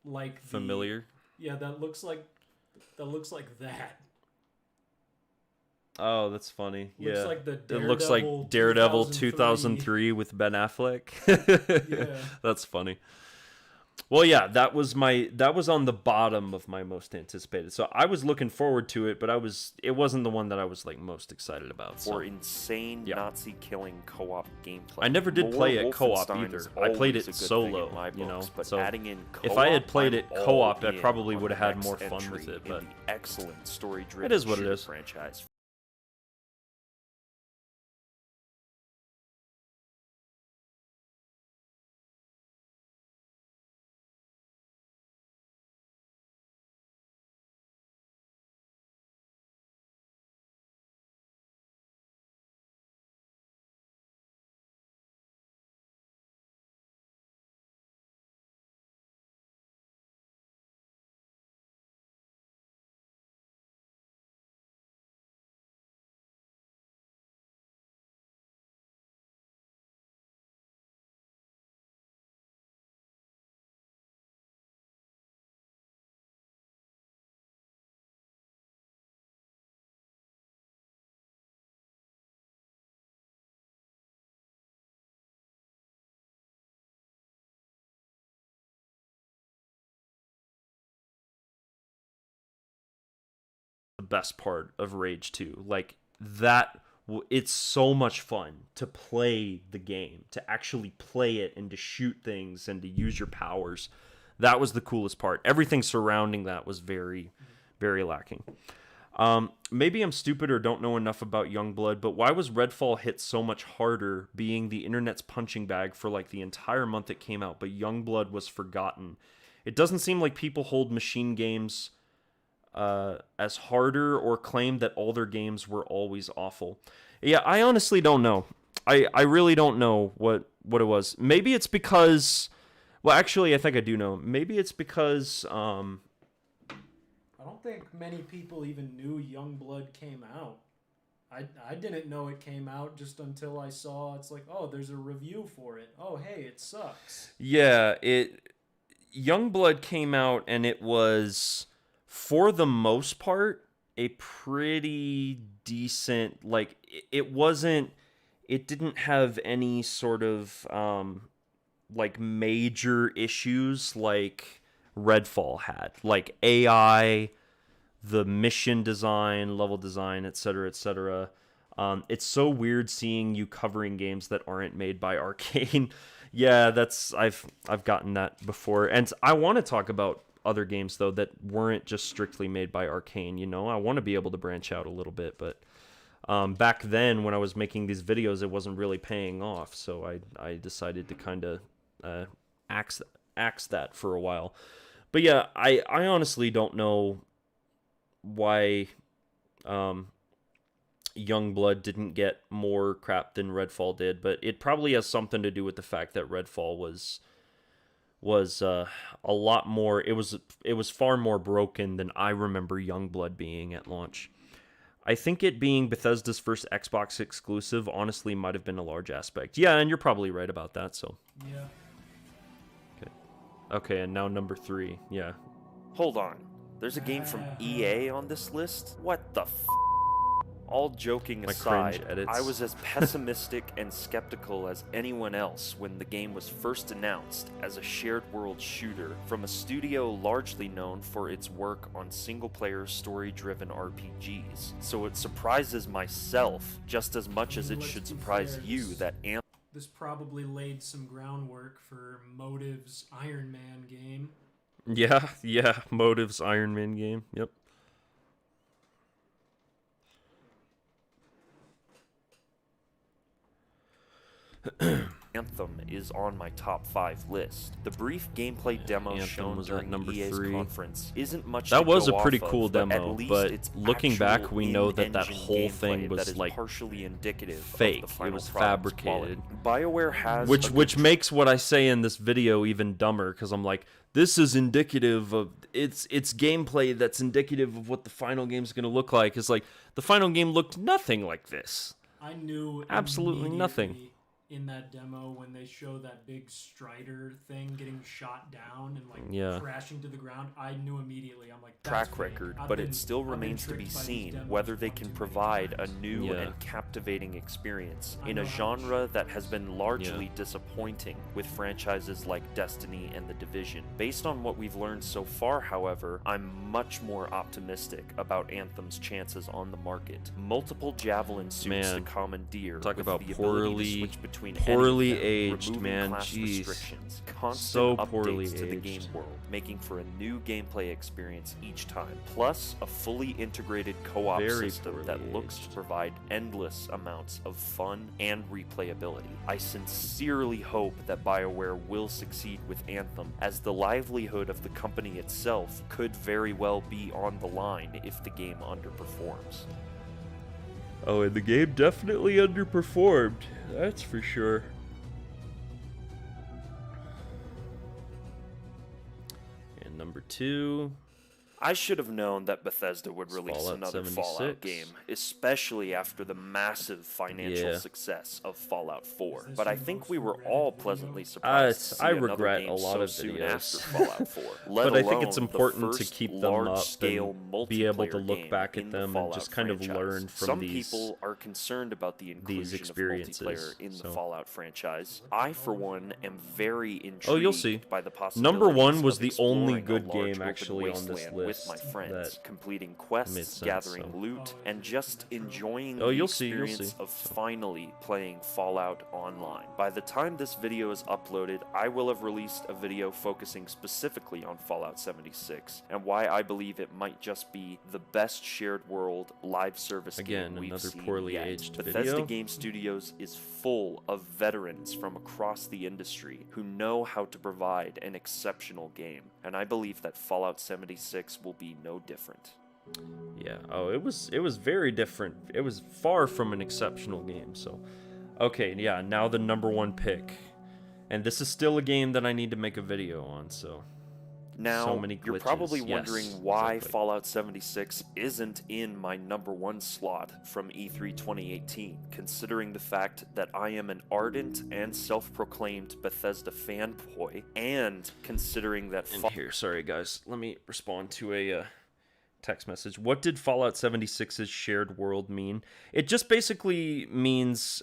like Familiar. Yeah, that looks like that. Oh, that's funny. Looks Yeah. like the It looks like Daredevil Daredevil 2003. 2003 with Ben Affleck. Yeah. That's funny. Well, yeah, that was on the bottom of my most anticipated. So I was looking forward to it, but it wasn't the one that I was like most excited about. For So insane yeah. Nazi killing co-op gameplay. I never did More play it co-op Wolfenstein either. is I played always it a good solo, thing in my you know, books, but so adding in if I had co-op, played I'm it all co-op, I in probably on would the have had next more fun with entry it, in but the excellent story-driven it is what it shooter is. franchise. The best part of Rage 2. Like that it's so much fun to play the game, to actually play it and to shoot things and to use your powers. That was the coolest part. Everything surrounding that was very, very lacking. Maybe I'm stupid or don't know enough about Youngblood, but why was Redfall hit so much harder, being the internet's punching bag for like the entire month it came out, but Youngblood was forgotten? It doesn't seem like people hold machine games as harder or claim that all their games were always awful. Yeah, I honestly don't know. I really don't know what it was. Maybe it's because... Well, actually, I think I do know. Maybe it's because... I don't think many people even knew Youngblood came out. I didn't know it came out just until I saw it's like, oh, there's a review for it. Oh, hey, it sucks. Yeah, Youngblood came out and it was, for the most part, a pretty decent, like, it didn't have any sort of, like, major issues like Redfall had. Like, AI, the mission design, level design, etc., etc. It's so weird seeing you covering games that aren't made by Arcane. Yeah, I've gotten that before, and I want to talk about other games though that weren't just strictly made by Arcane. You know, I want to be able to branch out a little bit, but back then when I was making these videos, it wasn't really paying off, so I decided to kind of axe that for a while. But yeah, I honestly don't know why Youngblood didn't get more crap than Redfall did, but it probably has something to do with the fact that Redfall was a lot more. It was far more broken than I remember Youngblood being at launch. I think it being Bethesda's first Xbox exclusive honestly might have been a large aspect. Yeah, and you're probably right about that. So Yeah. okay, and now number 3. Yeah. Hold on. There's a game from EA on this list? What the f? All joking My cringe aside, edits. I was as pessimistic and skeptical as anyone else when the game was first announced as a shared world shooter from a studio largely known for its work on single-player story-driven RPGs. So it surprises myself just as much as it Let's should be surprise fair, you that This probably laid some groundwork for Motive's Iron Man game. Yeah, Motive's Iron Man game. Yep. Anthem is on my top 5 list. The brief gameplay demo Anthem shown was at during number EA's 3. conference isn't much That to was go a pretty off cool of, but demo, at least but it's looking back, actual we know that in-engine whole gameplay thing was that is like partially indicative fake. Of the It final was product's fabricated. quality. BioWare has Which makes what I say in this video even dumber, because I'm like, this is indicative of it's gameplay that's indicative of what the final game's going to look like. It's like the final game looked nothing like this. I knew Absolutely nothing. immediately in that demo when they show that big Strider thing getting shot down and like Yeah. crashing to the ground. I knew immediately. I'm like, that's track fake. record, I've but been- it still I've been remains to be tricked by these seen demos whether they one can too many provide a times. new Yeah. and captivating experience I in know a how genre much that has been largely Yeah. disappointing with franchises like Destiny and The Division. Based on what we've learned so far, however, I'm much more optimistic about Anthem's chances on the market. Multiple Javelin suits Man, to commandeer talk with about the ability poorly- to switch between poorly any of them, aged, removing man, class jeez. restrictions, constant So updates poorly to the game aged. world, making for a new gameplay experience each time, plus a fully integrated co-op Very system that poorly looks to aged. provide endless amounts of fun and replayability. I sincerely hope that BioWare will succeed with Anthem, as the livelihood of the company itself could very well be on the line if the game underperforms. Oh, and the game definitely underperformed. That's for sure. And number 2. I should have known that Bethesda would It's release Fallout another 76. Fallout game, especially after the massive financial Yeah. success of Fallout 4. this But I your think most we were regretted all video? pleasantly surprised to see I another regret game a lot so of soon videos. after Fallout 4. Let But I think alone it's the important to first keep them up large-scale and be able to multiplayer look game back at in the them and Fallout just kind of franchise. learn from Some these- people are concerned about the inclusion experiences, of multiplayer in the so. Fallout franchise. I, for one, am very intrigued Oh, you'll see. by the Number 1 possibilities was of the only exploring a good large game open actually on this wasteland list with my friends, that completing made quests, sense, gathering so. loot, and just enjoying Oh, the you'll see, experience of finally playing Fallout Online. By the time this video is uploaded, I will have released a video focusing specifically on Fallout 76 and why I believe it might just be the best shared world live service Again, game we've another seen poorly yet. aged Bethesda video. Game Studios is full of veterans from across the industry who know how to provide an exceptional game, and I believe that Fallout 76 will be no different. Yeah. Oh, it was very different. It was far from an exceptional game. So, okay, yeah. Now the number 1 pick, and this is still a game that I need to make a video on. So, Now, so many you're glitches. probably Yes, wondering why exactly. Fallout 76 isn't in my number 1 slot from E3 2018, considering the fact that I am an ardent and self-proclaimed Bethesda fanboy, and considering that and here, sorry guys, let me respond to a text message. What did Fallout 76's shared world mean? It just basically means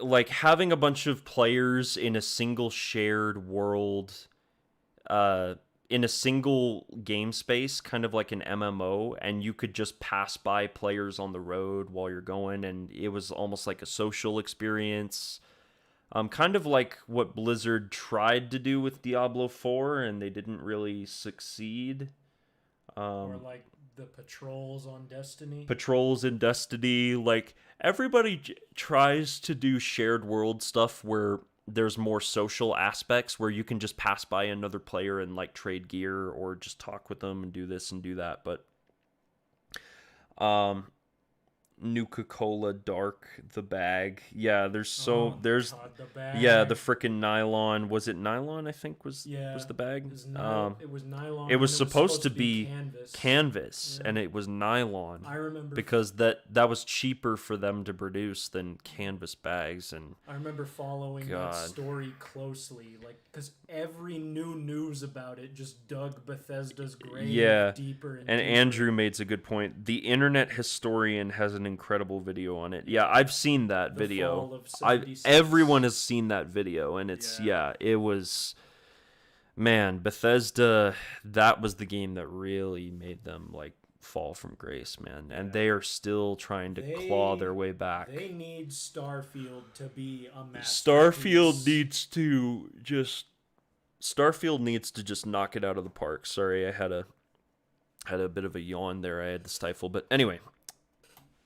like having a bunch of players in a single shared world, in a single game space, kind of like an MMO, and you could just pass by players on the road while you're going, and it was almost like a social experience. Kind of like what Blizzard tried to do with Diablo 4, and they didn't really succeed. Or like the patrols on Destiny. Patrols in Destiny, like everybody tries to do shared world stuff where there's more social aspects, where you can just pass by another player and like trade gear or just talk with them and do this and do that. But Nuka-Cola Dark, the bag. Yeah, there's God, the yeah, bag. the frickin' nylon. Was it nylon? I think was the bag. It was, it was nylon. It and was supposed to be canvas. canvas, Yeah. and it was nylon. I remember because that was cheaper for them to produce than canvas bags. And I remember following God. that story closely, like because every new news about it just dug Bethesda's grave yeah, deeper and and deeper. Andrew makes a good point. The Internet Historian has an incredible video on it. Yeah, I've seen that The video. Fall of 76. Everyone has seen that video, and it's it was, man, Bethesda. That was the game that really made them like fall from grace, man. And they are still trying to claw their way back. They need Starfield to be a masterpiece. Starfield needs to just knock it out of the park. Sorry, I had a bit of a yawn there. I had to stifle, but anyway.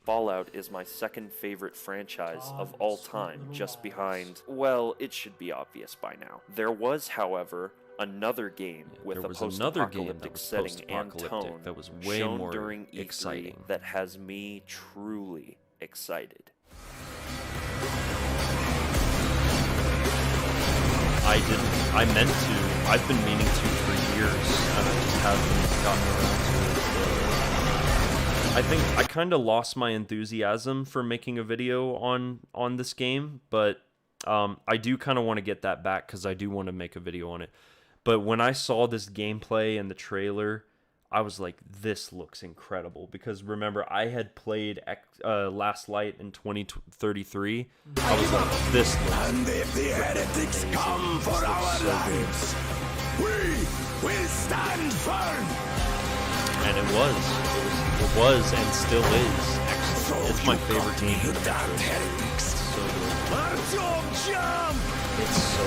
Fallout is my second favorite franchise of all time, just behind, well, it should be obvious by now. There was, however, another game with there a was another game that post-apocalyptic was setting and post-apocalyptic tone that was way shown more during E3 exciting. that has me truly excited. I didn't. I meant to. I've been meaning to for years, and I just haven't gotten around to it. I think I kind of lost my enthusiasm for making a video on this game, but I do kind of want to get that back because I do want to make a video on it. But when I saw this gameplay and the trailer, I was like, this looks incredible. Because remember, I had played Last Light in 2033. I was like, this looks And if the heretics come for our lives, we will stand firm. And it was and still is excellent. It's my favorite game in the Metro series. It's so good. It's so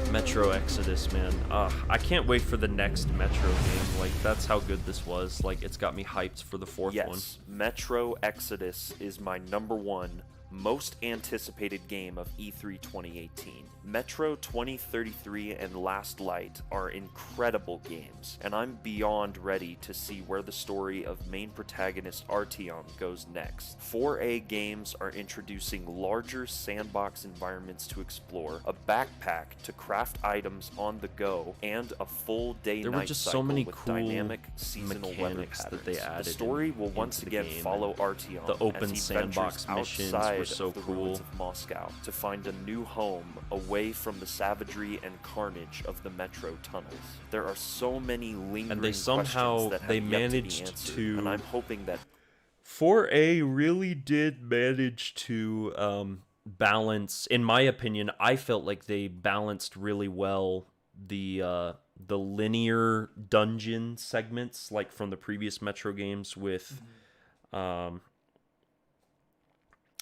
good. Metro Exodus, man. I can't wait for the next Metro game. Like, that's how good this was. Like, it's got me hyped for the fourth one. Yes, Metro Exodus is my #1 most anticipated game of E3 2018. Metro 2033 and Last Light are incredible games, and I'm beyond ready to see where the story of main protagonist Artyom goes next. 4A Games are introducing larger sandbox environments to explore, a backpack to craft items on the go, and a full day-night There were just so cycle many with cool dynamic seasonal weather mechanics patterns. that they added The story will into once the again game, follow and Artyom the open as he sandbox ventures missions outside were so of the cool. ruins of Moscow to find a new home away from the savagery and carnage of the Metro tunnels. There are so many lingering And they somehow questions that have they yet to be managed answered, to and I'm hoping that 4A really did manage to balance. In my opinion, I felt like they balanced really well the linear dungeon segments, like from the previous Metro games with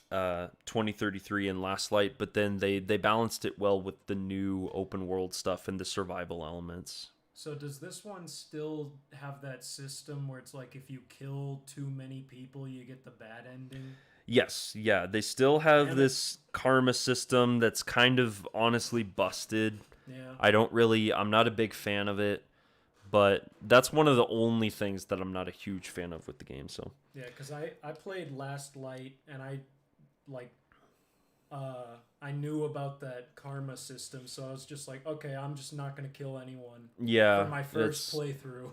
2033 and Last Light, but then they balanced it well with the new open world stuff and the survival elements. So does this one still have that system where it's like if you kill too many people, you get the bad ending? Yes, yeah, they still have Damn it. this karma system that's kind of honestly busted. Yeah. I'm not a big fan of it, but that's one of the only things that I'm not a huge fan of with the game, so. Yeah, because I played Last Light and I knew about that karma system, so I was just like, okay, I'm just not gonna kill anyone. Yeah, For my first playthrough.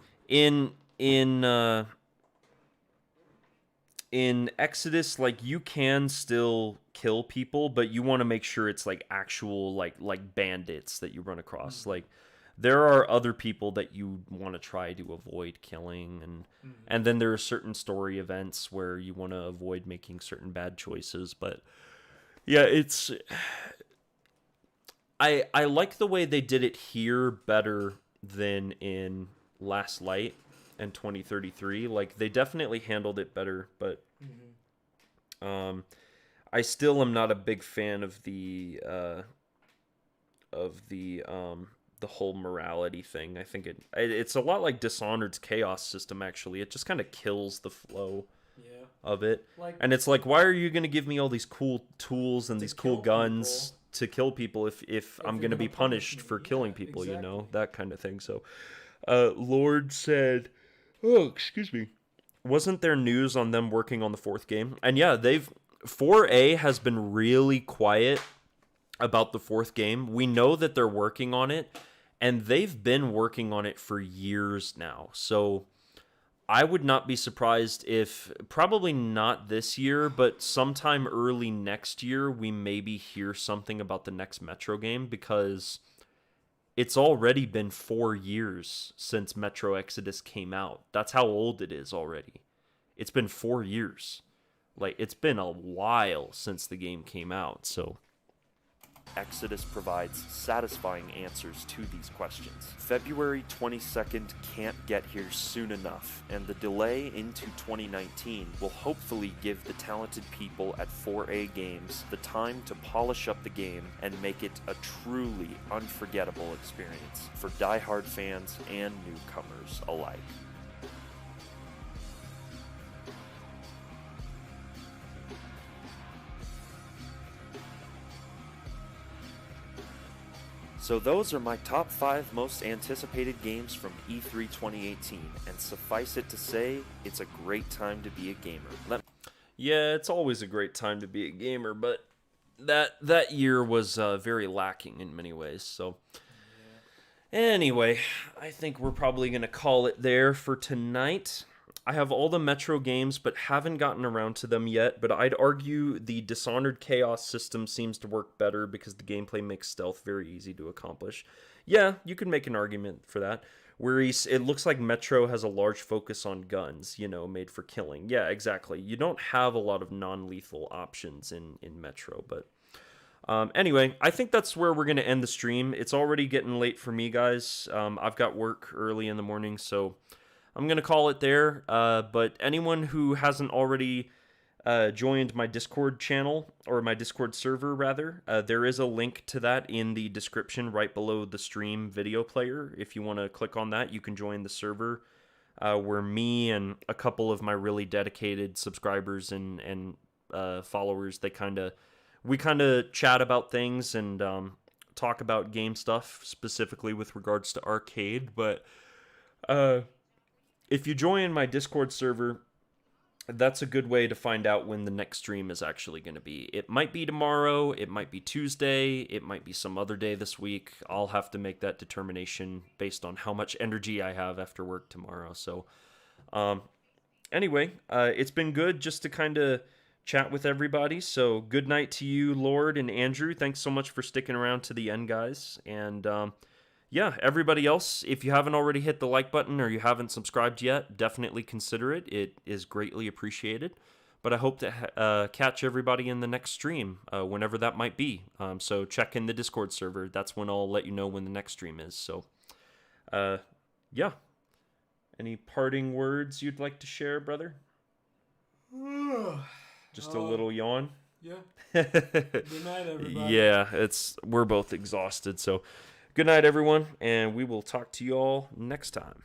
In Exodus, like, you can still kill people, but you want to make sure it's like actual like bandits that you run across. Like, there are other people that you want to try to avoid killing, and then there are certain story events where you want to avoid making certain bad choices. But yeah, it's I like the way they did it here better than in Last Light and 2033. Like, they definitely handled it better, but I still am not a big fan of the whole morality thing. I think it's a lot like Dishonored's chaos system, actually. It just kind of kills the flow of it. Like, and it's like, why are you going to give me all these cool tools and these cool kill guns people. to kill people if I'm you're going to be gonna punish punished me? for killing Yeah, people, you know? exactly. That kind of thing. So, Lord said, oh, excuse me. Wasn't there news on them working on the fourth game? And yeah, 4A has been really quiet about the fourth game. We know that they're working on it, and they've been working on it for years now. So I would not be surprised if, probably not this year, but sometime early next year, we maybe hear something about the next Metro game, because it's already been 4 years since Metro Exodus came out. That's how old it is already. It's been 4 years. Like, it's been a while since the game came out, so. Exodus provides satisfying answers to these questions. February 22nd can't get here soon enough, and the delay into 2019 will hopefully give the talented people at 4A Games the time to polish up the game and make it a truly unforgettable experience for die-hard fans and newcomers alike. So those are my top 5 most anticipated games from E3 2018, and suffice it to say, it's a great time to be a gamer. Yeah, it's always a great time to be a gamer, but that year was very lacking in many ways. So anyway, I think we're probably going to call it there for tonight. I have all the Metro games, but haven't gotten around to them yet. But I'd argue the Dishonored Chaos system seems to work better because the gameplay makes stealth very easy to accomplish. Yeah, you could make an argument for that. Whereas it looks like Metro has a large focus on guns, made for killing. Yeah, exactly. You don't have a lot of non-lethal options in Metro, but anyway, I think that's where we're going to end the stream. It's already getting late for me, guys. I've got work early in the morning, so I'm going to call it there. But anyone who hasn't already joined my Discord channel, or my Discord server, rather, there is a link to that in the description right below the stream video player. If you want to click on that, you can join the server where me and a couple of my really dedicated subscribers and followers, we kind of chat about things and talk about game stuff, specifically with regards to arcade. But if you join my Discord server, that's a good way to find out when the next stream is actually going to be. It might be tomorrow, it might be Tuesday, it might be some other day this week. I'll have to make that determination based on how much energy I have after work tomorrow. So, anyway, it's been good just to kind of chat with everybody. So, good night to you, Lord and Andrew. Thanks so much for sticking around to the end, guys. And, yeah, everybody else, if you haven't already hit the like button or you haven't subscribed yet, definitely consider it. It is greatly appreciated. But I hope to catch everybody in the next stream, whenever that might be. So check in the Discord server. That's when I'll let you know when the next stream is. So, yeah. Any parting words you'd like to share, brother? Just a little yawn? Yeah. Good night, everybody. Yeah, we're both exhausted, so... Good night, everyone, and we will talk to you all next time.